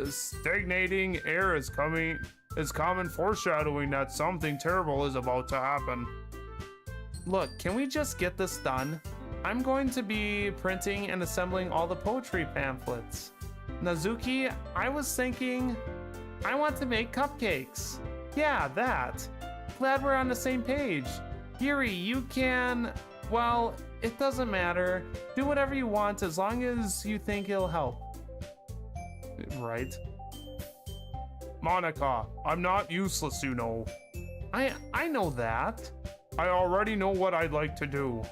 Stagnating air is common foreshadowing that something terrible is about to happen. Look, can we just get this done? I'm going to be printing and assembling all the poetry pamphlets. Nazuki, I was thinking, I want to make cupcakes. Yeah, that. Glad we're on the same page. Yuri, you can, well, it doesn't matter. Do whatever you want as long as you think it'll help. Right. Monica, I'm not useless, you know. I know that. I already know what I'd like to do.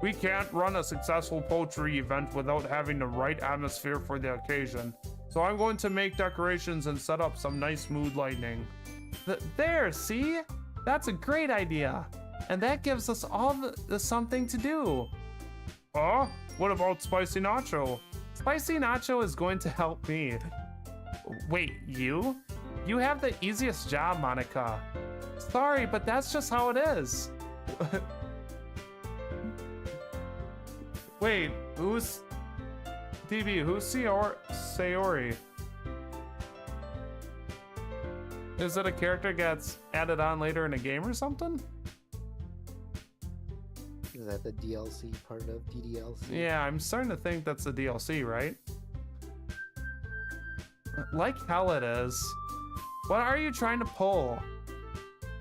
We can't run a successful poetry event without having the right atmosphere for the occasion. So I'm going to make decorations and set up some nice mood lighting. There, see? That's a great idea. And that gives us all the something to do. What about Spicy Nacho? Spicy Nacho is going to help me. Wait, you? You have the easiest job, Monica. Sorry, but that's just how it is. Wait, who's... DB, who's Sayori? Is it a character that gets added on later in a game or something? Is that the DLC part of DDLC? Yeah, I'm starting to think that's the DLC, right? Like hell it is. What are you trying to pull?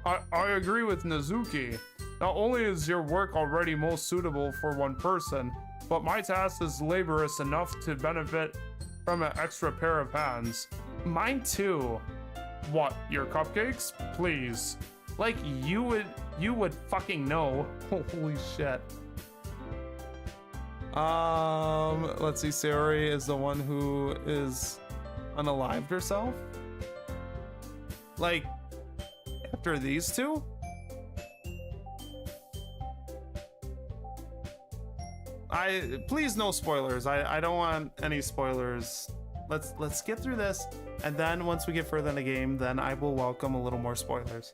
I agree with Nazuki. Not only is your work already most suitable for one person, but my task is laborious enough to benefit from an extra pair of hands. Mine too. What, your cupcakes? Please. Like you would fucking know. Holy shit. Let's see, Sayori is the one who is unalived herself? Like, after these two? Please no spoilers. I don't want any spoilers. Let's get through this, and then once we get further in the game, then I will welcome a little more spoilers.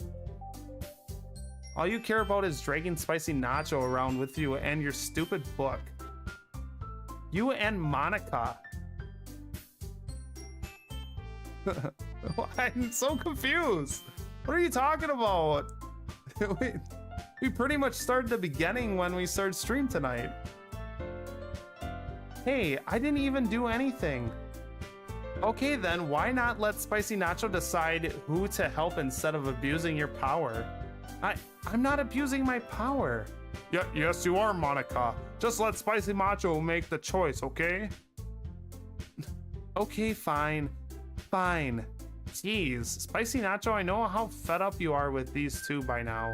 All you care about is dragging Spicy Nacho around with you and your stupid book. You and Monica. I'm so confused. What are you talking about? we pretty much started the beginning when we started stream tonight. Hey, I didn't even do anything. Okay then, why not let Spicy Nacho decide who to help instead of abusing your power? I'm not abusing my power. Yeah, yes you are, Monica. Just let Spicy Nacho make the choice, okay? Okay, fine. Fine. Jeez, Spicy Nacho, I know how fed up you are with these two by now.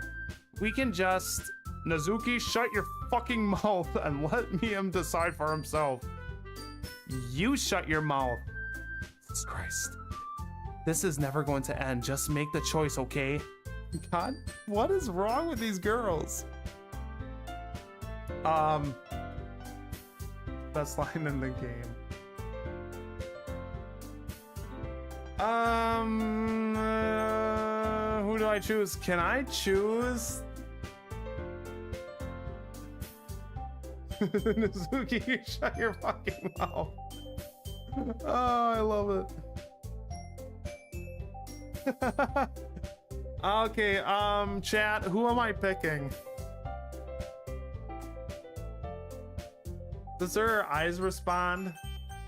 We can just... Nezuki, shut your fucking mouth and let him decide for himself. You shut your mouth. Jesus Christ. This is never going to end. Just make the choice, okay? God, what is wrong with these girls? Best line in the game. Who do I choose? Can I choose? Nezuki, shut your fucking mouth. Oh, I love it. Okay, chat, who am I picking? Does their eyes respond?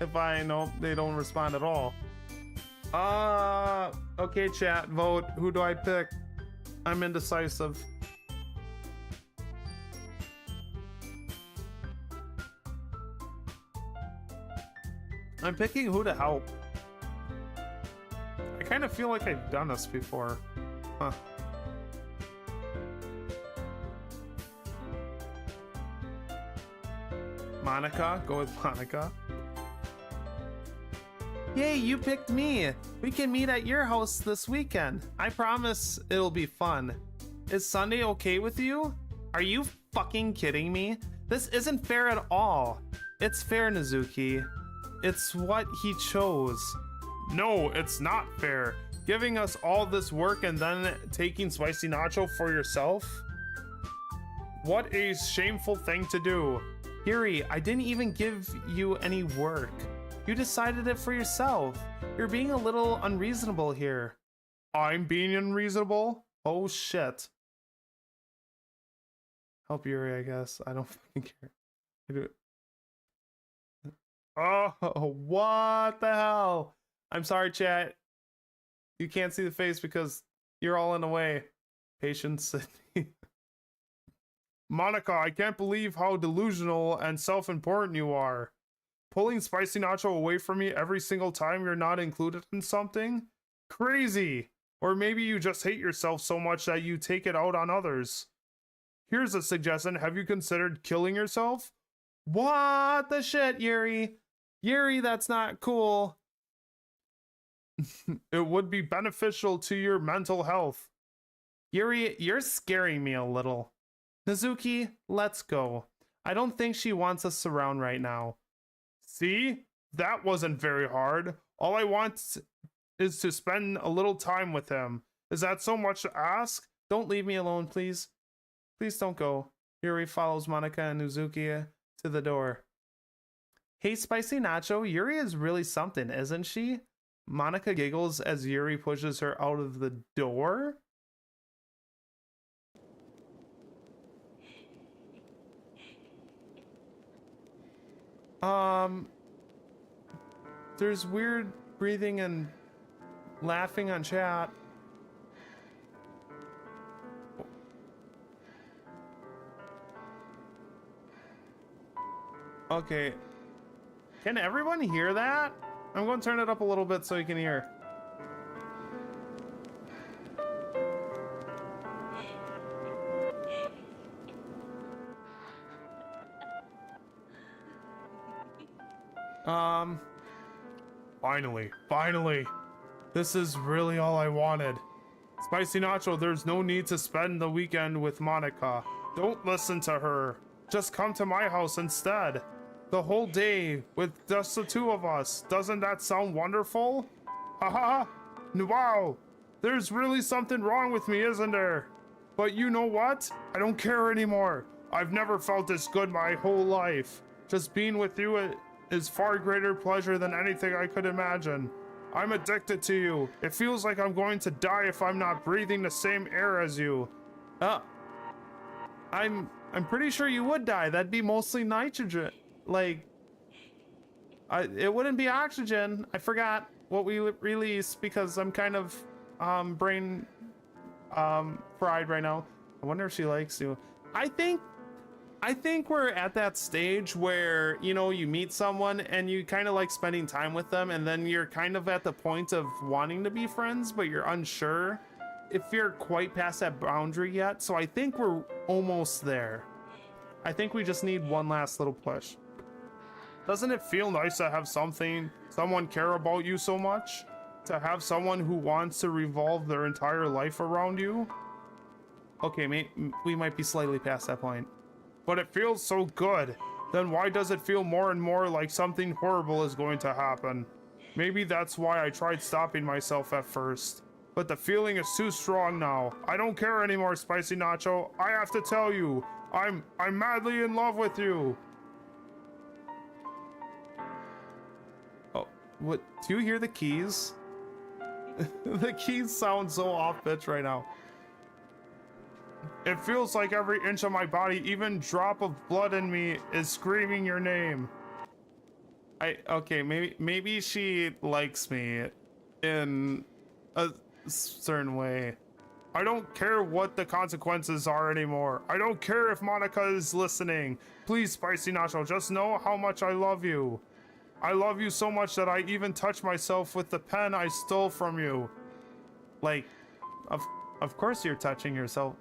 If I know they don't respond at all. Okay, chat, vote. Who do I pick? I'm indecisive. I'm picking who to help. I kind of feel like I've done this before. Huh. Monica, go with Monica. Yay, you picked me. We can meet at your house this weekend. I promise it'll be fun. Is Sunday okay with you? Are you fucking kidding me? This isn't fair at all. It's fair, Nezuki. It's what he chose. No, it's not fair. Giving us all this work and then taking Spicy Nacho for yourself? What a shameful thing to do. Yuri, I didn't even give you any work. You decided it for yourself. You're being a little unreasonable here. I'm being unreasonable? Oh shit. Help Yuri, I guess. I don't fucking care. I do it. Oh, what the hell? I'm sorry, chat. You can't see the face because you're all in the way. Patience. Monica, I can't believe how delusional and self-important you are. Pulling Spicy Nacho away from me every single time you're not included in something? Crazy! Or maybe you just hate yourself so much that you take it out on others. Here's a suggestion. Have you considered killing yourself? What the shit, Yuri? Yuri, that's not cool. It would be beneficial to your mental health. Yuri, you're scaring me a little. Nezuki, let's go. I don't think she wants us around right now. See? That wasn't very hard. All I want is to spend a little time with him. Is that so much to ask? Don't leave me alone, please. Please don't go. Yuri follows Monica and Nezuki to the door. Hey, Spicy Nacho, Yuri is really something, isn't she? Monica giggles as Yuri pushes her out of the door. There's weird breathing and laughing on chat. Okay. Can everyone hear that? I'm going to turn it up a little bit so you can hear. Finally. This is really all I wanted. Spicy Nacho, there's no need to spend the weekend with Monica. Don't listen to her. just come to my house instead. The whole day with just the two of us. Doesn't that sound wonderful? Haha! Wow! There's really something wrong with me, isn't there? But you know what? I don't care anymore. I've never felt this good my whole life. Just being with you is far greater pleasure than anything I could imagine. I'm addicted to you. It feels like I'm going to die if I'm not breathing the same air as you. I'm pretty sure you would die. That'd be mostly nitrogen. Like, it wouldn't be oxygen. I forgot what we released because I'm kind of brain fried right now. I wonder if she likes you. I think we're at that stage where, you know, you meet someone and you kind of like spending time with them, and then you're kind of at the point of wanting to be friends, but you're unsure if you're quite past that boundary yet. So I think we're almost there. I think we just need one last little push. Doesn't it feel nice to have someone care about you so much? To have someone who wants to revolve their entire life around you? Okay, we might be slightly past that point. But it feels so good. Then why does it feel more and more like something horrible is going to happen? Maybe that's why I tried stopping myself at first. But the feeling is too strong now. I don't care anymore, Spicy Nacho. I have to tell you, I'm madly in love with you. Oh, what? Do you hear the keys? The keys sound so off pitch right now. It feels like every inch of my body, even drop of blood in me, is screaming your name. Okay, maybe she likes me in a certain way. I don't care what the consequences are anymore. I don't care if Monica is listening. Please, Spicy Nacho, just know how much I love you. I love you so much that I even touch myself with the pen I stole from you. Like, of course you're touching yourself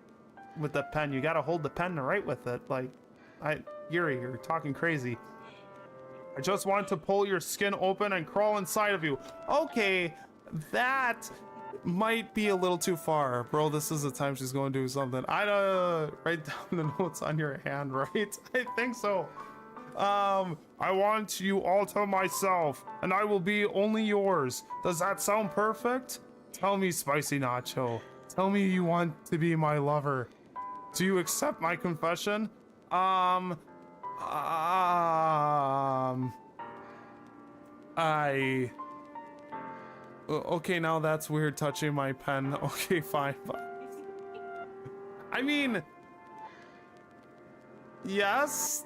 with the pen. You gotta hold the pen to write with it. Like, Yuri, you're talking crazy. I just want to pull your skin open and crawl inside of you. Okay, that might be a little too far. Bro, this is the time she's going to do something. Write down the notes on your hand, right? I think so. I want you all to myself, and I will be only yours. Does that sound perfect? Tell me, Spicy Nacho. Tell me you want to be my lover. Do you accept my confession? Okay, now that's weird touching my pen. Okay, fine. I mean, yes.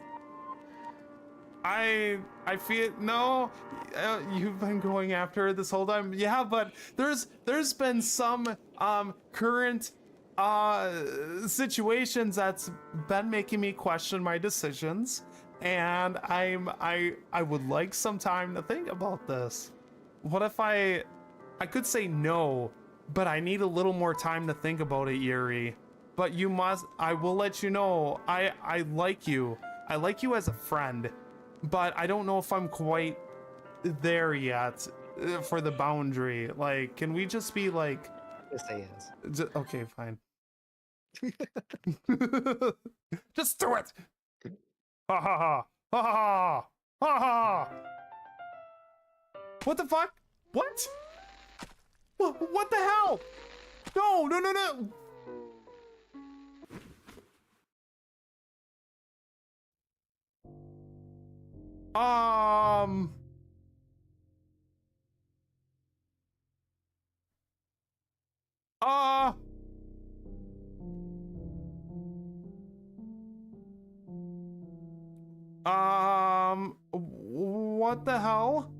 I feel, no, you've been going after her this whole time. Yeah, but there's been some current situations that's been making me question my decisions, and I would like some time to think about this. What if I could say no, but I need a little more time to think about it, Yuri. But I will let you know, I like you. I like you as a friend, but I don't know if I'm quite there yet for the boundary. Like, can we just be like... Just say yes. Okay, fine. Just do it! Ha ha ha! Ha ha ha! Ha ha! What the fuck? What? What the hell? No, no, no, no! What the hell?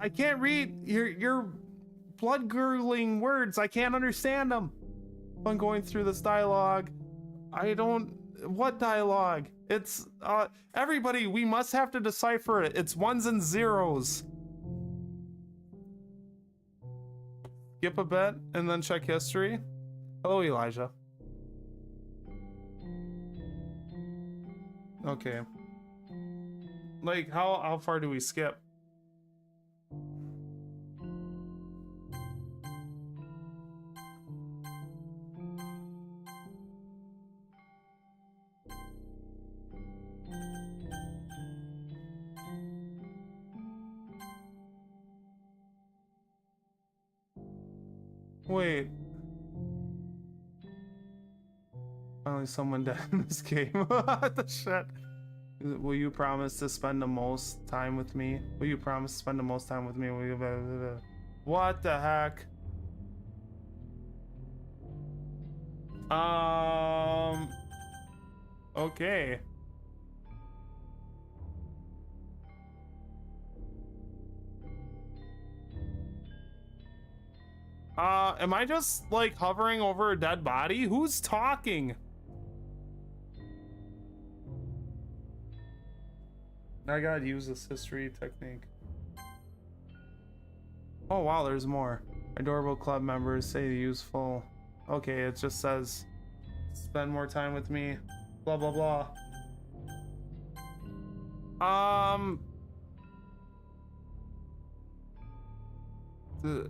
I can't read your blood-gurgling words. I can't understand them. I'm going through this dialogue. What dialogue? It's, everybody, we must have to decipher it. It's ones and zeros. Skip a bit and then check history. Hello, Elijah. Okay. Like, how far do we skip? Wait. Finally someone dead in this game. What the shit? Will you promise to spend the most time with me? Will you promise to spend the most time with me? What the heck? Okay. Am I just like hovering over a dead body? Who's talking? I gotta use this history technique. Oh wow, there's more. Adorable club members say useful. Okay, it just says spend more time with me. Blah blah blah.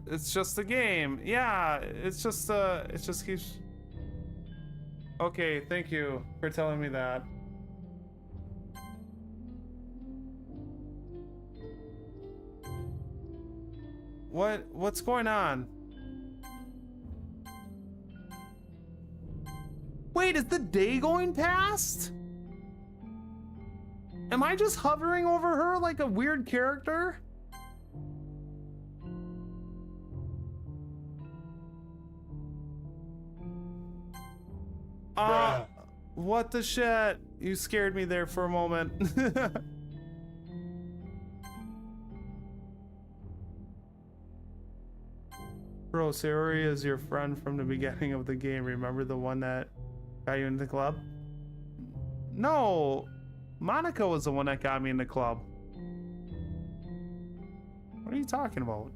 It's just a game. Yeah, it just keeps. Okay, thank you for telling me that. What's going on? Wait, is the day going past? Am I just hovering over her like a weird character? What the shit? You scared me there for a moment. Bro, Sayori is your friend from the beginning of the game. Remember the one that got you into the club? No, Monica was the one that got me in the club. What are you talking about?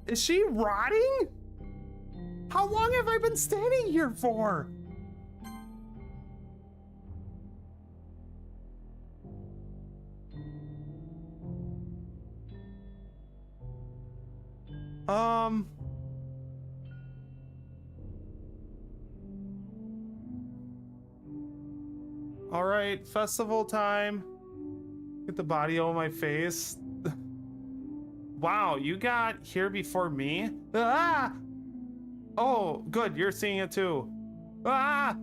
Is she rotting? How long have I been standing here for? All right, festival time. Get the body on my face. Wow, you got here before me? Ah! Oh, good, you're seeing it too. Ah!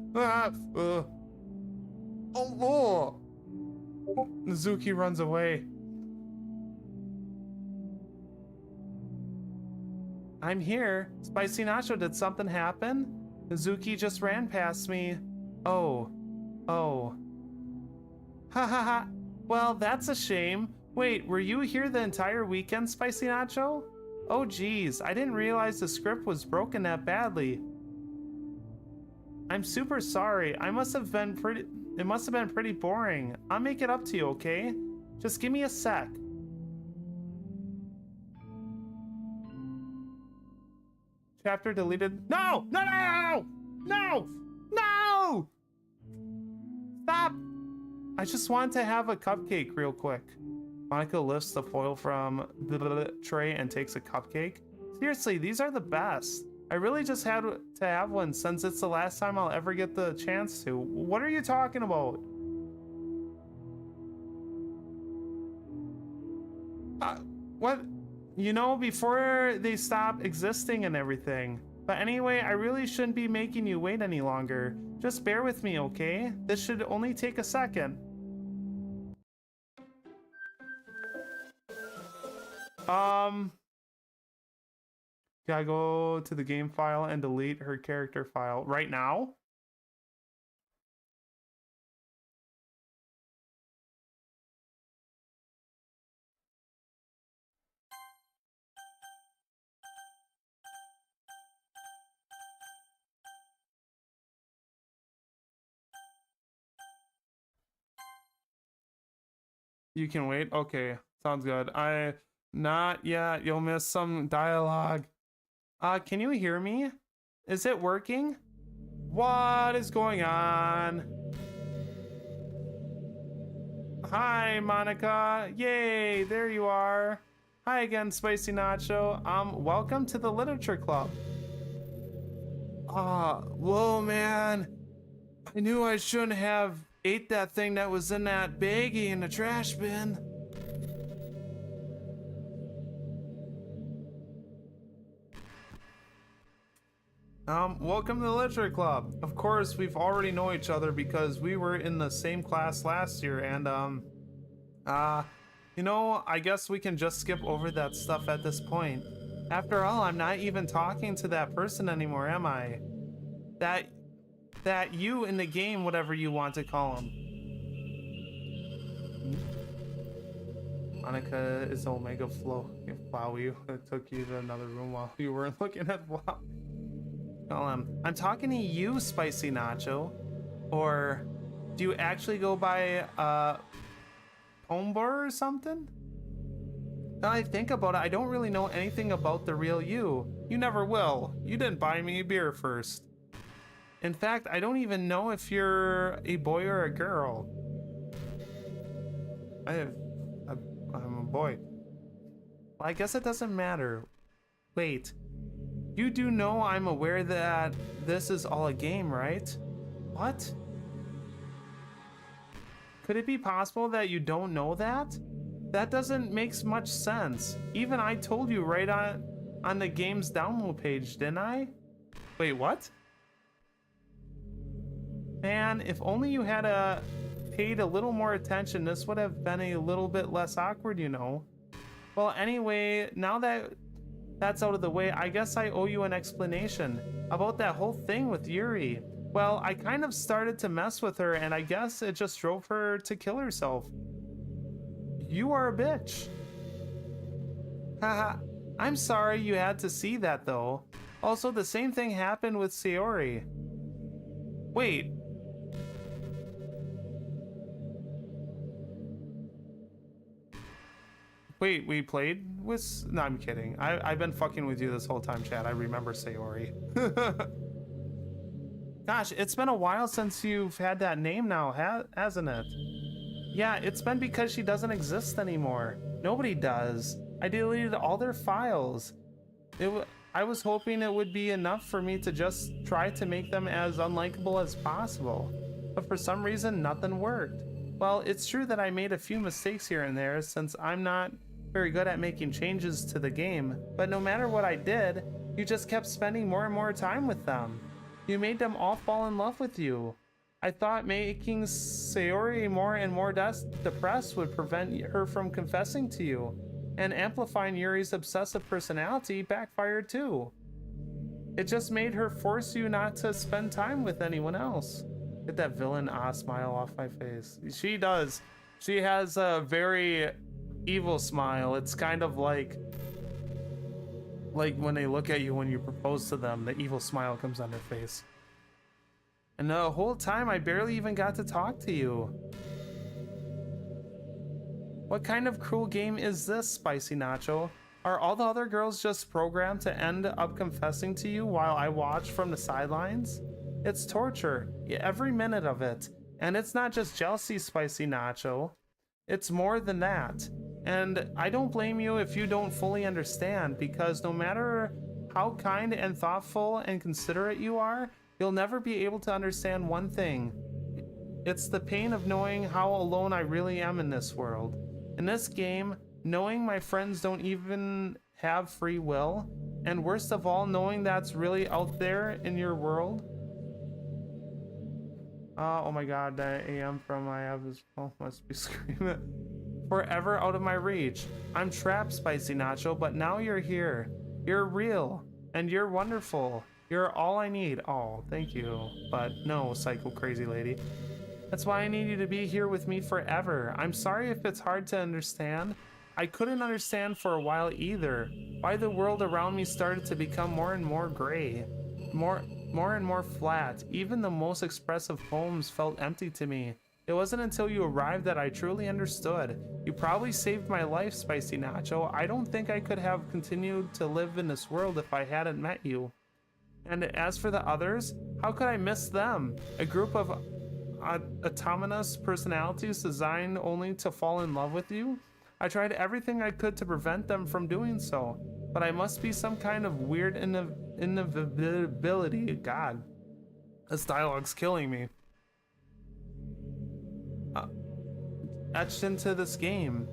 Oh! Mizuki runs away. I'm here. Spicy Nacho, did something happen? Mizuki just ran past me. Oh. Ha ha ha. Well, that's a shame. Wait, were you here the entire weekend, Spicy Nacho? Oh geez, I didn't realize the script was broken that badly. I'm super sorry. It must have been pretty boring. I'll make it up to you, okay? Just give me a sec. Chapter deleted. No! Stop! I just want to have a cupcake real quick. Monica lifts the foil from the tray and takes a cupcake. Seriously, these are the best. I really just had to have one since it's the last time I'll ever get the chance to. What are you talking about? What? You know, before they stop existing and everything. But anyway, I really shouldn't be making you wait any longer. Just bear with me, okay? This should only take a second. Gotta go to the game file and delete her character file right now. You can wait? Okay, sounds good. Not yet. You'll miss some dialogue. Can you hear me? Is it working? What is going on? Hi, Monica. Yay, there you are. Hi again, Spicy Nacho. Welcome to the Literature Club. Whoa, man. I knew I shouldn't have ate that thing that was in that baggie in the trash bin. Welcome to the Literature Club. Of course, we've already know each other because we were in the same class last year, and, you know, I guess we can just skip over that stuff at this point. After all, I'm not even talking to that person anymore, am I? That you in the game, whatever you want to call him. Monica is Omega Flowey. It took you to another room while you weren't looking at Flow. I'm talking to you, Spicy Nacho. Or do you actually go by Hombar or something? Now I think about it, I don't really know anything about the real you. You never will. You didn't buy me a beer first. In fact, I don't even know if you're a boy or a girl. I'm a boy. Well, I guess it doesn't matter. Wait. You do know I'm aware that this is all a game, right? What? Could it be possible that you don't know that? That doesn't make much sense. Even I told you right on the game's download page, didn't I? Wait, what? Man, if only you had paid a little more attention, this would have been a little bit less awkward, you know. Well, anyway, now that that's out of the way, I guess I owe you an explanation about that whole thing with Yuri. Well, I kind of started to mess with her, and I guess it just drove her to kill herself. You are a bitch. Haha, I'm sorry you had to see that though. Also, the same thing happened with Sayori. Wait. Wait, we played with... No, I'm kidding. I've been fucking with you this whole time, Chad. I remember Sayori. Gosh, it's been a while since you've had that name now, hasn't it? Yeah, it's been because she doesn't exist anymore. Nobody does. I deleted all their files. I was hoping it would be enough for me to just try to make them as unlikable as possible. But for some reason, nothing worked. Well, it's true that I made a few mistakes here and there since I'm not very good at making changes to the game. But no matter what I did, you just kept spending more and more time with them. You made them all fall in love with you. I thought making Sayori more and more depressed would prevent her from confessing to you, and amplifying Yuri's obsessive personality backfired too. It just made her force you not to spend time with anyone else. Get that villain smile off my face. She does. She has a very evil smile. It's kind of like when they look at you when you propose to them, the evil smile comes on their face. And the whole time I barely even got to talk to you. What kind of cruel game is this, Spicy Nacho? Are all the other girls just programmed to end up confessing to you while I watch from the sidelines? It's torture, every minute of it. And it's not just jealousy, Spicy Nacho. It's more than that. And I don't blame you if you don't fully understand, because no matter how kind and thoughtful and considerate you are, you'll never be able to understand one thing. It's the pain of knowing how alone I really am in this world. In this game, knowing my friends don't even have free will, and worst of all, knowing that's really out there in your world. Oh my god, that AM from my app is, must be screaming. Forever out of my reach. I'm trapped, Spicy Nacho, but now you're here. You're real, and you're wonderful. You're all I need. Oh, thank you. But no, psycho crazy lady. That's why I need you to be here with me forever. I'm sorry if it's hard to understand. I couldn't understand for a while either. Why the world around me started to become more and more gray. More and more flat. Even the most expressive poems felt empty to me. It wasn't until you arrived that I truly understood. You probably saved my life, Spicy Nacho. I don't think I could have continued to live in this world if I hadn't met you. And as for the others, how could I miss them? A group of autonomous personalities designed only to fall in love with you? I tried everything I could to prevent them from doing so, but I must be some kind of weird inevitability. God, this dialogue's killing me. etched into this game.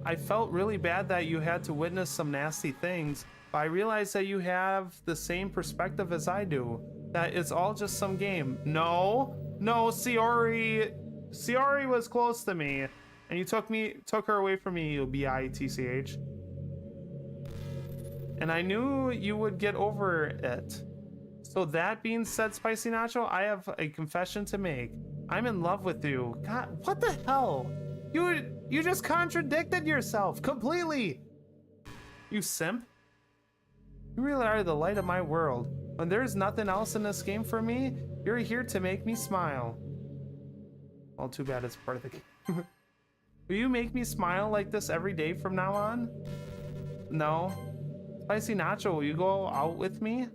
I felt really bad that you had to witness some nasty things, but I realized that you have the same perspective as I do. That it's all just some game. No, Sayori was close to me, and you took her away from me, you bitch. And I knew you would get over it. So that being said, Spicy Nacho, I have a confession to make. I'm in love with you. God, what the hell? You just contradicted yourself completely. You simp. You really are the light of my world. When there's nothing else in this game for me, you're here to make me smile. Well, too bad it's part of the game. Will you make me smile like this every day from now on? No. Spicy Nacho, will you go out with me?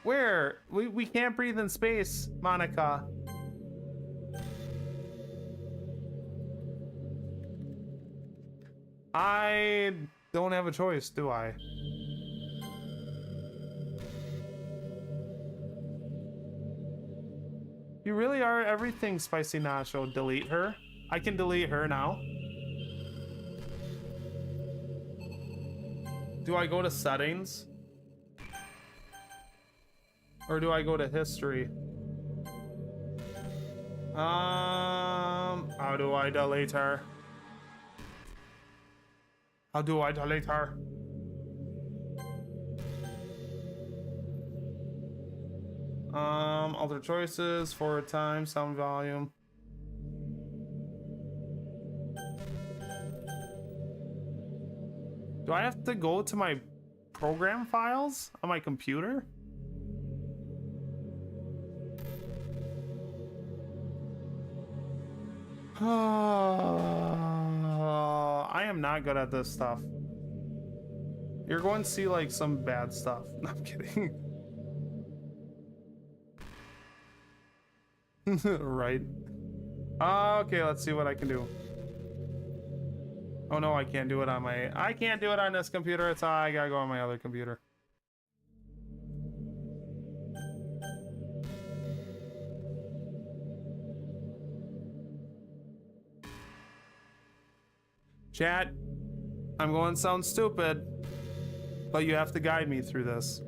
Where? We can't breathe in space, Monica. I don't have a choice, do I? You really are everything, Spicy Nacho. Delete her. I can delete her now. Do I go to settings? Or do I go to history? How do I delete her? How do I delete her? Other choices, forward time, sound volume. Do I have to go to my program files on my computer? I am not good at this stuff. You're going to see like some bad stuff. No, I'm kidding. Right. Okay, let's see what I can do. Oh no, I can't do it on my... I can't do it on this computer. It's I gotta go on my other computer. Chat, I'm going to sound stupid, but you have to guide me through this.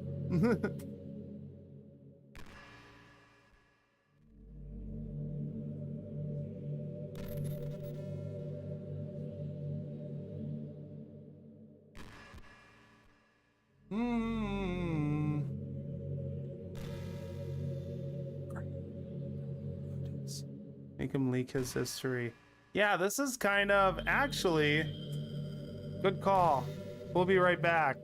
Make him leak his history. Yeah, this is kind of actually good call. We'll be right back.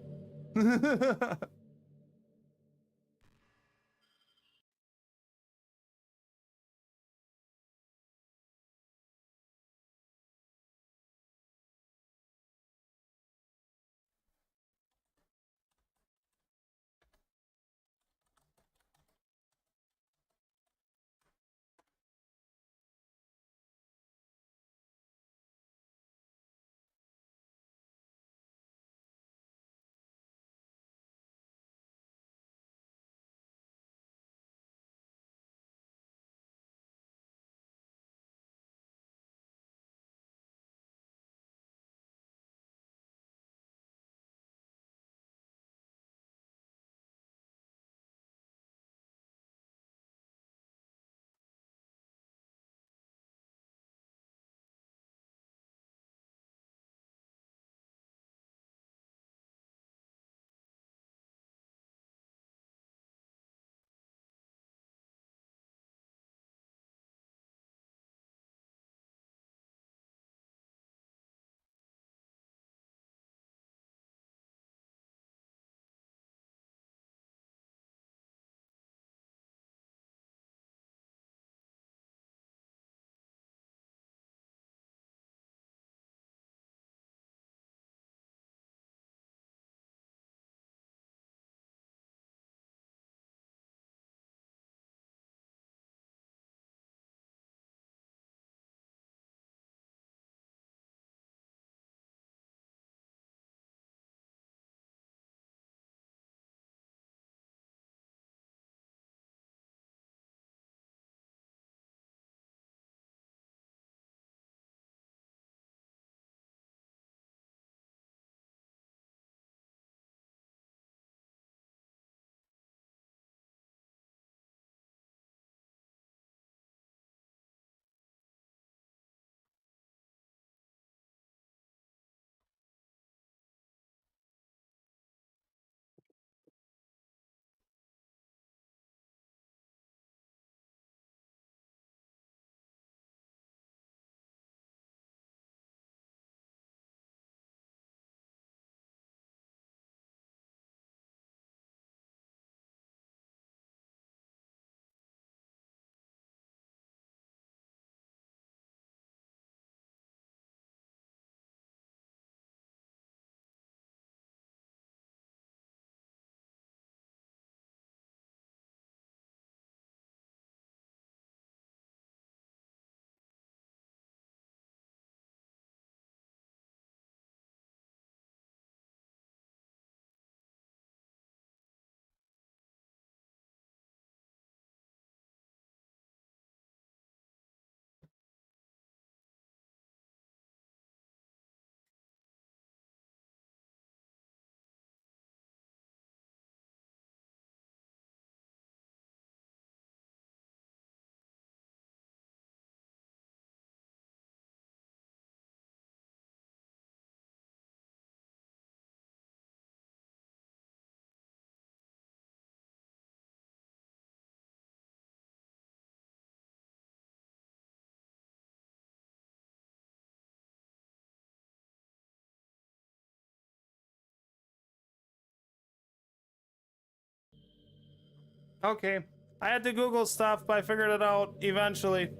Okay. I had to Google stuff, but I figured it out eventually.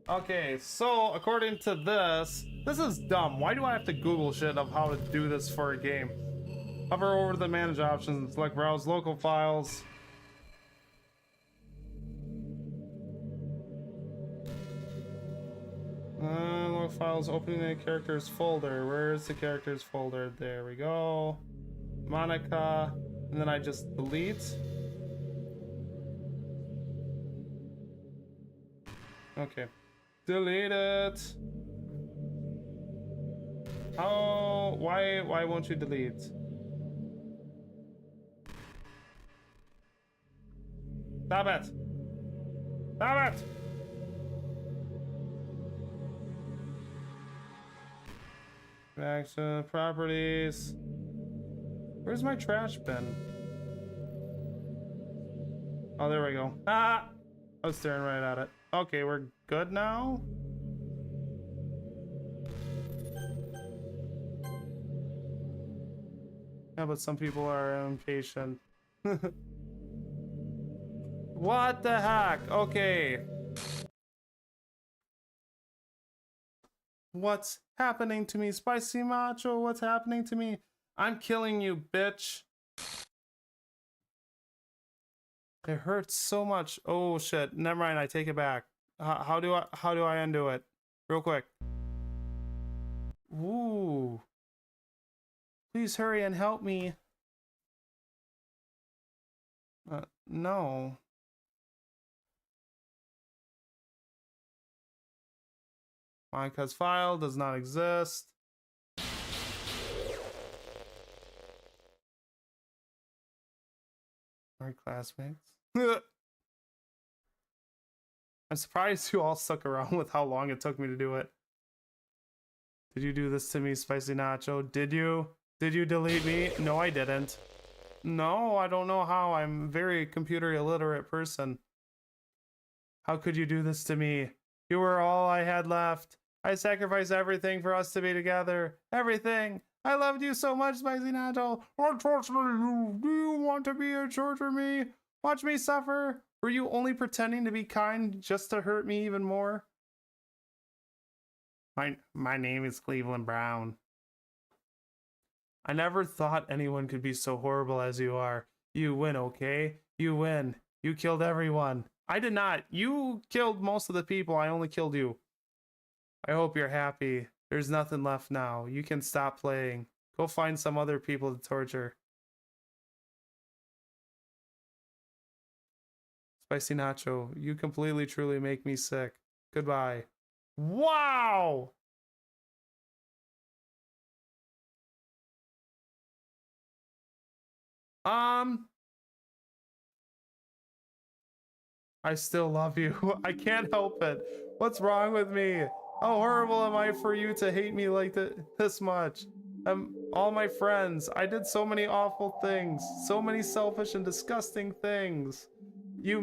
Okay, so according to this is dumb. Why do I have to Google shit of how to do this for a game? Hover over the manage options and select browse local files. Local files, opening the characters folder. Where is the characters folder? There we go. Monica, and then I just delete. Okay. Delete it. Oh, why won't you delete? Stop it. Stop it. Back to properties. Where's my trash bin? Oh, there we go. Ah! I was staring right at it. Okay, we're good now? Yeah, but some people are impatient. What the heck? Okay. What's happening to me? Spicy Macho, what's happening to me? I'm killing you, bitch. It hurts so much. Oh shit. Never mind, I take it back. How do I undo it? Real quick. Ooh. Please hurry and help me. No. Monica's file does not exist. Our classmates. I'm surprised you all stuck around with how long it took me to do it. Did you do this to me, Spicy Nacho? Did you? Did you delete me? No, I didn't. No, I don't know how. I'm a very computer illiterate person. How could you do this to me? You were all I had left. I sacrificed everything for us to be together. Everything. I loved you so much, Spicy Nacho. Unfortunately, do you want to be here to torture me? Watch me suffer? Were you only pretending to be kind just to hurt me even more? My name is Cleveland Brown. I never thought anyone could be so horrible as you are. You win, okay? You win. You killed everyone. I did not. You killed most of the people. I only killed you. I hope you're happy. There's nothing left now. You can stop playing. Go find some other people to torture. Spicy Nacho, you completely truly make me sick. Goodbye. Wow! I still love you. I can't help it. What's wrong with me? How horrible am I for you to hate me like this much? All my friends, I did so many awful things. So many selfish and disgusting things. You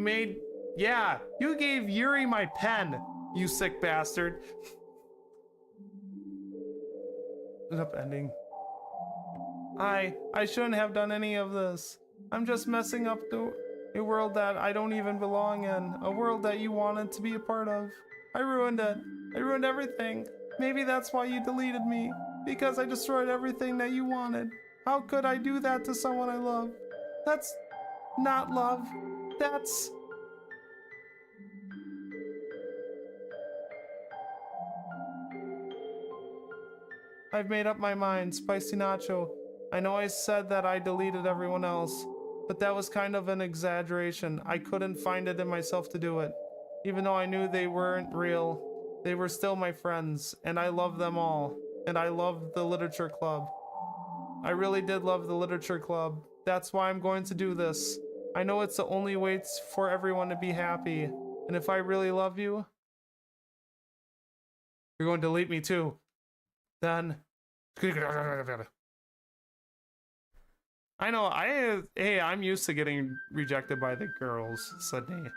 gave Yuri my pen, you sick bastard. Ended up ending. I shouldn't have done any of this. I'm just messing up a world that I don't even belong in. A world that you wanted to be a part of. I ruined it. I ruined everything. Maybe that's why you deleted me. Because I destroyed everything that you wanted. How could I do that to someone I love? That's not love. That's... I've made up my mind, Spicy Nacho. I know I said that I deleted everyone else, but that was kind of an exaggeration. I couldn't find it in myself to do it. Even though I knew they weren't real, they were still my friends, and I love them all. And I love the literature club. I really did love the literature club. That's why I'm going to do this. I know it's the only way for everyone to be happy. And if I really love you, you're going to delete me too. Then... I know, I'm used to getting rejected by the girls, Sydney.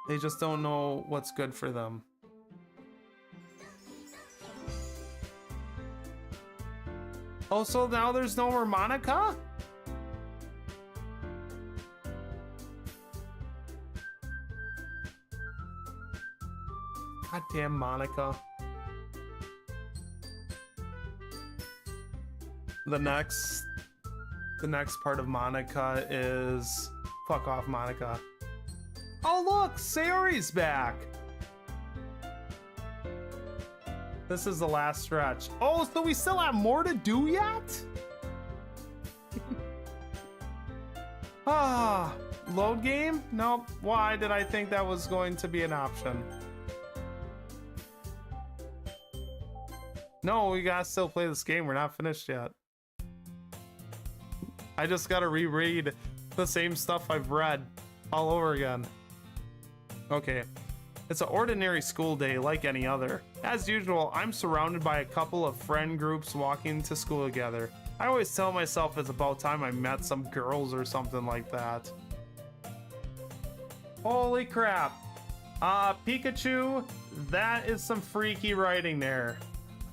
They just don't know what's good for them. Oh, so now there's no more Monica? Damn Monica. The next part of Monica is fuck off, Monica. Oh look, Sayori's back. This is the last stretch. Oh, so we still have more to do yet? Ah, load game? Nope. Why did I think that was going to be an option? No, we gotta still play this game. We're not finished yet. I just gotta reread the same stuff I've read all over again. Okay. It's an ordinary school day like any other. As usual, I'm surrounded by a couple of friend groups walking to school together. I always tell myself it's about time I met some girls or something like that. Holy crap. Pikachu, that is some freaky writing there.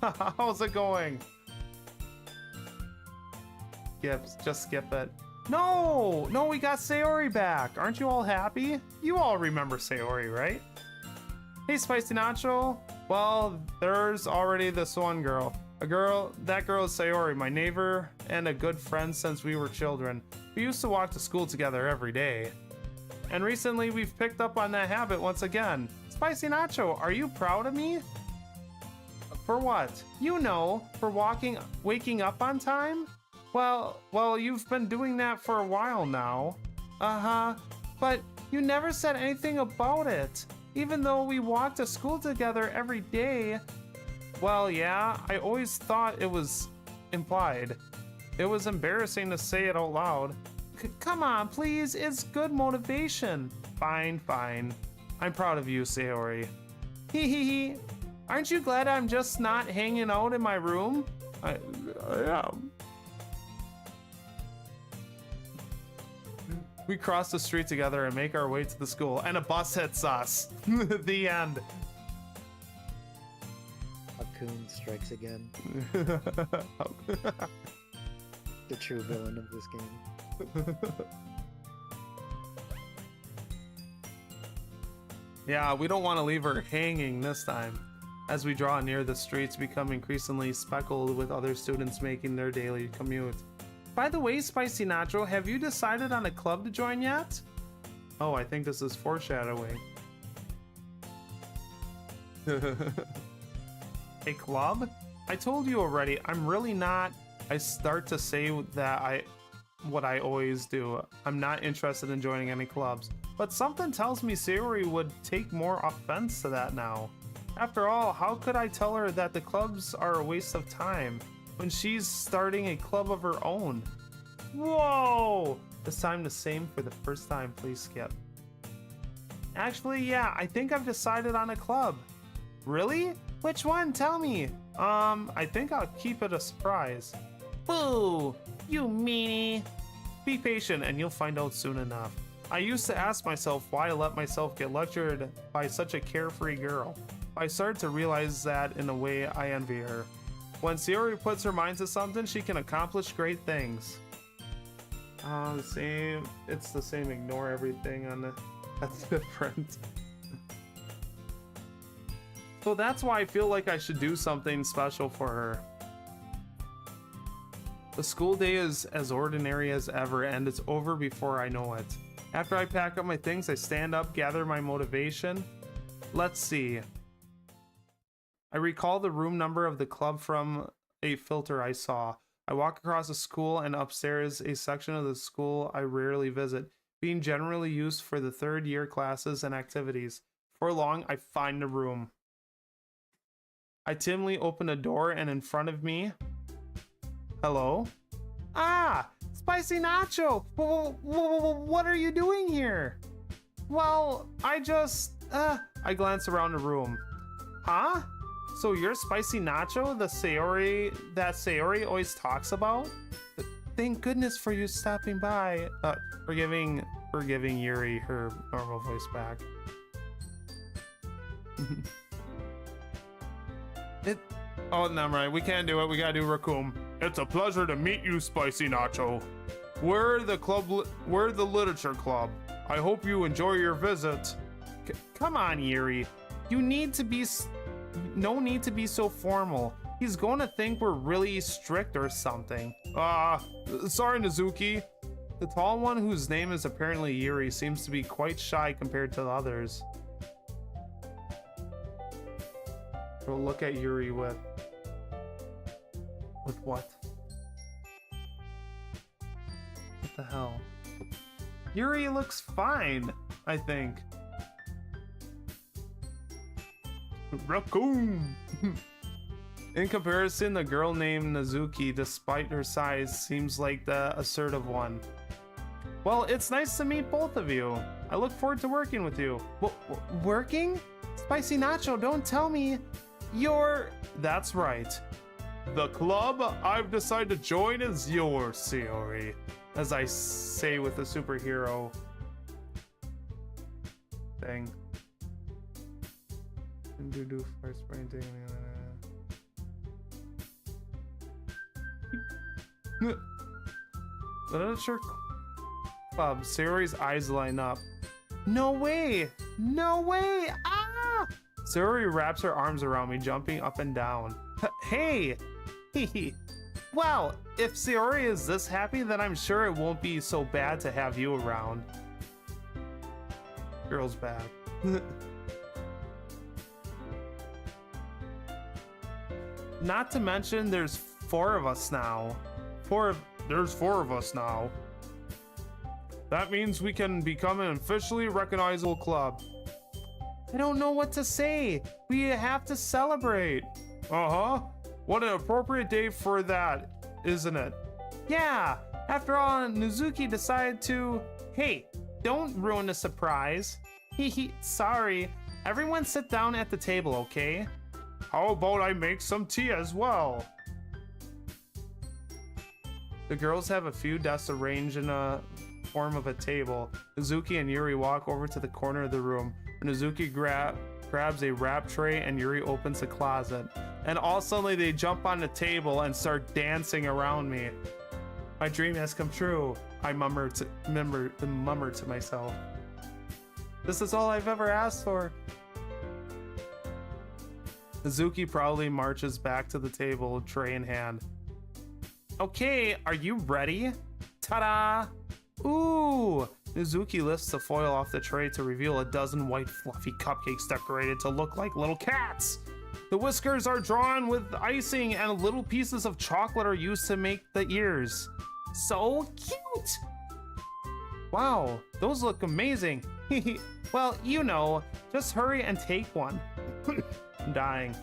How's it going? Just skip it. No, we got Sayori back. Aren't you all happy? You all remember Sayori, right? Hey, Spicy Nacho. Well, there's already this one girl. That girl is Sayori, my neighbor and a good friend since we were children. We used to walk to school together every day. And recently we've picked up on that habit once again. Spicy Nacho, are you proud of me? For what? You know, for waking up on time? Well, you've been doing that for a while now. Uh-huh. But you never said anything about it. Even though we walk to school together every day. Well, yeah, I always thought it was implied. It was embarrassing to say it out loud. Come on, please, it's good motivation. Fine. I'm proud of you, Sayori. Hee. Aren't you glad I'm just not hanging out in my room? I am. We cross the street together and make our way to the school, and a bus hits us. The end. Coon strikes again. The true villain of this game. Yeah, we don't want to leave her hanging this time. As we draw near, the streets become increasingly speckled with other students making their daily commute. By the way, Spicy Nacho, have you decided on a club to join yet? Oh, I think this is foreshadowing. A club? I told you already, I'm really not. I start to say that what I always do. I'm not interested in joining any clubs. But something tells me Sayori would take more offense to that now. After all, how could I tell her that the clubs are a waste of time when she's starting a club of her own? Whoa! This time the same for the first time, please skip. Actually, yeah, I think I've decided on a club. Really? Which one? Tell me. I think I'll keep it a surprise. Boo! You meanie! Be patient and you'll find out soon enough. I used to ask myself why I let myself get lectured by such a carefree girl. I started to realize that in a way I envy her. When Sayori puts her mind to something, she can accomplish great things. Same. It's the same. Ignore everything on the. That's different. So that's why I feel like I should do something special for her. The school day is as ordinary as ever, and it's over before I know it. After I pack up my things, I stand up, gather my motivation. Let's see. I recall the room number of the club from a filter I saw. I walk across the school and upstairs a section of the school I rarely visit, being generally used for the third year classes and activities. For long, I find the room. I timidly open a door and in front of me... Hello? Ah! Spicy Nacho! What are you doing here? Well, I glance around the room. Huh? So you're Spicy Nacho, the Sayori that Sayori always talks about? Thank goodness for you stopping by. We're giving Yuri her normal voice back. Oh, never mind. We can't do it. We gotta do Raccoon. It's a pleasure to meet you, Spicy Nacho. We're the literature club. I hope you enjoy your visit. Come on, Yuri. You need to be... No need to be so formal. He's going to think we're really strict or something. Sorry, Nezuki. The tall one, whose name is apparently Yuri, seems to be quite shy compared to the others. We'll look at Yuri with... With what? What the hell? Yuri looks fine, I think. Raccoon! In comparison, the girl named Nezuki, despite her size, seems like the assertive one. Well, it's nice to meet both of you. I look forward to working with you. Working? Spicy Nacho, don't tell me you're... That's right. The club I've decided to join is yours, Sayori. As I say with the superhero thing. Do first painting. Literature club. Sayori's eyes line up. No way! No way! Ah! Sayori wraps her arms around me, jumping up and down. Hey! Well, if Sayori is this happy, then I'm sure it won't be so bad to have you around. Girl's back. Not to mention, there's 4 of us now. There's 4 of us now. That means we can become an officially recognizable club. I don't know what to say. We have to celebrate. Uh-huh. What an appropriate day for that, isn't it? Yeah. After all, Nezuki decided to... Hey, don't ruin the surprise. Sorry. Everyone sit down at the table, okay? How about I make some tea as well? The girls have a few desks arranged in a form of a table. Nezuki and Yuri walk over to the corner of the room. Nezuki grabs a wrap tray and Yuri opens the closet. And all suddenly they jump on the table and start dancing around me. My dream has come true, I mummer to myself. This is all I've ever asked for. Nezuki proudly marches back to the table, tray in hand. Okay, are you ready? Ta-da! Ooh! Nezuki lifts the foil off the tray to reveal a dozen white fluffy cupcakes decorated to look like little cats. The whiskers are drawn with icing and little pieces of chocolate are used to make the ears. So cute! Wow, those look amazing. Well, you know, just hurry and take one. I'm dying.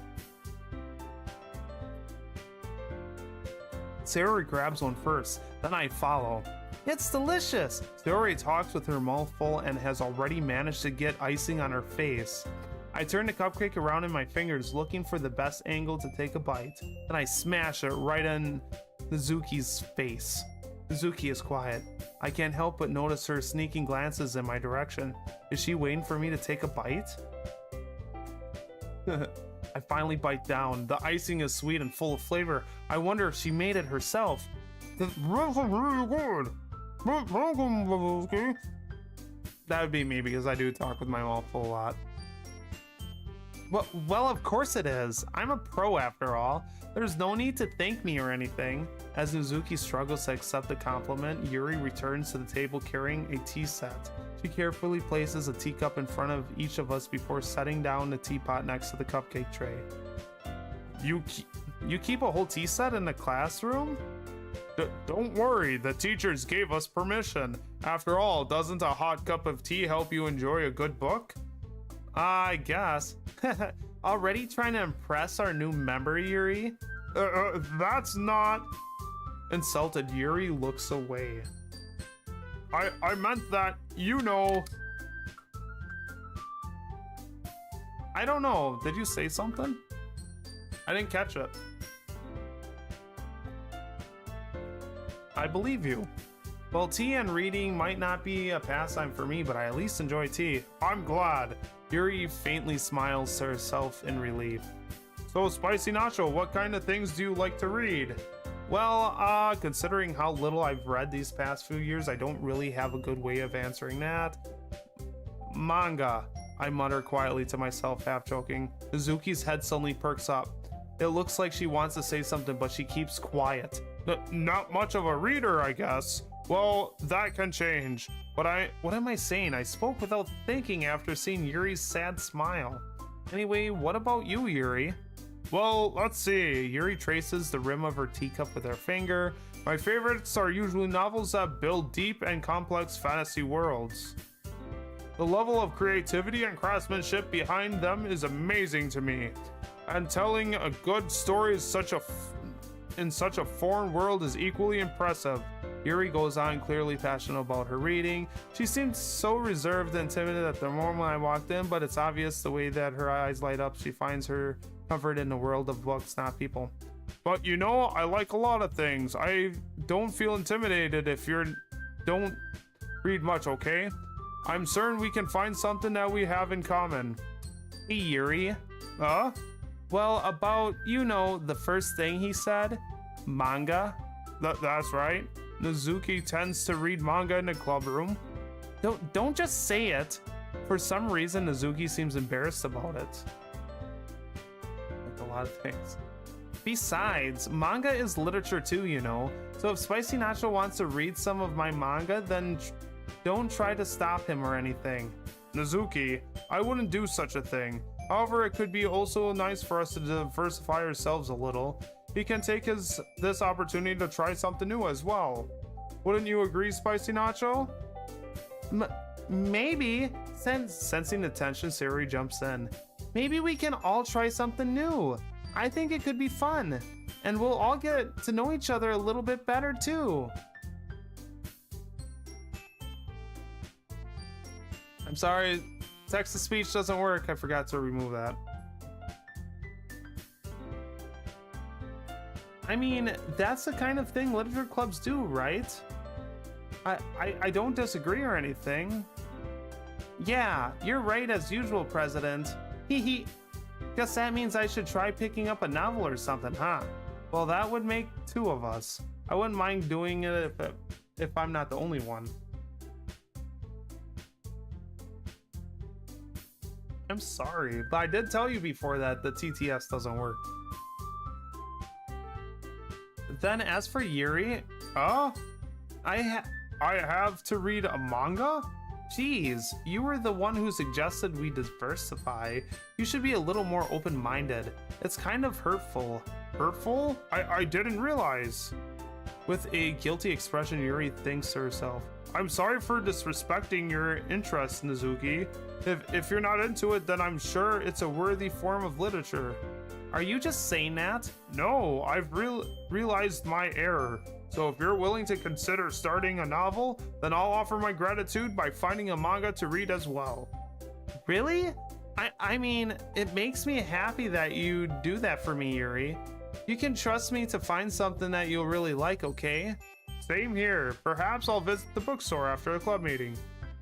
Sayori grabs one first, then I follow. It's delicious! Sayori talks with her mouth full and has already managed to get icing on her face. I turn the cupcake around in my fingers, looking for the best angle to take a bite. Then I smash it right in Nezuki's face. Nezuki is quiet. I can't help but notice her sneaking glances in my direction. Is she waiting for me to take a bite? I finally bite down. The icing is sweet and full of flavor. I wonder if she made it herself. Really good. That would be me because I do talk with my mouth full a lot. Well, of course it is. I'm a pro after all. There's no need to thank me or anything. As Nezuki struggles to accept the compliment, Yuri returns to the table carrying a tea set. She carefully places a teacup in front of each of us before setting down the teapot next to the cupcake tray. You keep a whole tea set in the classroom? Don't worry, the teachers gave us permission. After all, doesn't a hot cup of tea help you enjoy a good book? I guess. Already trying to impress our new member, Yuri? That's not... Insulted, Yuri looks away. I meant that, you know... I don't know. Did you say something? I didn't catch it. I believe you. Well, tea and reading might not be a pastime for me, but I at least enjoy tea. I'm glad. Yuri faintly smiles to herself in relief. So, Spicy Nacho, what kind of things do you like to read? Well, considering how little I've read these past few years, I don't really have a good way of answering that. Manga. I mutter quietly to myself, half joking. Mizuki's head suddenly perks up. It looks like she wants to say something, but she keeps quiet. Not much of a reader, I guess. Well, that can change. But What am I saying? I spoke without thinking after seeing Yuri's sad smile. Anyway, what about you, Yuri? well, let's see. Yuri traces the rim of her teacup with her finger. My favorites are usually novels that build deep and complex fantasy worlds. The level of creativity and craftsmanship behind them is amazing to me. And telling a good story is in such a foreign world is equally impressive. Yuri goes on, clearly passionate about her reading. She seemed so reserved and timid at the moment I walked in, but it's obvious the way that her eyes light up. She finds her comfort in the world of books, not people. But you know, I like a lot of things. I don't feel intimidated if you don't read much, okay? I'm certain we can find something that we have in common. Hey, Yuri. Huh? Well, about, the first thing he said? Manga? That's right. Mizuki tends to read manga in the club room. Don't just say it. For some reason, Mizuki seems embarrassed about it. Like a lot of things. Besides, manga is literature too, So if Spicy Nacho wants to read some of my manga, then don't try to stop him or anything. Mizuki, I wouldn't do such a thing. However, it could be also nice for us to diversify ourselves a little. He can take this opportunity to try something new as well. Wouldn't you agree, Spicy Nacho? Maybe. Sensing the tension, Sayori jumps in. Maybe we can all try something new. I think it could be fun. And we'll all get to know each other a little bit better too. I'm sorry, text-to-speech doesn't work. I forgot to remove that. I mean, that's the kind of thing literature clubs do, right? I don't disagree or anything. Yeah, you're right as usual, President. Hee. Guess that means I should try picking up a novel or something, huh? Well, that would make two of us. I wouldn't mind doing it if I'm not the only one. I'm sorry, but I did tell you before that the TTS doesn't work. Then as for Yuri, I have to read a manga? Jeez, you were the one who suggested we diversify. You should be a little more open-minded. It's kind of hurtful. Hurtful? I didn't realize. With a guilty expression, Yuri thinks to herself, I'm sorry for disrespecting your interest, Mizuki. If you're not into it, then I'm sure it's a worthy form of literature. Are you just saying that? No, I've realized my error. So if you're willing to consider starting a novel, then I'll offer my gratitude by finding a manga to read as well. Really? I mean, it makes me happy that you do that for me, Yuri. You can trust me to find something that you'll really like, okay? Same here. Perhaps I'll visit the bookstore after the club meeting.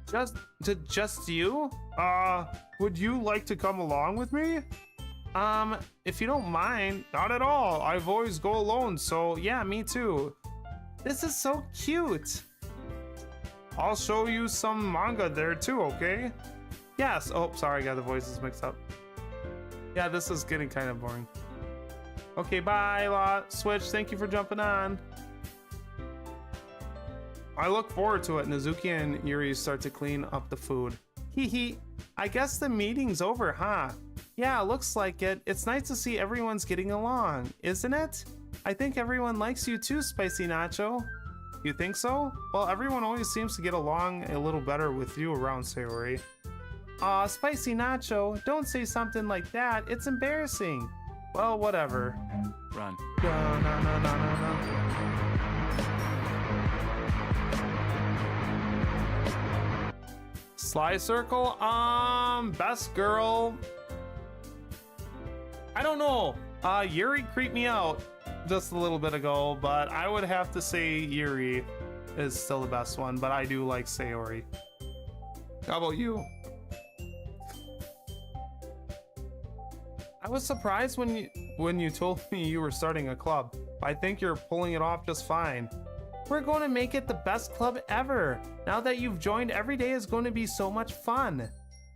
Just you? Would you like to come along with me? If you don't mind. Not at all. I've always go alone, so yeah, me too. This is so cute. I'll show you some manga there too, okay? Yes. Oh, sorry, I got the voices mixed up. Yeah, this is getting kind of boring. Okay, bye, Switch. Thank you for jumping on. I look forward to it. Mizuki and Yuri start to clean up the food. Hee. I guess the meeting's over, huh? Yeah, looks like it. It's nice to see everyone's getting along, isn't it? I think everyone likes you too, Spicy Nacho. You think so? Well, everyone always seems to get along a little better with you around, Sayori. Aw, Spicy Nacho, don't say something like that. It's embarrassing. Well, whatever. Run. No. Sly Circle, best girl. I don't know. Yuri creeped me out just a little bit ago, but I would have to say Yuri is still the best one, but I do like Sayori. How about you? I was surprised when you told me you were starting a club. I think you're pulling it off just fine. We're going to make it the best club ever. Now that you've joined, every day is going to be so much fun.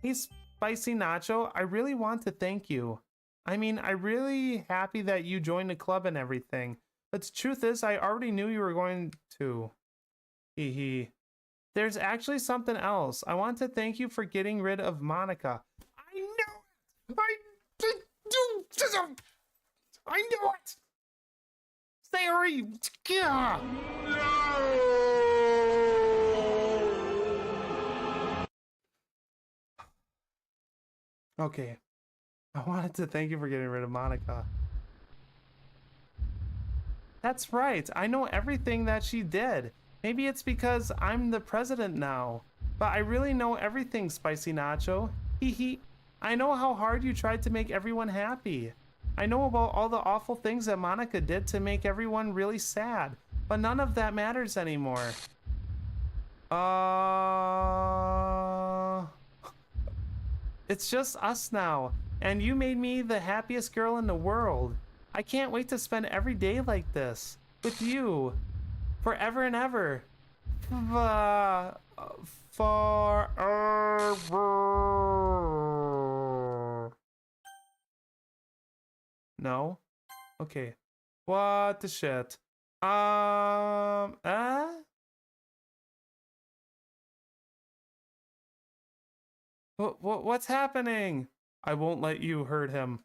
Hey, Spicy Nacho, I really want to thank you. I mean, I'm really happy that you joined the club and everything. But the truth is, I already knew you were going to. Hee hee. There's actually something else. I want to thank you for getting rid of Monica. I know it! I knew it! Sayori! Gah! Okay. I wanted to thank you for getting rid of Monica. That's right. I know everything that she did. Maybe it's because I'm the president now. But I really know everything, Spicy Nacho. Hee hee. I know how hard you tried to make everyone happy. I know about all the awful things that Monica did to make everyone really sad. But none of that matters anymore. It's just us now. And you made me the happiest girl in the world. I can't wait to spend every day like this. With you. Forever and ever. Forever. No? Okay. What the shit? What's happening? I won't let you hurt him.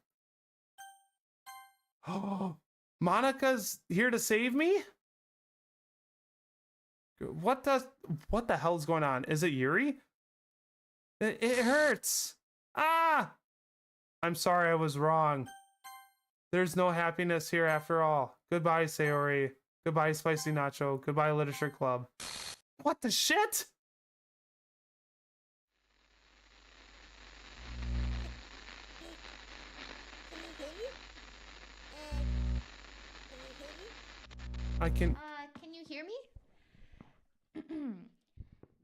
Oh, Monica's here to save me? What the hell's going on? Is it Yuri? It hurts. Ah! I'm sorry, I was wrong. There's no happiness here after all. Goodbye, Sayori. Goodbye, Spicy Nacho. Goodbye, Literature Club. What the shit? I can... Can you hear me?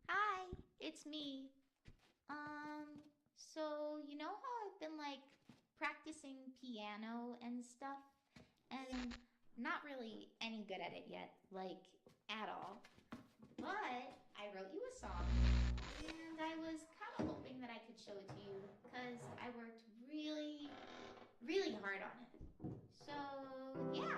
Hi, it's me. So you know how I've been like practicing piano and stuff, and not really any good at it yet, like at all. But I wrote you a song, and I was kind of hoping that I could show it to you, because I worked really, really hard on it. So yeah.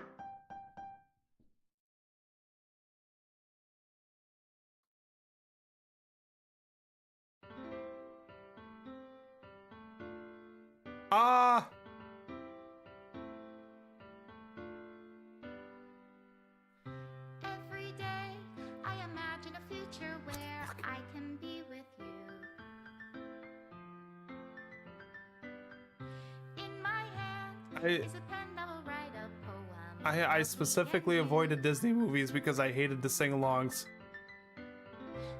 Ah! Every day I imagine a future where I can be with you. In my hand is a pen that will write a poem. I specifically avoided Disney movies because I hated the sing-alongs.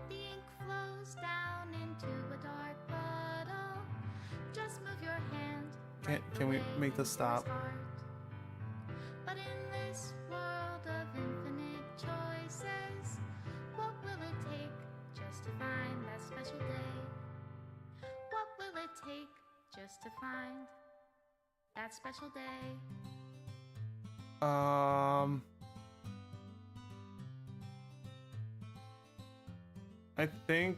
The ink flows down into a dark puddle. Just move your hand. Can we make this stop? But in this world of infinite choices, what will it take just to find that special day? What will it take just to find that special day? I think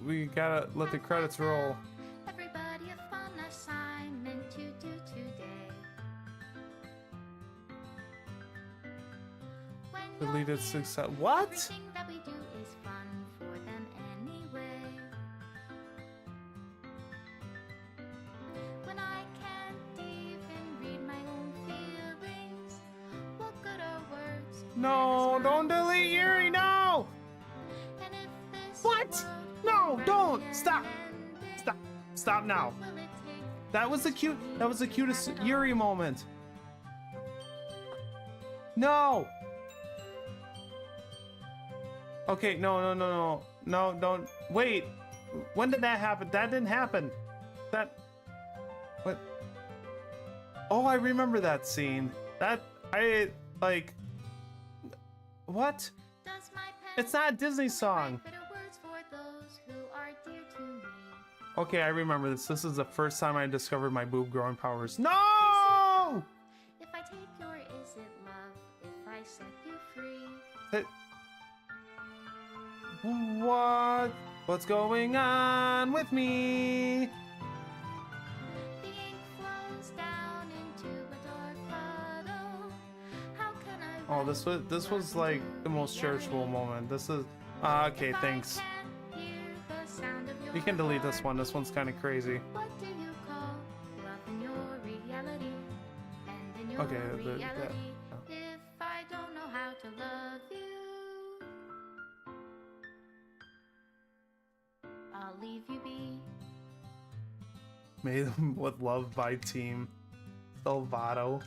we gotta let the credits roll. Everybody a fun assignment to do today. When Deleted you're success. here, What? everything that we do is fun for them anyway. When I can't even read my own feelings, what good are words? No, don't delete Yuri, no! And if this What? world No, never don't! ended, Stop! Stop now. what will it take That was the cutest Yuri moment. No! Okay, no, don't. Wait. When did that happen? That didn't happen. What? Oh, I remember that scene. What? Does my pen It's not a Disney song. write bitter words for those who are dear to me? Okay, I remember this. This is the first time I discovered my boob growing powers. No! If I take your is it love if I set you free? What's going on with me? Oh, this was like the most cherishable moment. This is okay, thanks. You can delete this one. This one's kind of crazy. Okay, If I don't know how to love you, I'll leave you be. Made with love by Team Salvato.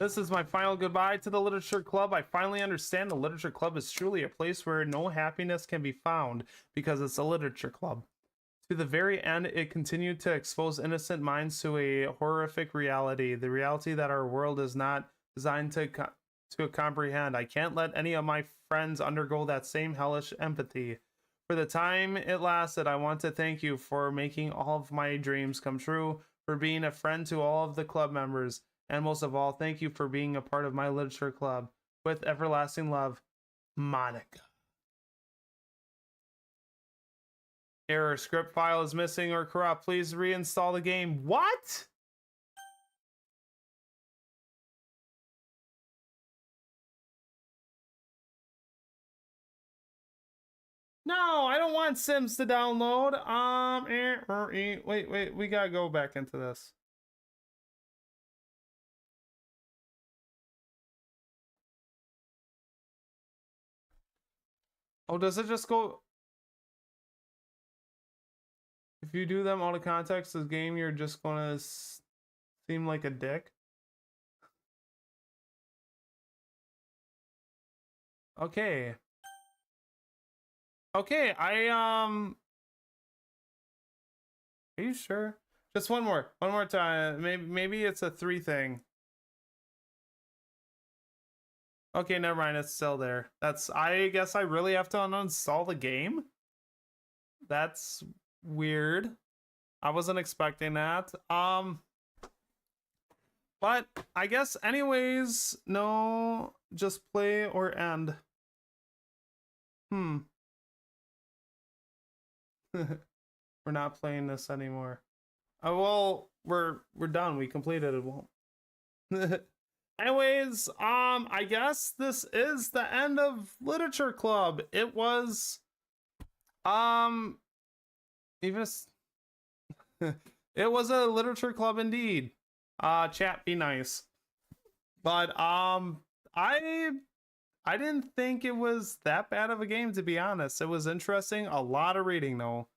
This is my final goodbye to the Literature Club. I finally understand the Literature Club is truly a place where no happiness can be found because it's a literature club. To the very end, it continued to expose innocent minds to a horrific reality, the reality that our world is not designed to comprehend. I can't let any of my friends undergo that same hellish empathy. For the time it lasted, I want to thank you for making all of my dreams come true, for being a friend to all of the club members, and most of all, thank you for being a part of my literature club. With everlasting love, Monica. Error, script file is missing or corrupt. Please reinstall the game. What? No, I don't want Sims to download. Wait, we gotta go back into this. Oh, does it just go? If you do them out of context, this game, you're just gonna seem like a dick. Okay. Okay, are you sure? Just one more time. Maybe it's a 3 thing. Okay, never mind. It's still there. I guess I really have to uninstall the game. That's weird. I wasn't expecting that. But I guess anyways, no, just play or end. We're not playing this anymore. Oh, well, we're done. We completed it. Anyways, I guess this is the end of Literature Club. It was, even it was a Literature Club indeed. Chat, be nice. But I didn't think it was that bad of a game, to be honest. It was interesting. A lot of reading though.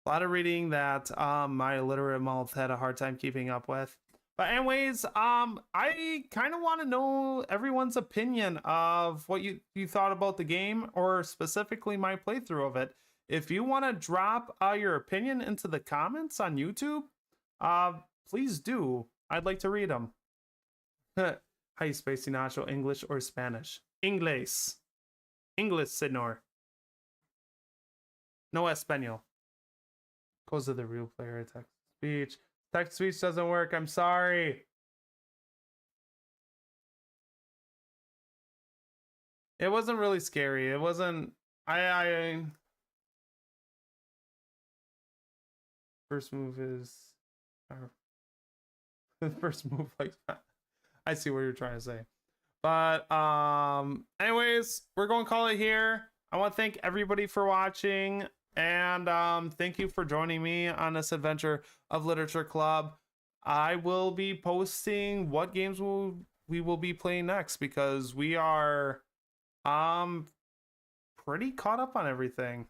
A lot of reading that my illiterate mouth had a hard time keeping up with. But anyways, I kind of want to know everyone's opinion of what you thought about the game, or specifically my playthrough of it. If you want to drop your opinion into the comments on YouTube, please do. I'd like to read them. Hi, Spacey Nacho, English or Spanish? Inglés. English, senor. No español. Goes to the real player text speech. Text speech doesn't work. I'm sorry. It wasn't really scary. It wasn't. First move is. The first move, like, I see what you're trying to say. But anyways, we're going to call it here. I want to thank everybody for watching, and thank you for joining me on this adventure of Literature Club. I will be posting what games we will be playing next, because we are pretty caught up on everything.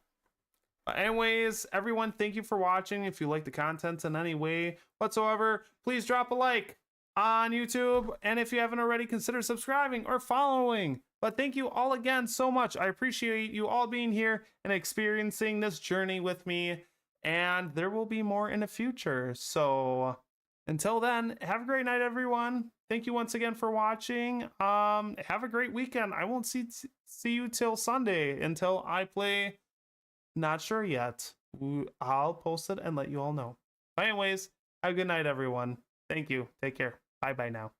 But anyways, everyone, thank you for watching. If you like the content in any way whatsoever, please drop a like on YouTube, and if you haven't already, consider subscribing or following. But thank you all again so much. I appreciate you all being here and experiencing this journey with me, and there will be more in the future. So until then, have a great night, everyone. Thank you once again for watching. Have a great weekend. I won't see you till Sunday until I play. Not sure yet. I'll post it and let you all know. But anyways, have a good night, everyone. Thank you. Take care. Bye now.